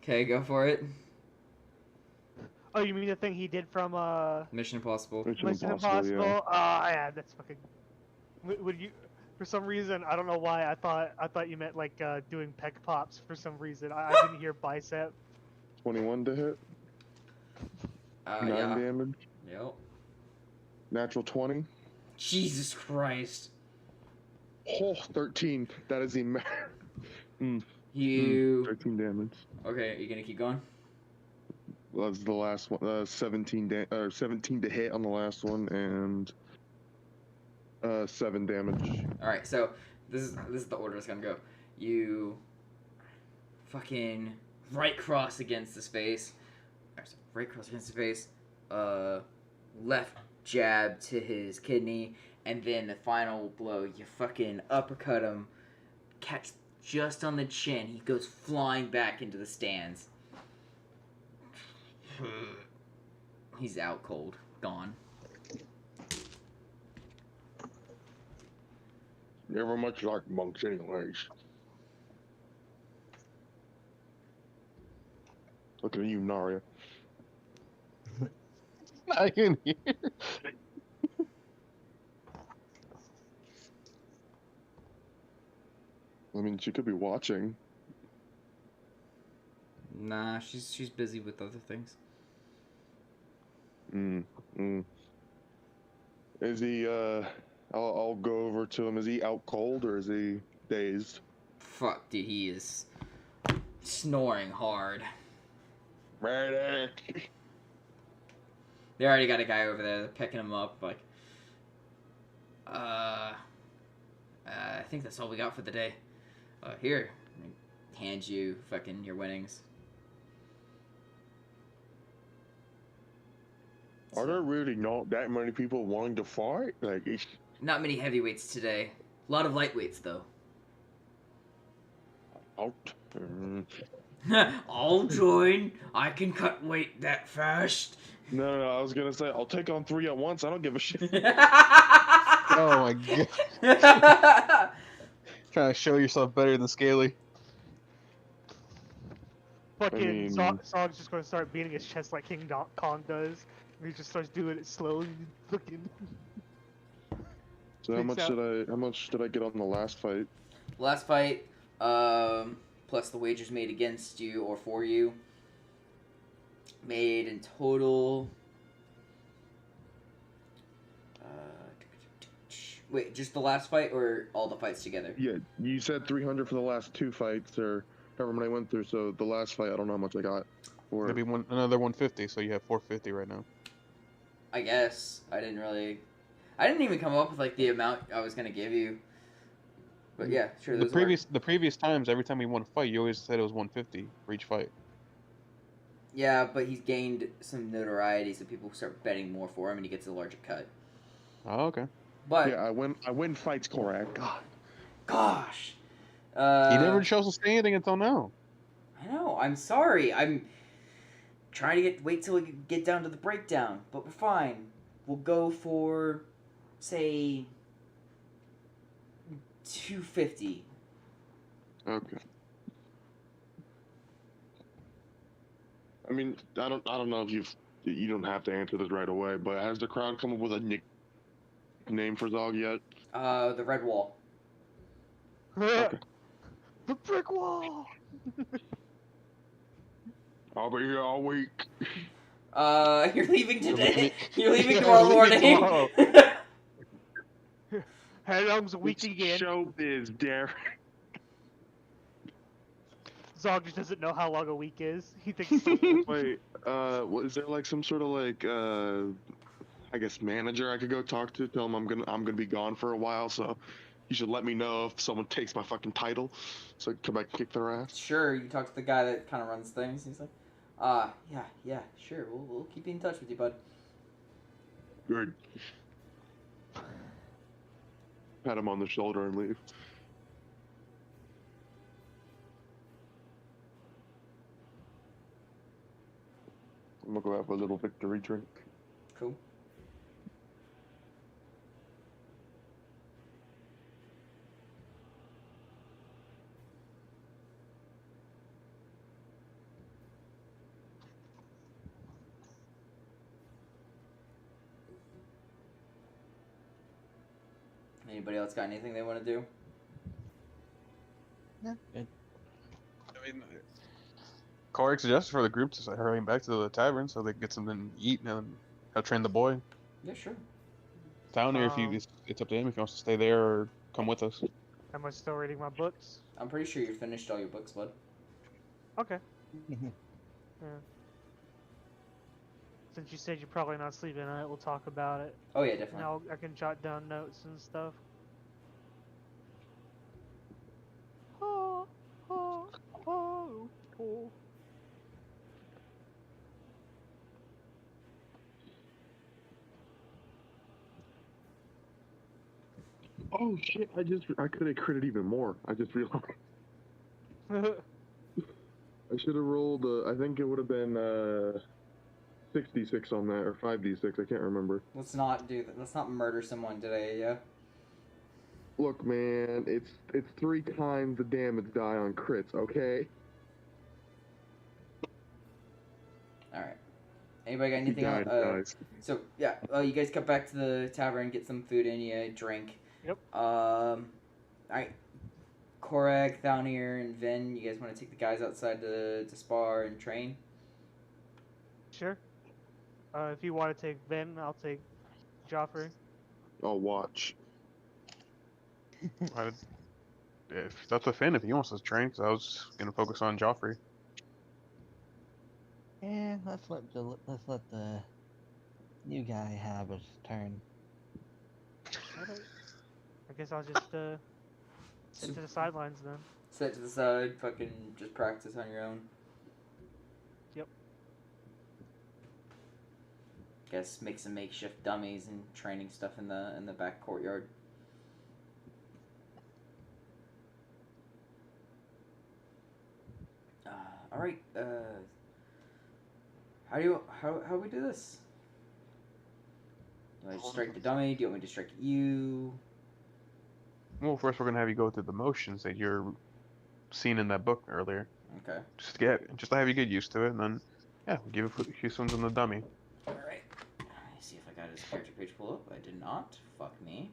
[SPEAKER 1] Okay, go for it.
[SPEAKER 2] Oh, you mean the thing he did from
[SPEAKER 1] Mission Impossible.
[SPEAKER 3] Mission
[SPEAKER 2] Mission
[SPEAKER 3] Impossible,
[SPEAKER 2] Impossible?
[SPEAKER 3] yeah.
[SPEAKER 2] Yeah, that's fucking. Would you? For some reason, I don't know why. I thought you meant like doing pec pops. For some reason, I didn't hear bicep.
[SPEAKER 3] 21 to hit. 9
[SPEAKER 1] Yeah.
[SPEAKER 3] damage.
[SPEAKER 1] Yep.
[SPEAKER 3] Natural 20.
[SPEAKER 1] Jesus Christ.
[SPEAKER 3] Oh, 13. That is
[SPEAKER 1] You
[SPEAKER 3] 13 damage.
[SPEAKER 1] okay? Are you gonna keep going?
[SPEAKER 3] That's the last one. 17 to hit on the last one, and 7 damage.
[SPEAKER 1] All right. So this is the order it's gonna go. You fucking right cross against his face. Right cross against his face. Left jab to his kidney, and then the final blow. You fucking uppercut him. Catch just on the chin. He goes flying back into the stands. He's out cold. Gone.
[SPEAKER 3] Never much like monks, anyways. Looking at you, Naria.
[SPEAKER 5] I can hear.
[SPEAKER 3] I mean, she could be watching.
[SPEAKER 1] Nah, she's busy with other things.
[SPEAKER 3] Is he, I'll go over to him. Is he out cold or is he dazed?
[SPEAKER 1] Fuck, dude, he is snoring hard.
[SPEAKER 3] Ready.
[SPEAKER 1] They already got a guy over there. They're picking him up. Like, I think that's all we got for the day. Here, hand you fucking your winnings.
[SPEAKER 3] Are there really not that many people wanting to fight? Like,
[SPEAKER 1] Not many heavyweights today. A lot of lightweights though.
[SPEAKER 3] out.
[SPEAKER 1] I'll join. I can cut weight that fast.
[SPEAKER 3] No, I was gonna say I'll take on 3 at once. I don't give a shit.
[SPEAKER 5] Oh my god. Trying to show yourself better than Scaly.
[SPEAKER 2] Fucking
[SPEAKER 3] mean-
[SPEAKER 2] Zog's just gonna start beating his chest like King Kong does. And he just starts doing it slowly, looking.
[SPEAKER 3] So how much did I get on the last fight?
[SPEAKER 1] Last fight, plus the wagers made against you or for you, made in total. Wait, just the last fight or all the fights together?
[SPEAKER 3] Yeah, you said 300 for the last 2 fights, or however many I went through. So the last fight, I don't know how much I got. Or
[SPEAKER 5] Maybe another 150, so you have 450 right now.
[SPEAKER 1] I guess I didn't even come up with like the amount I was gonna give you. But yeah, sure.
[SPEAKER 5] The previous times, every time we won a fight, you always said it was 150 for each fight.
[SPEAKER 1] Yeah, but he's gained some notoriety, so people start betting more for him, and he gets a larger cut.
[SPEAKER 5] Oh, okay.
[SPEAKER 1] But
[SPEAKER 3] yeah, I win fights, Korak. God.
[SPEAKER 1] gosh,
[SPEAKER 5] He never chose to say anything until now.
[SPEAKER 1] I know. I'm sorry. I'm trying to wait till we get down to the breakdown, but we're fine. We'll go for, say, 250.
[SPEAKER 3] Okay. I mean, I don't know if you don't have to answer this right away, but has the crowd come up with a nickname for Zog yet?
[SPEAKER 1] The red wall.
[SPEAKER 3] Okay.
[SPEAKER 2] The brick wall.
[SPEAKER 3] I'll be here all week.
[SPEAKER 1] You're leaving today.
[SPEAKER 5] You're
[SPEAKER 1] You're leaving
[SPEAKER 5] leaving
[SPEAKER 1] tomorrow morning.
[SPEAKER 5] tomorrow.
[SPEAKER 2] How long's a week again?
[SPEAKER 3] Showbiz, Derek.
[SPEAKER 2] Zog just doesn't know how long a week is. He thinks.
[SPEAKER 3] Wait, is there like some sort of like I guess manager I could go talk to? Tell him I'm gonna be gone for a while, so you should let me know if someone takes my fucking title, so I can come back and kick their ass.
[SPEAKER 1] Sure, you talk to the guy that kind of runs things. He's like, yeah, sure. We'll keep in touch with you, bud.
[SPEAKER 3] Good. Pat him on the shoulder and leave. I'm gonna go have a little victory drink.
[SPEAKER 1] Cool. Anybody else got anything they want to do?
[SPEAKER 7] Yeah, good.
[SPEAKER 5] I mean, Corey suggested for the group to start hurrying back to the tavern so they can get something to eat and I'll train the boy.
[SPEAKER 1] Yeah, sure.
[SPEAKER 5] Down here, if you, it's up to him if he wants to stay there or come with us.
[SPEAKER 2] Am I still reading my books?
[SPEAKER 1] I'm pretty sure you finished all your books, bud.
[SPEAKER 2] Okay. Yeah. Since you said you're probably not sleeping tonight, we'll talk about it.
[SPEAKER 1] Oh yeah, definitely.
[SPEAKER 2] Now I can jot down notes and stuff. Oh, oh, oh, oh.
[SPEAKER 3] Oh shit! I could have critted even more. I just realized I should have rolled. I think it would have been 6d6 on that, or 5d6. I can't remember.
[SPEAKER 1] Let's not do that. Let's not murder someone today, yeah?
[SPEAKER 3] Look, man, it's 3 times the damage die on crits. Okay.
[SPEAKER 1] Alright. Anybody got
[SPEAKER 3] He
[SPEAKER 1] anything
[SPEAKER 3] died,
[SPEAKER 1] else?
[SPEAKER 3] guys.
[SPEAKER 1] So, yeah, you guys come back to the tavern, get some food in you, drink.
[SPEAKER 2] Yep.
[SPEAKER 1] Alright. Korag, Thalnir, and Vin, you guys want to take the guys outside to spar and train?
[SPEAKER 2] Sure. If you want to take Ben, I'll take Joffrey.
[SPEAKER 3] I'll watch.
[SPEAKER 5] If that's a Finn, if he wants to train, because I was gonna focus on Joffrey.
[SPEAKER 7] Yeah, let's let the new guy have his turn.
[SPEAKER 2] Alright. I guess I'll just sit to the sidelines then.
[SPEAKER 1] Set to the side, fucking just practice on your own.
[SPEAKER 2] Yep.
[SPEAKER 1] Guess make some makeshift dummies and training stuff in the back courtyard. All right. How we do this? Do I just strike the dummy? Do you want me to strike you?
[SPEAKER 5] Well, first we're gonna have you go through the motions that you're seen in that book earlier.
[SPEAKER 1] Okay.
[SPEAKER 5] Just to have you get used to it, and then yeah, we'll give you a few swings on the dummy.
[SPEAKER 1] All right. Let me see if I got his character page pulled up. I did not. Fuck me.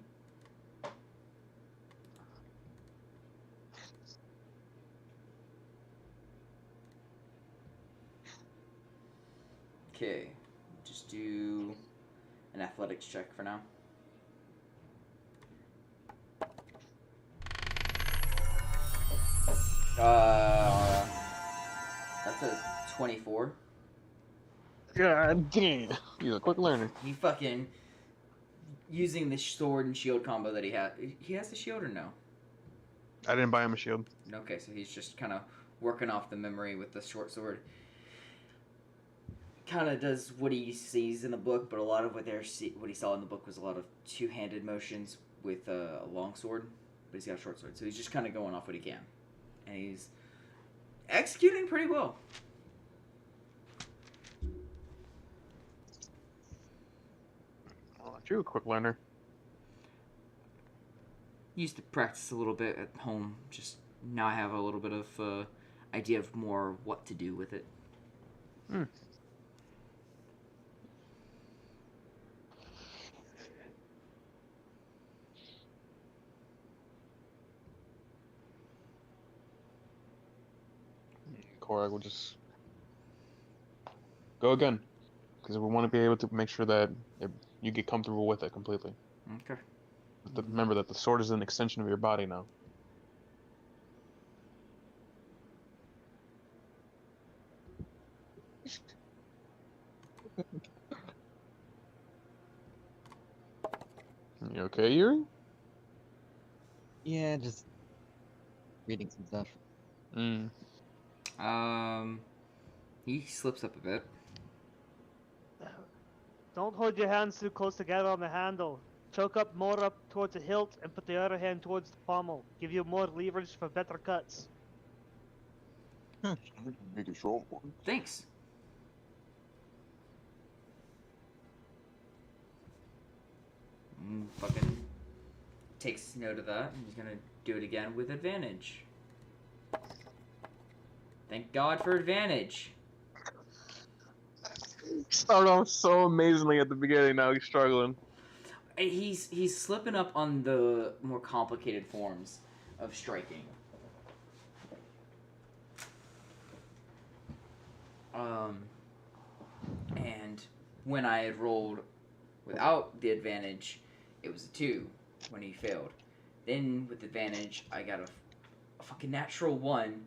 [SPEAKER 1] Okay. Just do an athletics check for now. That's a 24.
[SPEAKER 5] God damn! He's a quick learner.
[SPEAKER 1] He fucking using the sword and shield combo that he had. He has the shield or no?
[SPEAKER 5] I didn't buy him a shield.
[SPEAKER 1] Okay, so he's just kind of working off the memory with the short sword. Kind of does what he sees in the book, but a lot of what he saw in the book was a lot of two-handed motions with a long sword, but he's got a short sword, so he's just kind of going off what he can, and he's executing pretty well.
[SPEAKER 5] You're a quick learner.
[SPEAKER 1] Used to practice a little bit at home. Just now I have a little bit of idea of more what to do with it.
[SPEAKER 5] Hmm. Korag will just go again, because we want to be able to make sure that you get comfortable with it completely.
[SPEAKER 1] Okay.
[SPEAKER 5] Remember that the sword is an extension of your body now. You okay, Yuri?
[SPEAKER 7] Yeah, just reading some stuff.
[SPEAKER 1] He slips up a bit.
[SPEAKER 2] Don't hold your hands too close together on the handle. Choke up more up towards the hilt and put the other hand towards the pommel. Give you more leverage for better cuts.
[SPEAKER 3] Make a short one.
[SPEAKER 1] Thanks. Fucking takes note of that. He's gonna do it again with advantage. Thank God for advantage.
[SPEAKER 5] Started off so amazingly at the beginning, now he's struggling.
[SPEAKER 1] He's slipping up on the more complicated forms of striking. And when I had rolled without the advantage, it was a 2 when he failed. Then with advantage, I got a fucking natural 1,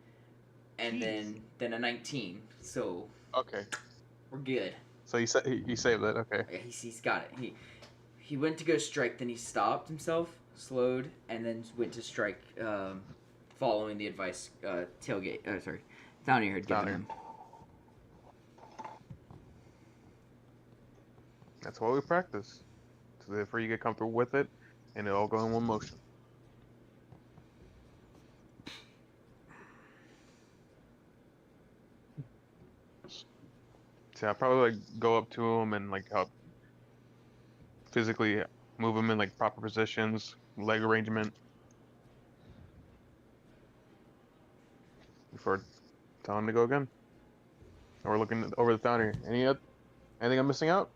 [SPEAKER 1] and
[SPEAKER 2] Jeez.
[SPEAKER 1] then a 19. So
[SPEAKER 5] Okay.
[SPEAKER 1] we're good.
[SPEAKER 5] So you saved it. Okay.
[SPEAKER 1] Yeah, he's got it. He went to go strike, then he stopped himself, slowed, and then went to strike, following the advice Thownier had given
[SPEAKER 5] Thownier.
[SPEAKER 1] him.
[SPEAKER 5] That's why we practice. So therefore you get comfortable with it, and it all go in one motion. So I probably like go up to him and like help physically move him in like proper positions, leg arrangement, before telling him to go again. And we're looking over the Thownier. Anything I'm missing out?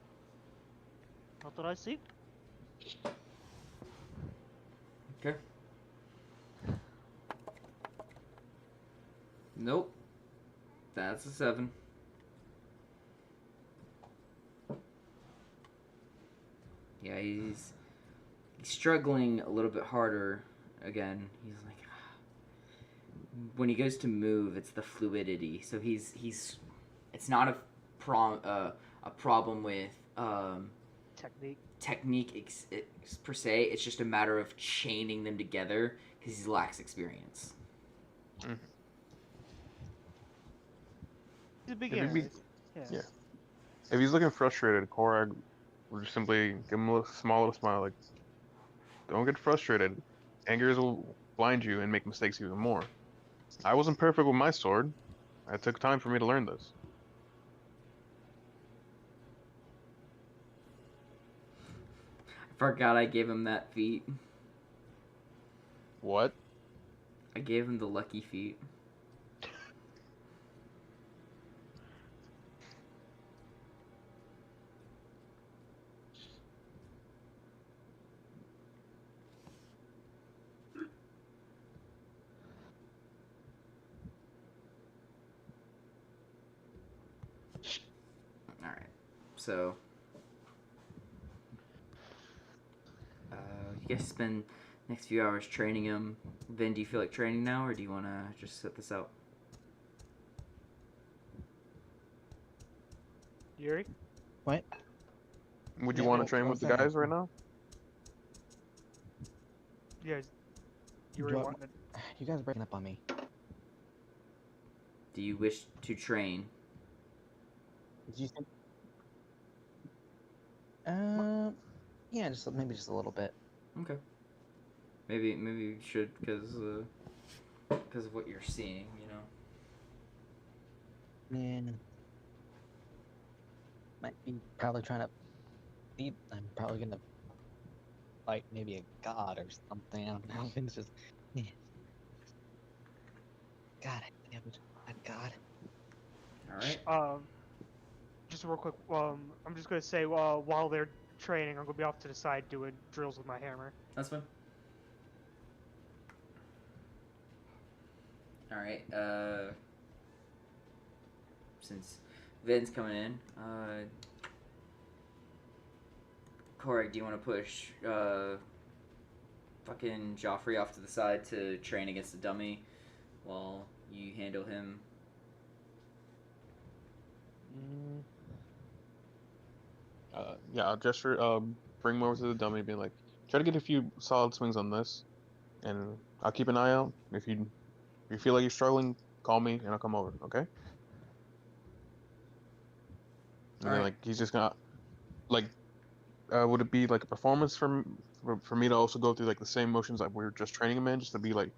[SPEAKER 2] Not that I see.
[SPEAKER 1] Okay. Nope. That's a 7. Yeah, he's struggling a little bit harder again. He's like, when he goes to move, it's the fluidity. So he's it's not a problem with technique per se. It's just a matter of chaining them together because he lacks experience.
[SPEAKER 5] Mm-hmm.
[SPEAKER 2] He's a beginner.
[SPEAKER 5] Yeah. If he's looking frustrated, Korag would just simply give him a small little smile, like, don't get frustrated. Anger will blind you and make mistakes even more. I wasn't perfect with my sword. It took time for me to learn this.
[SPEAKER 1] I forgot I gave him that feat.
[SPEAKER 5] What?
[SPEAKER 1] I gave him the lucky feat. Alright, so you guys spend next few hours training him. Vin, do you feel like training now, or do you want to just set this out?
[SPEAKER 2] Yuri?
[SPEAKER 7] What?
[SPEAKER 5] Would you
[SPEAKER 7] Yeah,
[SPEAKER 5] want
[SPEAKER 7] what-
[SPEAKER 5] to train
[SPEAKER 7] what
[SPEAKER 5] with the
[SPEAKER 7] was that?
[SPEAKER 5] guys right now?
[SPEAKER 2] Yeah. Yuri
[SPEAKER 7] Do I-
[SPEAKER 2] wanted.
[SPEAKER 7] You guys are breaking up on me.
[SPEAKER 1] Do you wish to train?
[SPEAKER 7] Did you think? Yeah, maybe just a little bit.
[SPEAKER 1] Okay. Maybe you should, because of what you're seeing, you know.
[SPEAKER 7] Man, might be probably trying to beat. I'm probably gonna fight maybe a god or something. I don't know. It's just, yeah. God, I never a god.
[SPEAKER 1] All right.
[SPEAKER 2] Just real quick. I'm just gonna say, while they're training, I'm gonna be off to the side doing drills with my hammer.
[SPEAKER 1] That's fine. All right. Since Vin's coming in, Korag, do you want to push fucking Joffrey off to the side to train against the dummy while you handle him?
[SPEAKER 5] Yeah, I'll gesture, bring him over to the dummy, being like, try to get a few solid swings on this, and I'll keep an eye out. If you feel like you're struggling, call me and I'll come over. Okay? And then
[SPEAKER 1] Alright.
[SPEAKER 5] like he's just gonna like, would it be like a performance for me to also go through like the same motions that we were just training him in, just to be like,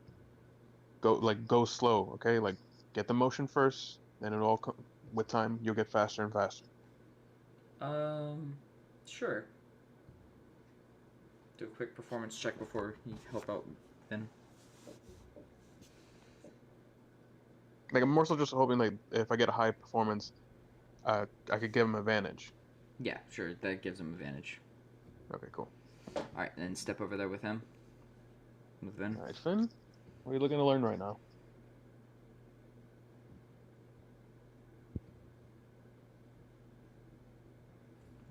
[SPEAKER 5] go slow, okay? Like get the motion first, then with time you'll get faster and faster.
[SPEAKER 1] Sure. Do a quick performance check before you help out Vin.
[SPEAKER 5] Like I'm more so just hoping like if I get a high performance, I could give him advantage.
[SPEAKER 1] Yeah, sure. That gives him advantage.
[SPEAKER 5] Okay, cool.
[SPEAKER 1] All right, then step over there with him. With Vin.
[SPEAKER 5] All right, Finn, what are you looking to learn right now?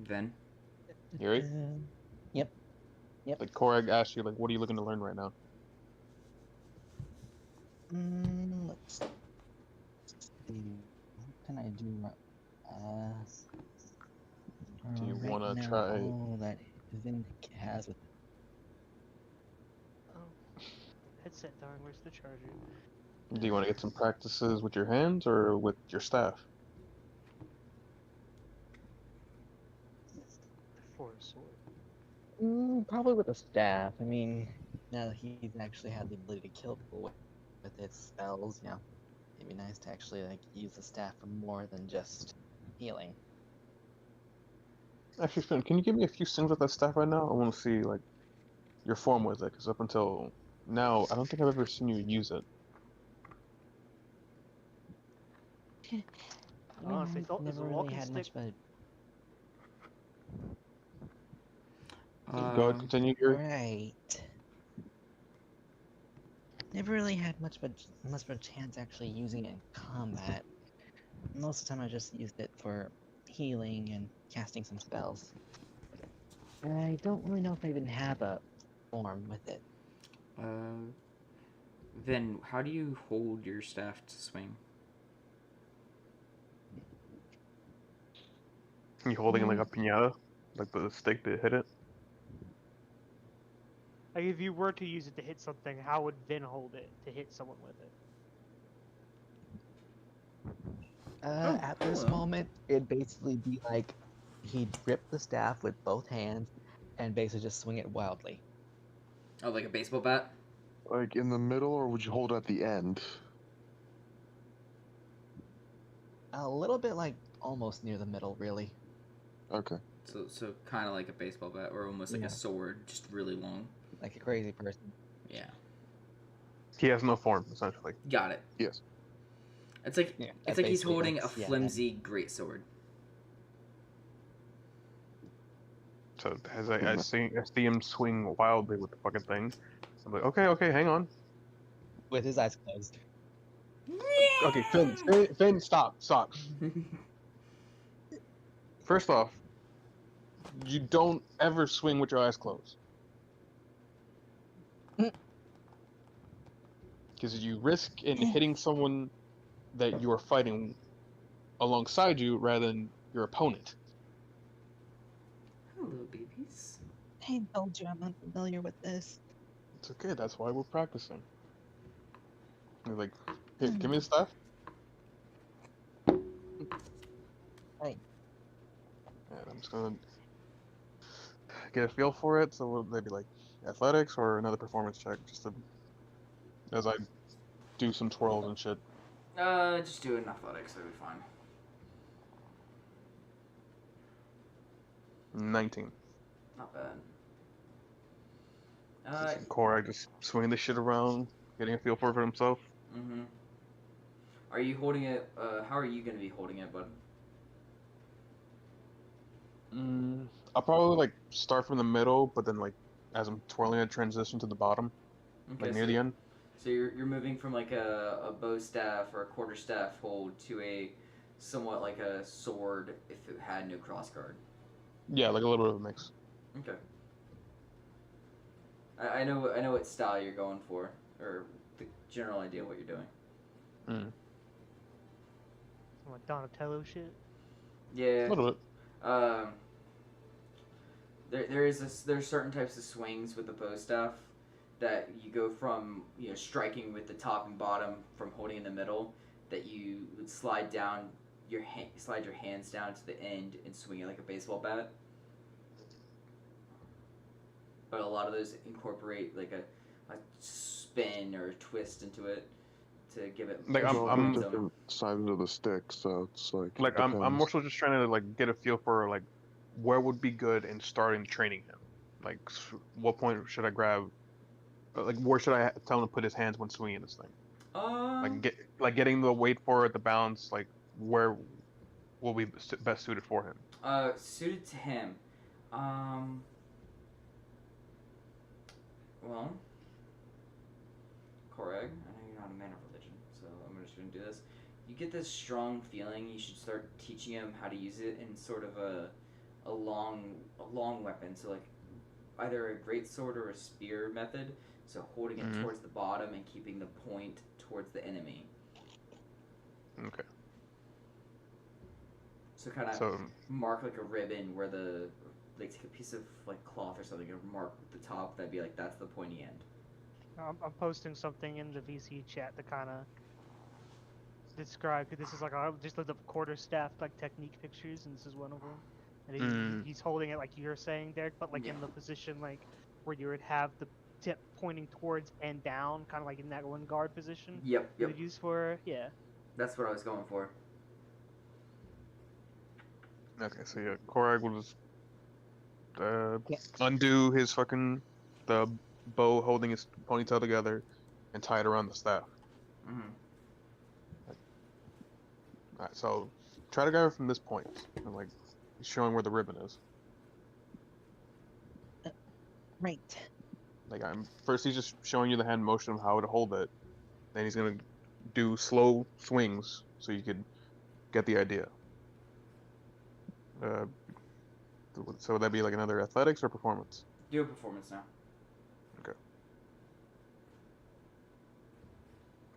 [SPEAKER 1] Vin.
[SPEAKER 5] Yuri?
[SPEAKER 7] Yep. Yep.
[SPEAKER 5] Like Korag asked you, like, what are you looking to learn right now?
[SPEAKER 7] Let's see. What can I do?
[SPEAKER 5] Do you
[SPEAKER 7] Right
[SPEAKER 5] want to
[SPEAKER 7] now,
[SPEAKER 5] try?
[SPEAKER 7] all that Vindic has with
[SPEAKER 2] Oh, headset darn. Where's the charger?
[SPEAKER 5] Do you want to get some practices with your hands or with your staff?
[SPEAKER 2] For a sword.
[SPEAKER 7] probably with a staff. I mean, now that he's actually had the ability to kill people with its spells, it'd be nice to actually like use the staff for more than just healing.
[SPEAKER 5] Actually, Finn, can you give me a few swings with that staff right now? I want to see like your form with it, because up until now, I don't think I've ever seen you use it.
[SPEAKER 7] I mean,
[SPEAKER 2] Honestly,
[SPEAKER 7] I've
[SPEAKER 2] thought there's
[SPEAKER 7] never
[SPEAKER 2] a
[SPEAKER 7] really
[SPEAKER 2] walking
[SPEAKER 7] had
[SPEAKER 2] stick.
[SPEAKER 7] much of a
[SPEAKER 5] Go ahead, continue, Gary.
[SPEAKER 7] right. Never really had much of a chance actually using it in combat. Most of the time, I just used it for healing and casting some spells. I don't really know if I even have a form with it.
[SPEAKER 1] Then how do you hold your staff to swing?
[SPEAKER 5] You holding like a piñata, like the stick to hit it.
[SPEAKER 2] Like if you were to use it to hit something, how would Vin hold it to hit someone with it?
[SPEAKER 7] At this
[SPEAKER 1] well.
[SPEAKER 7] moment, it'd basically be like he'd grip the staff with both hands and basically just swing it wildly.
[SPEAKER 1] Oh, like a baseball bat?
[SPEAKER 3] Like in the middle, or would you hold at the end?
[SPEAKER 7] A little bit like almost near the middle, really.
[SPEAKER 3] Okay.
[SPEAKER 1] So kind of like a baseball bat, or almost like
[SPEAKER 7] Yeah.
[SPEAKER 1] a sword, just really long.
[SPEAKER 7] Like a crazy person.
[SPEAKER 1] Yeah,
[SPEAKER 5] He has no form, essentially.
[SPEAKER 1] got it.
[SPEAKER 3] Yes.
[SPEAKER 1] It's like
[SPEAKER 7] Yeah,
[SPEAKER 1] it's like he's
[SPEAKER 7] basically,
[SPEAKER 1] holding a
[SPEAKER 7] that's- yeah,
[SPEAKER 1] flimsy greatsword.
[SPEAKER 5] So as I see him swing wildly with the fucking thing, I'm like, okay, hang on.
[SPEAKER 7] with his eyes closed.
[SPEAKER 5] Okay, Finn, stop. First off, you don't ever swing with your eyes closed. Because you risk in hitting someone that you are fighting alongside you rather than your opponent.
[SPEAKER 1] Hello, babies.
[SPEAKER 7] I told you I'm unfamiliar with this.
[SPEAKER 5] It's okay, that's why we're practicing. He's like, here, give me the stuff.
[SPEAKER 7] Right.
[SPEAKER 5] And I'm just gonna get a feel for it. So will they be like athletics or another performance check, just to, as I do some twirls and shit.
[SPEAKER 1] Just do it in athletics. That'll be fine.
[SPEAKER 5] 19.
[SPEAKER 1] Not bad.
[SPEAKER 5] Korak just swinging this shit around, getting a feel for it for himself.
[SPEAKER 1] Mm-hmm. Are you holding it? How are you gonna be holding it, bud?
[SPEAKER 5] I'll probably like start from the middle, but then like as I'm twirling it, transition to the bottom,
[SPEAKER 1] Okay,
[SPEAKER 5] like near the end.
[SPEAKER 1] So you're moving from like a bow staff or a quarter staff hold to a somewhat like a sword if it had no crossguard.
[SPEAKER 5] Yeah, like a little bit of a mix.
[SPEAKER 1] Okay. I know what style you're going for, or the general idea of what you're doing.
[SPEAKER 2] What, Donatello shit?
[SPEAKER 1] Yeah.
[SPEAKER 5] A little bit.
[SPEAKER 1] There's certain types of swings with the bow staff that you go from striking with the top and bottom from holding in the middle, that you would slide your hands down to the end and swing it like a baseball bat. But a lot of those incorporate like a spin or a twist into it to give it
[SPEAKER 5] Like,
[SPEAKER 3] There's all the
[SPEAKER 5] I'm-
[SPEAKER 3] different sides of the stick, so it's like.
[SPEAKER 5] Like I'm
[SPEAKER 3] depends.
[SPEAKER 5] more so just trying to like get a feel for like where would be good in starting training him. Like what point should I grab? Like where should I tell him to put his hands when swinging this thing? Like getting the weight for it, the balance. Like where will be best suited for him?
[SPEAKER 1] Suited to him. Well, Korag, I know you're not a man of religion, so I'm just gonna do this. You get this strong feeling you should start teaching him how to use it in sort of a long weapon. So like, either a great sword or a spear method. So holding it towards the bottom and keeping the point towards the enemy.
[SPEAKER 5] Okay.
[SPEAKER 1] So kind of
[SPEAKER 5] So
[SPEAKER 1] mark like a ribbon where the like take a piece of like cloth or something and mark the top. That'd be like that's the pointy end.
[SPEAKER 2] I'm posting something in the VC chat to kind of describe. 'Cause this is like I just looked up quarterstaff like technique pictures, and this is one of them. And he's holding it like you're saying, Derek, but like in the position like where you would have the tip pointing towards and down, kind of like in that one guard position.
[SPEAKER 1] Yep.
[SPEAKER 2] That it's used for, yeah.
[SPEAKER 1] That's what I was going for.
[SPEAKER 5] okay, so yeah, Korag will just undo his the bow holding his ponytail together and tie it around the staff.
[SPEAKER 1] Mm-hmm.
[SPEAKER 5] Alright, so try to grab it from this point, and like showing where the ribbon is.
[SPEAKER 7] Right.
[SPEAKER 5] Like first he's just showing you the hand motion of how to hold it. Then he's gonna do slow swings so you could get the idea. So would that be like another athletics or performance?
[SPEAKER 1] Do a performance now.
[SPEAKER 5] Okay.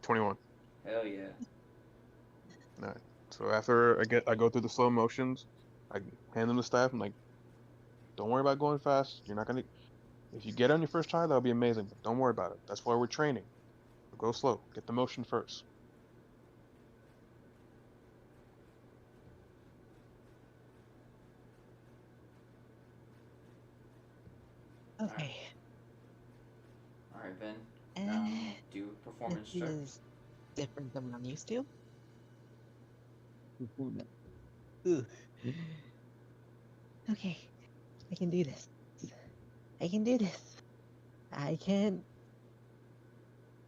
[SPEAKER 5] 21.
[SPEAKER 1] Hell yeah.
[SPEAKER 5] Alright. So after I go through the slow motions, I hand them the staff. I'm like, don't worry about going fast. You're not gonna. If you get it on your first try, that'll be amazing. But don't worry about it. That's why we're training. Go slow. Get the motion first.
[SPEAKER 7] Okay.
[SPEAKER 1] Alright, Ben. Do a performance
[SPEAKER 7] This
[SPEAKER 1] check.
[SPEAKER 7] is different than what I'm used to. Ugh. Okay, I can do this. I can do this. I can.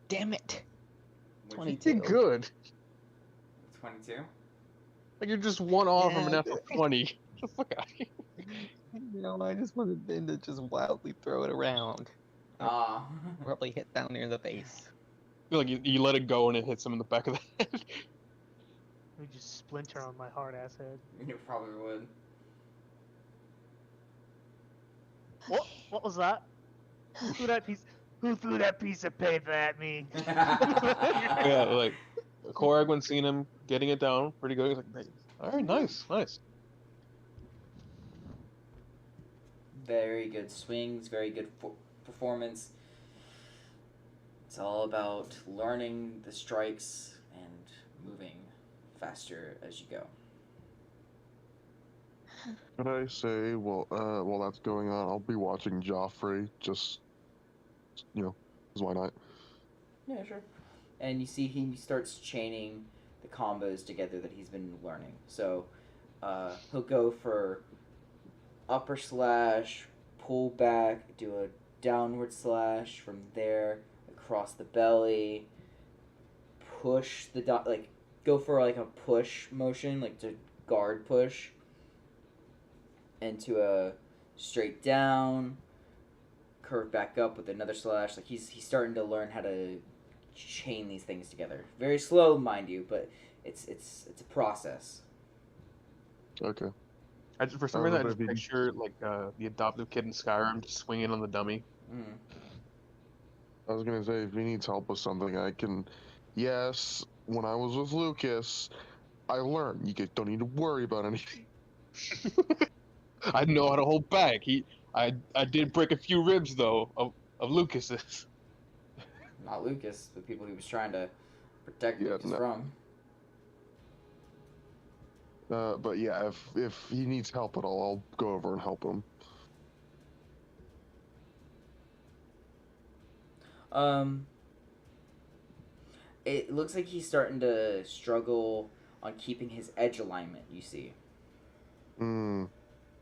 [SPEAKER 7] Damn it. 22.
[SPEAKER 5] You're good.
[SPEAKER 1] 22?
[SPEAKER 5] Like you're just one off from an
[SPEAKER 7] Yeah.
[SPEAKER 5] natural 20. Get the fuck out of here.
[SPEAKER 7] No, I just wanted Ben to just wildly throw it around.
[SPEAKER 1] Ah.
[SPEAKER 7] Probably hit down near the face.
[SPEAKER 5] Like you let it go and it hits him in the back of the head.
[SPEAKER 2] We just splinter on my hard ass head.
[SPEAKER 1] You probably would.
[SPEAKER 2] What was that? Who threw that piece of paper at me?
[SPEAKER 5] Yeah, like Korag, when seeing him getting it down pretty good, he's like, all right, nice.
[SPEAKER 1] Very good swings, very good performance. It's all about learning the strikes and moving faster as you go.
[SPEAKER 3] Could I say, while that's going on, I'll be watching Joffrey, just, 'cause why not?
[SPEAKER 1] Yeah, sure. And you see he starts chaining the combos together that he's been learning. So he'll go for upper slash, pull back, do a downward slash from there across the belly, push the go for like a push motion, like to guard push into a straight down, curve back up with another slash. Like he's starting to learn how to chain these things together. Very slow, mind you, but it's a process.
[SPEAKER 3] Okay.
[SPEAKER 5] For some reason, I just picture like the adoptive kid in Skyrim just swinging on the dummy.
[SPEAKER 3] I was gonna say, if he needs help with something, I can. Yes, when I was with Lucas, I learned you guys don't need to worry about anything.
[SPEAKER 5] I know how to hold back. I did break a few ribs though of Lucas's.
[SPEAKER 1] Not Lucas, the people he was trying to protect Lucas from.
[SPEAKER 3] But yeah, if he needs help at all, I'll go over and help him.
[SPEAKER 1] It looks like he's starting to struggle on keeping his edge alignment, you see.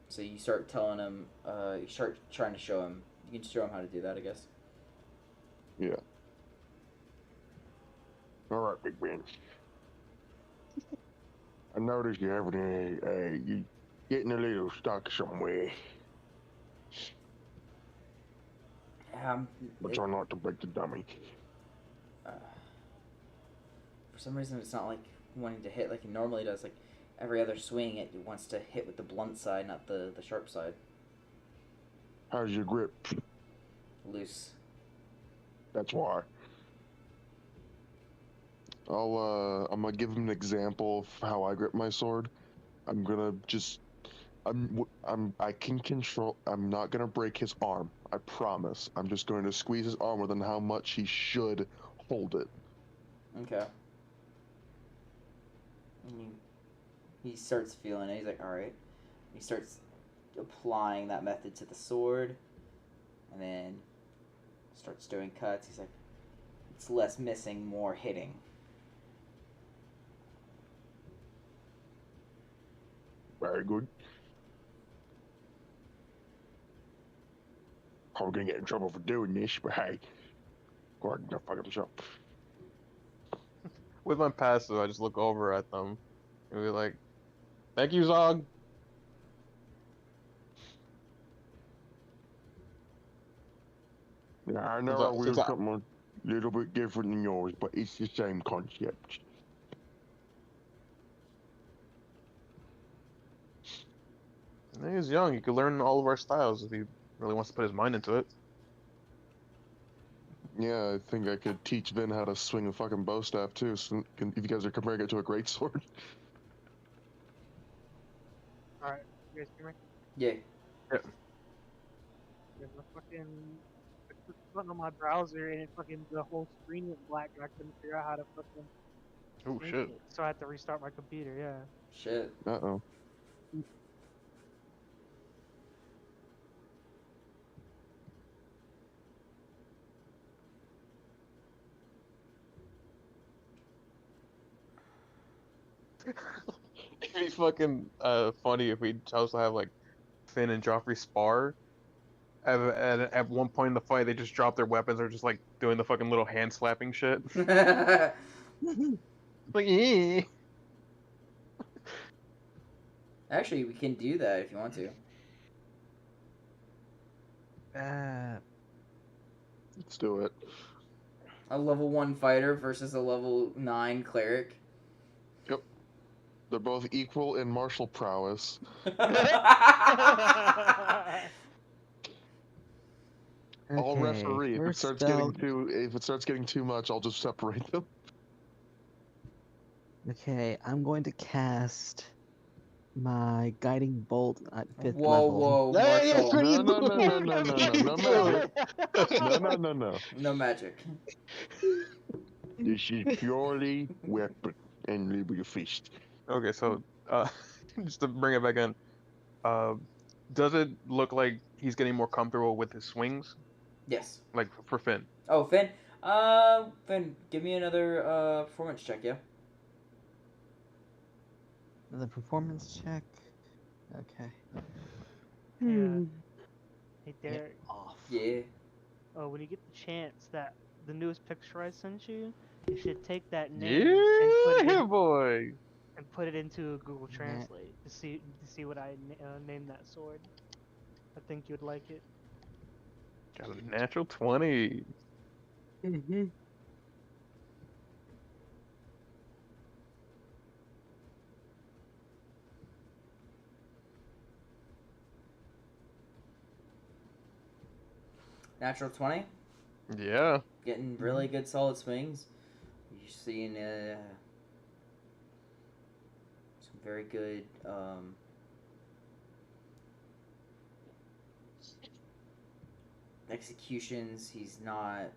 [SPEAKER 1] So you start telling him, you start trying to show him, you can show him how to do that, I guess.
[SPEAKER 3] Yeah. Alright, Big Ben. I noticed you having you getting a little stuck somewhere. But try not to break the dummy.
[SPEAKER 1] For some reason, it's not like wanting to hit like he normally does. Like every other swing, it wants to hit with the blunt side, not the sharp side.
[SPEAKER 3] How's your grip?
[SPEAKER 1] Loose.
[SPEAKER 3] That's why. I'm gonna give him an example of how I grip my sword. I'm gonna just, I can control. I'm not gonna break his arm. I promise. I'm just going to squeeze his arm more than how much he should hold it.
[SPEAKER 1] Okay. And he starts feeling it. He's like, all right. He starts applying that method to the sword, and then starts doing cuts. He's like, it's less missing, more hitting.
[SPEAKER 3] Very good. Probably gonna get in trouble for doing this, but hey, go ahead and go fuck himself.
[SPEAKER 5] With my passive, I just look over at them and be like, "Thank you, Zog."
[SPEAKER 3] Yeah, I know I will something a little bit different than yours, but it's the same concept.
[SPEAKER 5] He's young. He could learn all of our styles if he really wants to put his mind into it.
[SPEAKER 3] Yeah, I think I could teach Vin how to swing a fucking bow staff too. So if you guys are comparing it to a greatsword.
[SPEAKER 2] Alright, you guys hear me?
[SPEAKER 1] Yeah.
[SPEAKER 2] There's a fucking I clicked the button on my browser and it fucking the whole screen went black and I couldn't figure out how to fucking
[SPEAKER 5] Oh
[SPEAKER 2] change
[SPEAKER 5] shit!
[SPEAKER 2] it. So I had to restart my computer, yeah.
[SPEAKER 1] Shit.
[SPEAKER 3] Uh-oh.
[SPEAKER 5] It'd be fucking funny if we chose to have like Finn and Joffrey spar. At one point in the fight, they just drop their weapons or just like doing the fucking little hand slapping shit. Like, yeah.
[SPEAKER 1] Actually, we can do that if you want to.
[SPEAKER 3] Let's do it.
[SPEAKER 1] A level 1 fighter versus a level 9 cleric.
[SPEAKER 3] Yep. They're both equal in martial prowess. I'll referee. If it starts getting too much, I'll just separate them.
[SPEAKER 7] Okay, I'm going to cast my guiding bolt at 5th
[SPEAKER 1] Whoa,
[SPEAKER 7] level.
[SPEAKER 1] whoa, Marshall.
[SPEAKER 3] No.
[SPEAKER 1] No magic.
[SPEAKER 3] This is purely weapon and leave with your fist.
[SPEAKER 5] Okay, so just to bring it back in, does it look like he's getting more comfortable with his swings,
[SPEAKER 1] Yes.
[SPEAKER 5] like for Finn?
[SPEAKER 1] Oh, Finn. Finn, give me another performance check, yeah?
[SPEAKER 7] The performance check. Okay.
[SPEAKER 2] Hey Derek.
[SPEAKER 7] Off.
[SPEAKER 1] Yeah.
[SPEAKER 2] Oh, when you get the chance, that the newest picture I sent you, you should take that name
[SPEAKER 5] Yeah, boy.
[SPEAKER 2] and put it into Google
[SPEAKER 7] Yeah.
[SPEAKER 2] Translate to see what I named that sword. I think you'd like it.
[SPEAKER 5] Got a natural 20.
[SPEAKER 1] Natural 20.
[SPEAKER 5] Yeah.
[SPEAKER 1] Getting really good solid swings. You're seeing some very good executions. He's not.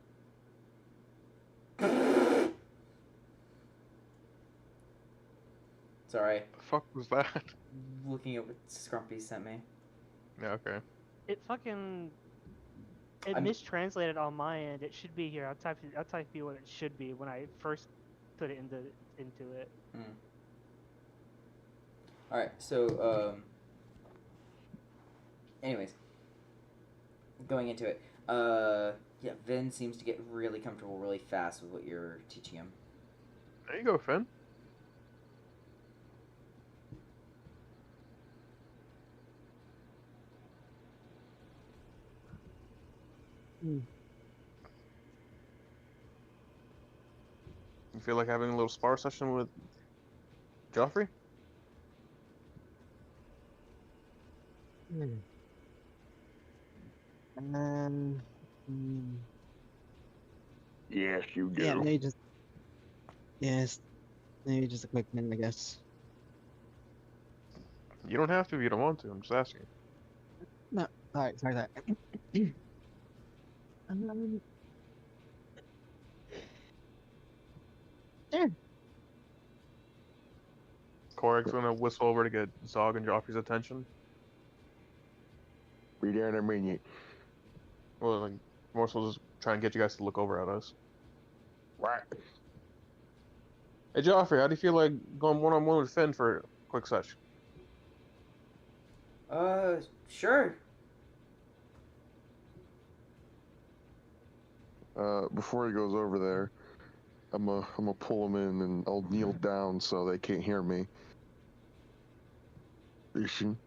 [SPEAKER 1] Sorry.
[SPEAKER 5] The fuck was that?
[SPEAKER 1] Looking at what Scrumpy sent me.
[SPEAKER 5] Yeah, okay.
[SPEAKER 2] It fucking it
[SPEAKER 1] I'm-
[SPEAKER 2] mistranslated on my end. It should be here. I'll type you what it should be when I first put it into it.
[SPEAKER 1] Alright, so, anyways. Going into it. Yeah, Vin seems to get really comfortable really fast with what you're teaching him.
[SPEAKER 5] There you go, Finn. You feel like having a little spar session with Joffrey?
[SPEAKER 7] Um, mm,
[SPEAKER 3] Yes, you do.
[SPEAKER 7] yeah, maybe just yes, maybe just a quick minute, I guess.
[SPEAKER 5] You don't have to if you don't want to. I'm just asking.
[SPEAKER 7] No, all right, sorry that. um, sure.
[SPEAKER 5] Korg's gonna whistle over to get Zog and Joffrey's attention.
[SPEAKER 3] Be there in a minute.
[SPEAKER 5] Well, like, more so just try and get you guys to look over at us.
[SPEAKER 3] What?
[SPEAKER 5] Hey, Joffrey, how do you feel like going one-on-one with Finn for a quick sesh?
[SPEAKER 1] Sure.
[SPEAKER 3] Before he goes over there, I'm gonna pull him in and I'll kneel down so they can't hear me. Listen,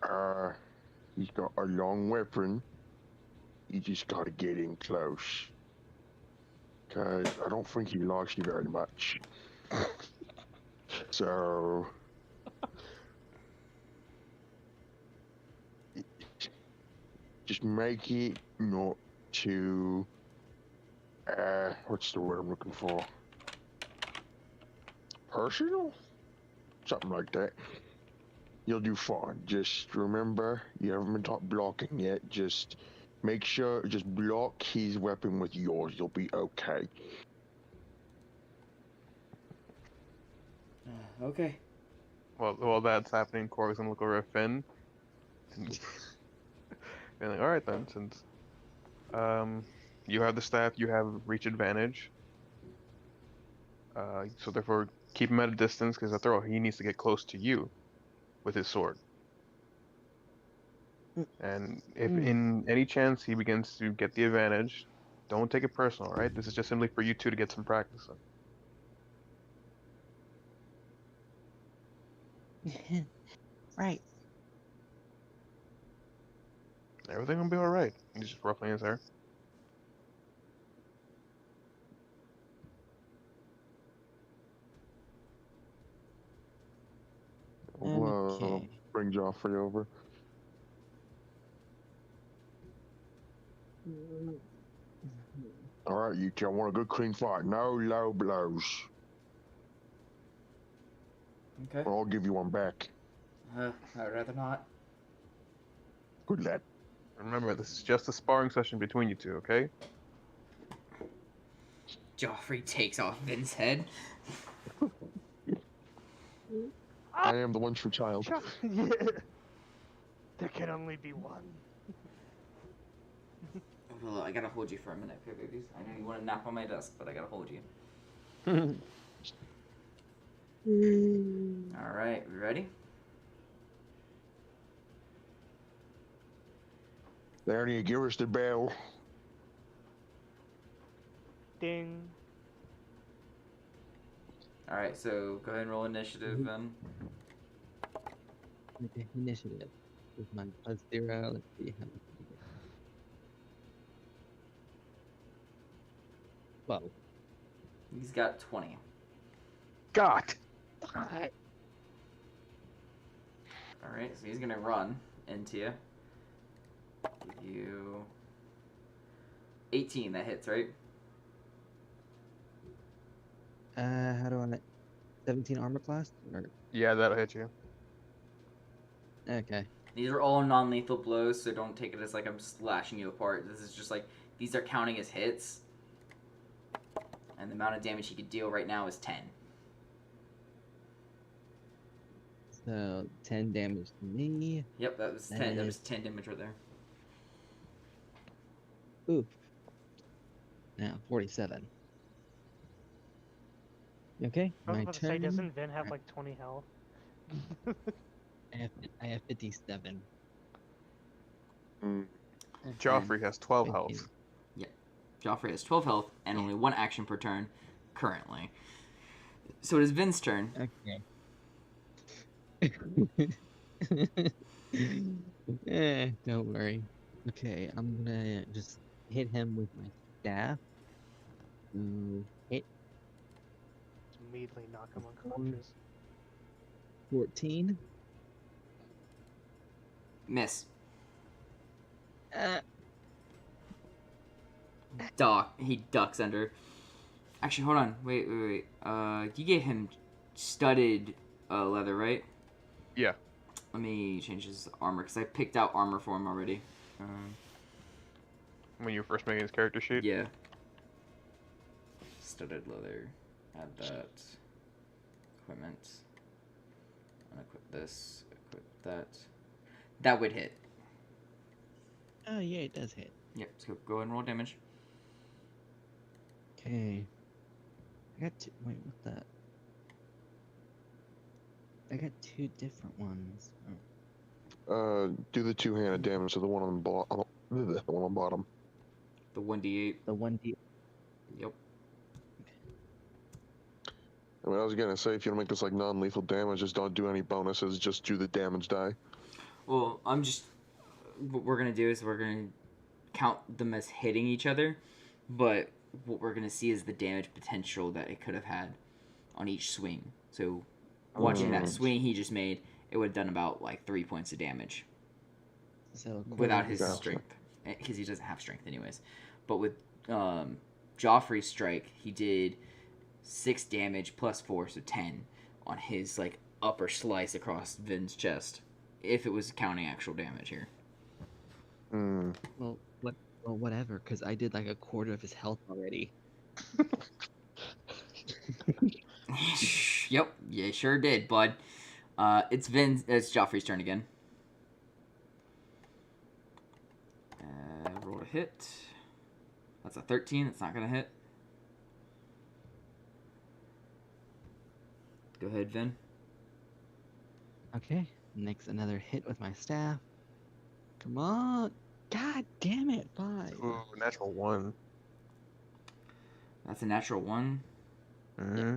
[SPEAKER 3] uh, he's got a long weapon. You just gotta get in close. Cause I don't think he likes you very much. So, just make it not too, what's the word I'm looking for? Personal? Something like that. You'll do fine. Just remember, you haven't been taught blocking yet. Just make sure, just block his weapon with yours. You'll be okay.
[SPEAKER 1] Okay.
[SPEAKER 5] Well, while that's happening, Korg's gonna look over at Finn. And be like, alright then, since you have the staff, you have reach advantage. So therefore, keep him at a distance, because after all, he needs to get close to you with his sword. And if in any chance he begins to get the advantage, don't take it personal, right? This is just simply for you two to get some practice in.
[SPEAKER 7] Right.
[SPEAKER 5] Everything will be alright. He's just ruffling his hair.
[SPEAKER 3] Well,
[SPEAKER 7] Okay.
[SPEAKER 3] bring Joffrey over. All right, you two. I want a good clean fight. No low blows.
[SPEAKER 1] Okay.
[SPEAKER 3] Or I'll give you one back.
[SPEAKER 1] I'd rather not.
[SPEAKER 3] Good lad.
[SPEAKER 5] Remember, this is just a sparring session between you two, okay?
[SPEAKER 1] Joffrey takes off Vin's head.
[SPEAKER 3] I am the one true child.
[SPEAKER 2] Yeah. There can only be one.
[SPEAKER 1] Well, I gotta hold you for a minute, okay, babies? I know you want to nap on my desk, but I gotta hold you. Alright, we ready?
[SPEAKER 3] There, you give us the bell.
[SPEAKER 2] Ding.
[SPEAKER 1] Alright, so go ahead and roll initiative then.
[SPEAKER 7] Okay, initiative. With my +0, let's see how much we get. 12.
[SPEAKER 1] He's got 20.
[SPEAKER 5] God!
[SPEAKER 7] Alright.
[SPEAKER 1] Alright, so he's gonna run into you. Give you 18, that hits, right?
[SPEAKER 7] How do I 17 armor class? Or
[SPEAKER 5] Yeah, that'll hit you.
[SPEAKER 7] okay.
[SPEAKER 1] These are all non-lethal blows, so don't take it as like I'm slashing you apart. This is just like, these are counting as hits. And the amount of damage he could deal right now is 10.
[SPEAKER 7] So 10 damage to me.
[SPEAKER 1] Yep, that was 10. That was 10 damage right there.
[SPEAKER 7] Oof. Now 47. Okay,
[SPEAKER 2] I was
[SPEAKER 7] my
[SPEAKER 2] about to say,
[SPEAKER 7] turn.
[SPEAKER 2] doesn't Vin have like 20 health?
[SPEAKER 7] I have 57.
[SPEAKER 5] Joffrey has 12
[SPEAKER 7] Thank
[SPEAKER 5] health.
[SPEAKER 7] you.
[SPEAKER 1] Joffrey has 12 health and only 1 action per turn currently. So it is Vin's turn.
[SPEAKER 7] Okay. Don't worry. Okay, I'm gonna just hit him with my staff. Hit
[SPEAKER 2] Just immediately knock him unconscious.
[SPEAKER 7] 14.
[SPEAKER 1] Miss. He ducks under. Actually, hold on. Wait. You gave him studded leather, right?
[SPEAKER 5] Yeah.
[SPEAKER 1] Let me change his armor because I picked out armor for him already.
[SPEAKER 5] When you were first making his character sheet.
[SPEAKER 1] Yeah. Studded leather. Add that. Equipment. Unequip this. Equip that. That would hit.
[SPEAKER 7] Oh yeah, it does hit.
[SPEAKER 1] Yep. So go ahead and roll damage.
[SPEAKER 7] Okay. I got two. Wait, what's that? I got two different ones.
[SPEAKER 3] Do the two-handed damage to the one on the bottom. The one on bottom.
[SPEAKER 1] The 1d8.
[SPEAKER 7] The 1d.
[SPEAKER 1] Yep.
[SPEAKER 3] I mean, I was gonna say, if you want to make this like non-lethal damage, just don't do any bonuses. Just do the damage die.
[SPEAKER 1] Well, what we're gonna do is we're gonna count them as hitting each other, but what we're gonna see is the damage potential that it could have had on each swing. So, watching that swing he just made, it would have done about like 3 points of damage
[SPEAKER 7] So
[SPEAKER 1] without his
[SPEAKER 3] Gotcha.
[SPEAKER 1] strength, because he doesn't have strength anyways. But with Joffrey's strike, he did 6 damage plus 4, so 10 on his like upper slice across Vin's chest. If it was counting actual damage here.
[SPEAKER 7] Well, whatever, because I did like a quarter of his health already.
[SPEAKER 1] Yep, you sure did, bud. It's Joffrey's turn again. Roll a hit. That's a 13. It's not gonna hit. Go ahead, Vin.
[SPEAKER 7] Okay, next another hit with my staff. Come on! God damn it! 5.
[SPEAKER 5] Ooh, natural 1.
[SPEAKER 1] That's a natural 1.
[SPEAKER 5] Mm-hmm.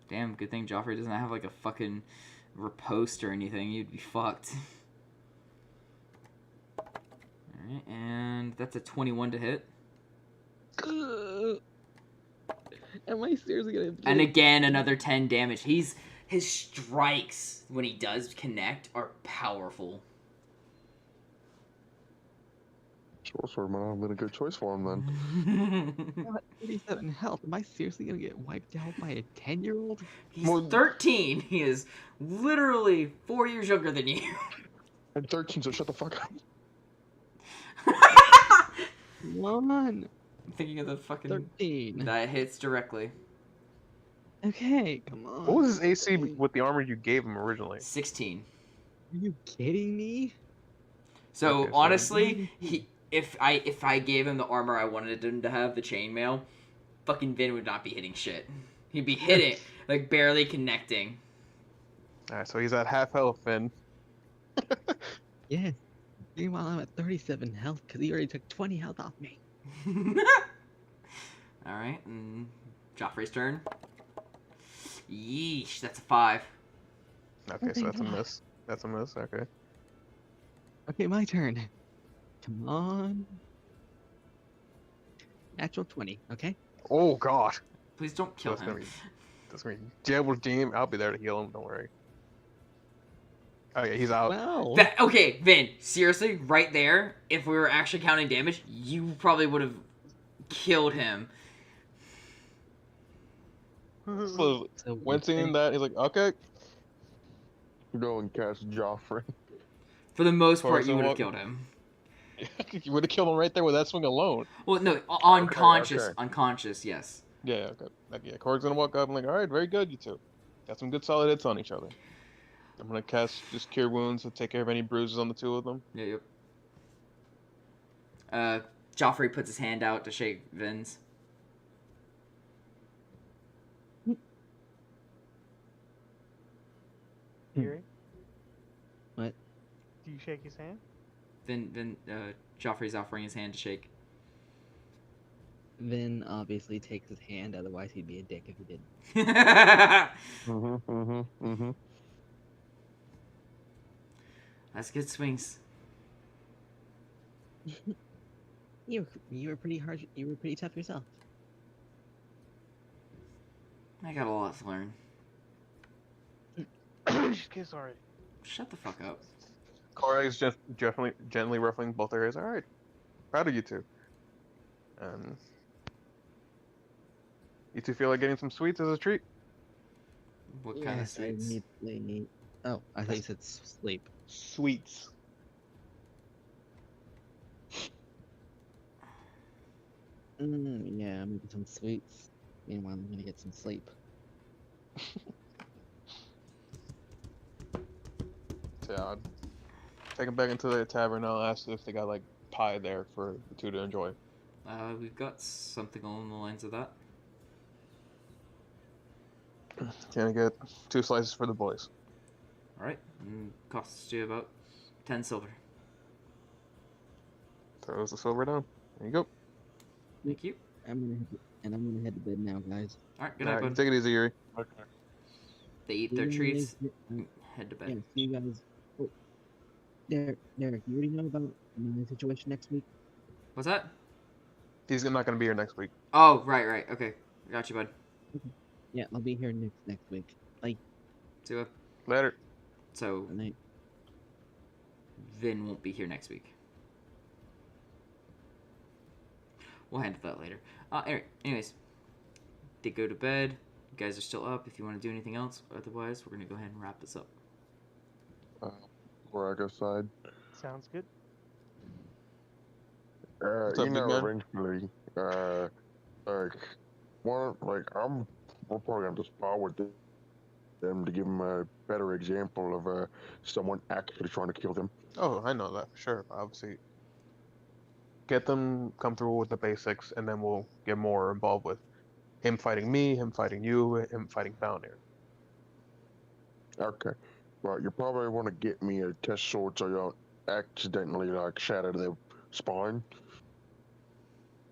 [SPEAKER 1] Damn, good thing Joffrey doesn't have like a fucking riposte or anything. You'd be fucked. Alright, and that's a 21 to hit.
[SPEAKER 7] Am I seriously gonna?
[SPEAKER 1] And again, another 10 damage. His strikes, when he does connect, are powerful.
[SPEAKER 3] Short sword might have been a good choice for him then.
[SPEAKER 7] I'm at 37 health. Am I seriously gonna get wiped out by a 10-year-old?
[SPEAKER 1] He's 13. He is literally 4 years younger than you.
[SPEAKER 3] I'm 13, so shut the fuck up.
[SPEAKER 7] Come on!
[SPEAKER 1] I'm thinking of the fucking...
[SPEAKER 7] 13.
[SPEAKER 1] That hits directly.
[SPEAKER 7] Okay, come on.
[SPEAKER 5] What was his AC with the armor you gave him originally?
[SPEAKER 1] 16.
[SPEAKER 7] Are you kidding me?
[SPEAKER 1] So,
[SPEAKER 5] Okay, so-
[SPEAKER 1] honestly, if I gave him the armor I wanted him to have, the chainmail, fucking Vin would not be hitting shit. He'd be hitting, like, barely connecting.
[SPEAKER 5] Alright, so he's at half health, Finn.
[SPEAKER 7] Yes. Meanwhile, I'm at 37 health because he already took 20 health off me.
[SPEAKER 1] Alright, and Joffrey's turn. Yeesh, that's a 5.
[SPEAKER 5] Okay, so
[SPEAKER 7] thank
[SPEAKER 5] that's a
[SPEAKER 7] God.
[SPEAKER 5] miss. That's a miss, okay.
[SPEAKER 7] Okay, my turn. Come on. Natural 20, okay?
[SPEAKER 5] Oh god!
[SPEAKER 1] Please don't kill
[SPEAKER 5] That's
[SPEAKER 1] him.
[SPEAKER 5] gonna be Jabber's team. I'll be there to heal him, don't worry. Okay, he's out.
[SPEAKER 7] Wow.
[SPEAKER 1] Okay, Vin, seriously, right there, if we were actually counting damage, you probably would have killed him.
[SPEAKER 5] So,
[SPEAKER 7] So
[SPEAKER 5] when seeing that, he's like, okay.
[SPEAKER 3] Go and cast Joffrey.
[SPEAKER 1] For the most part,
[SPEAKER 5] Poison
[SPEAKER 1] you would have
[SPEAKER 5] walk-
[SPEAKER 1] killed him.
[SPEAKER 5] You would have killed him right there with that swing alone.
[SPEAKER 1] Well, no, unconscious.
[SPEAKER 3] okay.
[SPEAKER 1] Unconscious, yes.
[SPEAKER 5] Yeah, okay. Like, yeah, Korg's gonna walk up and like, alright, very good, you two. Got some good solid hits on each other. I'm gonna cast just Cure Wounds and take care of any bruises on the two of them.
[SPEAKER 1] Yeah, yep. Joffrey puts his hand out to shake Vin's.
[SPEAKER 2] Fury?
[SPEAKER 7] What?
[SPEAKER 2] Do you shake his hand?
[SPEAKER 1] Joffrey's offering his hand to shake.
[SPEAKER 7] Vin obviously takes his hand, otherwise he'd be a dick if he didn't.
[SPEAKER 1] That's good swings.
[SPEAKER 7] You were pretty harsh. You were pretty tough yourself.
[SPEAKER 1] I got a lot to learn.
[SPEAKER 2] Okay, sorry.
[SPEAKER 1] Shut the fuck up.
[SPEAKER 5] Kora's just gently ruffling both her ears. All right, proud of you two. And you two feel like getting some sweets as a treat?
[SPEAKER 1] What kind of
[SPEAKER 7] Yes, I
[SPEAKER 1] sweets?
[SPEAKER 7] immediately. Oh, I thought you said sleep.
[SPEAKER 5] Sweets.
[SPEAKER 7] Yeah, maybe some sweets. Meanwhile, I'm gonna get some sleep.
[SPEAKER 5] So I'll take them back into the tavern. I'll ask if they got like pie there for the two to enjoy.
[SPEAKER 1] We've got something along the lines of that.
[SPEAKER 5] Can I get 2 slices for the boys?
[SPEAKER 1] All right, costs you about 10 silver.
[SPEAKER 5] Throws the silver down. There you go.
[SPEAKER 1] Thank you.
[SPEAKER 7] I'm gonna head to bed now, guys.
[SPEAKER 1] All right, good night, bud.
[SPEAKER 5] Take it easy, Yuri.
[SPEAKER 3] Okay.
[SPEAKER 1] They eat
[SPEAKER 7] See
[SPEAKER 1] their
[SPEAKER 7] you
[SPEAKER 1] treats,
[SPEAKER 7] guys-
[SPEAKER 1] head to
[SPEAKER 7] Yeah,
[SPEAKER 1] bed.
[SPEAKER 7] see you guys. Oh, Derek, you already know about my situation next week?
[SPEAKER 1] What's that?
[SPEAKER 5] He's not gonna be here next week.
[SPEAKER 1] Oh, right. Okay, got you, bud.
[SPEAKER 7] Yeah, I'll be here next week. Like,
[SPEAKER 1] See ya.
[SPEAKER 5] Later.
[SPEAKER 1] So
[SPEAKER 7] good night.
[SPEAKER 1] Vin won't be here next week. We'll handle that later. Anyways, they go to bed. You guys are still up if you want to do anything else. Otherwise, we're going to go ahead and wrap this up.
[SPEAKER 3] Korak aside.
[SPEAKER 2] Sounds good.
[SPEAKER 5] What's up,
[SPEAKER 3] You
[SPEAKER 5] big
[SPEAKER 3] know,
[SPEAKER 5] man?
[SPEAKER 3] eventually, we're probably gonna just spar with them to give them a better example of someone actually trying to kill them.
[SPEAKER 5] Oh, I know that for sure. Obviously, get them comfortable with the basics, and then we'll get more involved with him fighting me, him fighting you, him fighting Bounir.
[SPEAKER 3] Okay. Well, you probably want to get me a test sword so you don't accidentally like shatter their spine.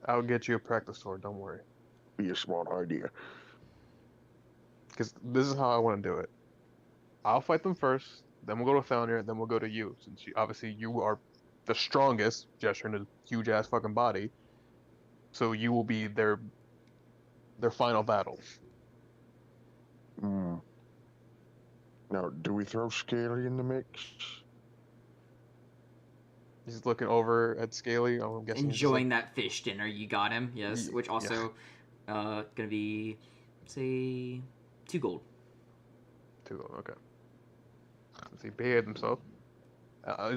[SPEAKER 5] I'll get you a practice sword. Don't worry.
[SPEAKER 3] Be a smart idea.
[SPEAKER 5] Because this is how I want to do it. I'll fight them first, then we'll go to Foundir, then we'll go to you, since obviously you are the strongest, gesturing his huge ass fucking body. So you will be their final battle.
[SPEAKER 3] Hmm. Now, do we throw Scaly in the mix?
[SPEAKER 5] He's looking over at Scaly. I'm guessing he's just
[SPEAKER 1] Enjoying that fish dinner you got him, yes.
[SPEAKER 5] Ye-
[SPEAKER 1] Which also, gonna be, say, 2 gold.
[SPEAKER 5] too low. Okay. Does he behave himself?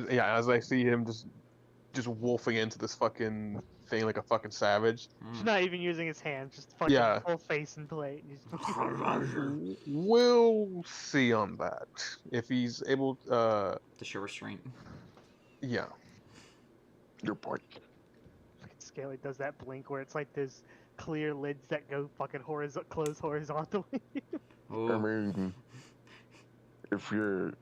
[SPEAKER 5] Yeah, as I see him just wolfing into this fucking thing like a fucking savage.
[SPEAKER 2] He's not even using his hands, just fucking
[SPEAKER 5] Yeah.
[SPEAKER 2] full face and plate.
[SPEAKER 5] We'll see on that. If he's able,
[SPEAKER 1] To show restraint.
[SPEAKER 5] yeah.
[SPEAKER 3] Your point.
[SPEAKER 2] Fucking Scaly does that blink where it's like there's clear lids that go fucking close horizontally.
[SPEAKER 3] I
[SPEAKER 1] Oh,
[SPEAKER 3] mean, if you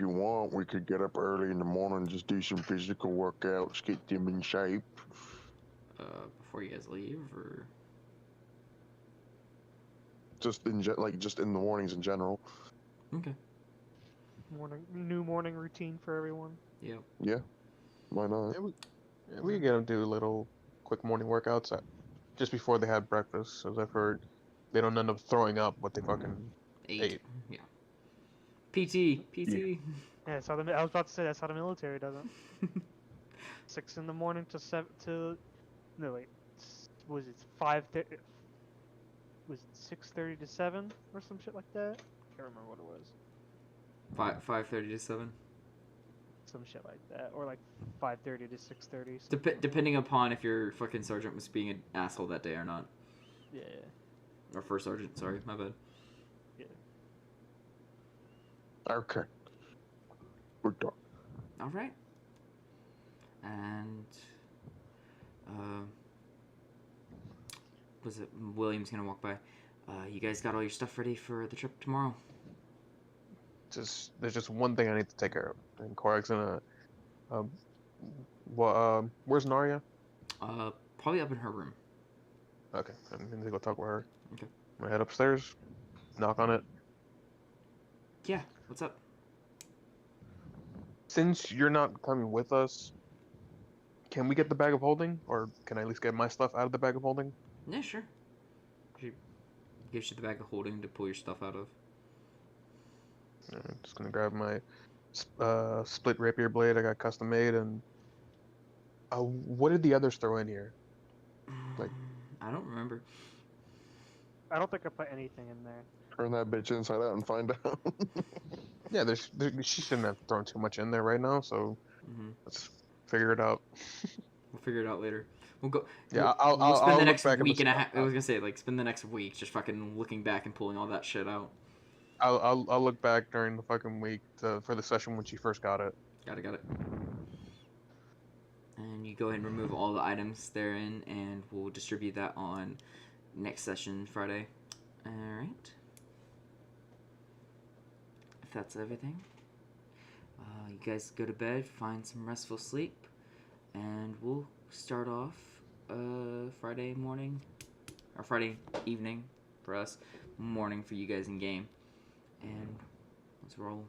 [SPEAKER 3] want, we could get up early in the morning and just do some physical workouts, get them in shape.
[SPEAKER 1] before you guys leave, or...
[SPEAKER 3] Just just in the mornings in general.
[SPEAKER 1] Okay.
[SPEAKER 2] New morning routine for everyone.
[SPEAKER 1] Yeah.
[SPEAKER 3] Yeah, why not?
[SPEAKER 5] We can get him do little quick morning workouts just before they have breakfast. As I've heard, they don't end up throwing up what they fucking
[SPEAKER 1] 8.
[SPEAKER 5] ate.
[SPEAKER 1] Yeah. PT.
[SPEAKER 2] Yeah, that's how I was about to say that's how the military does it. 6 in the morning to 7 to no wait, was it 5:30? Was it 6:30 to 7 or some shit like that? Can't remember what it was.
[SPEAKER 1] 5:30 to 7.
[SPEAKER 2] Some shit like that, or like 5:30 to 6:30.
[SPEAKER 1] Depending upon if your fucking sergeant was being an asshole that day or not.
[SPEAKER 2] Yeah.
[SPEAKER 1] Or first sergeant, sorry, my bad.
[SPEAKER 3] Okay. We're done.
[SPEAKER 1] All right. And was it William's gonna walk by? You guys got all your stuff ready for the trip tomorrow?
[SPEAKER 5] There's just one thing I need to take care of. And Korak's gonna, where's Narya?
[SPEAKER 1] Probably up in her room.
[SPEAKER 5] Okay, I'm gonna go talk with her.
[SPEAKER 1] Okay.
[SPEAKER 5] I'm gonna head upstairs, knock on it.
[SPEAKER 1] Yeah. What's up?
[SPEAKER 5] Since you're not coming with us, can we get the bag of holding, or can I at least get my stuff out of the bag of holding?
[SPEAKER 1] Yeah, sure. She gives you the bag of holding to pull your stuff out of.
[SPEAKER 5] I'm just gonna grab my split rapier blade I got custom made, and what did the others throw in here? Like-
[SPEAKER 1] I don't remember.
[SPEAKER 2] I don't think I put anything in there.
[SPEAKER 3] Turn that bitch inside out and find out.
[SPEAKER 5] Yeah, she shouldn't have thrown too much in there right now, so
[SPEAKER 1] Hmm.
[SPEAKER 5] let's figure it out.
[SPEAKER 1] We'll figure it out later. We'll go.
[SPEAKER 5] Yeah,
[SPEAKER 1] We'll spend the
[SPEAKER 5] look
[SPEAKER 1] next
[SPEAKER 5] back at
[SPEAKER 1] week
[SPEAKER 5] the
[SPEAKER 1] and a
[SPEAKER 5] stuff.
[SPEAKER 1] half. I was gonna say, like, spend the next week just fucking looking back and pulling all that shit out.
[SPEAKER 5] I'll look back during the fucking week for the session when she first got it.
[SPEAKER 1] Got it. And you go ahead and remove all the items therein, and we'll distribute that on next session Friday. All right. If that's everything, you guys go to bed, find some restful sleep, and we'll start off Friday morning, or Friday evening for us, morning for you guys in game, and let's roll.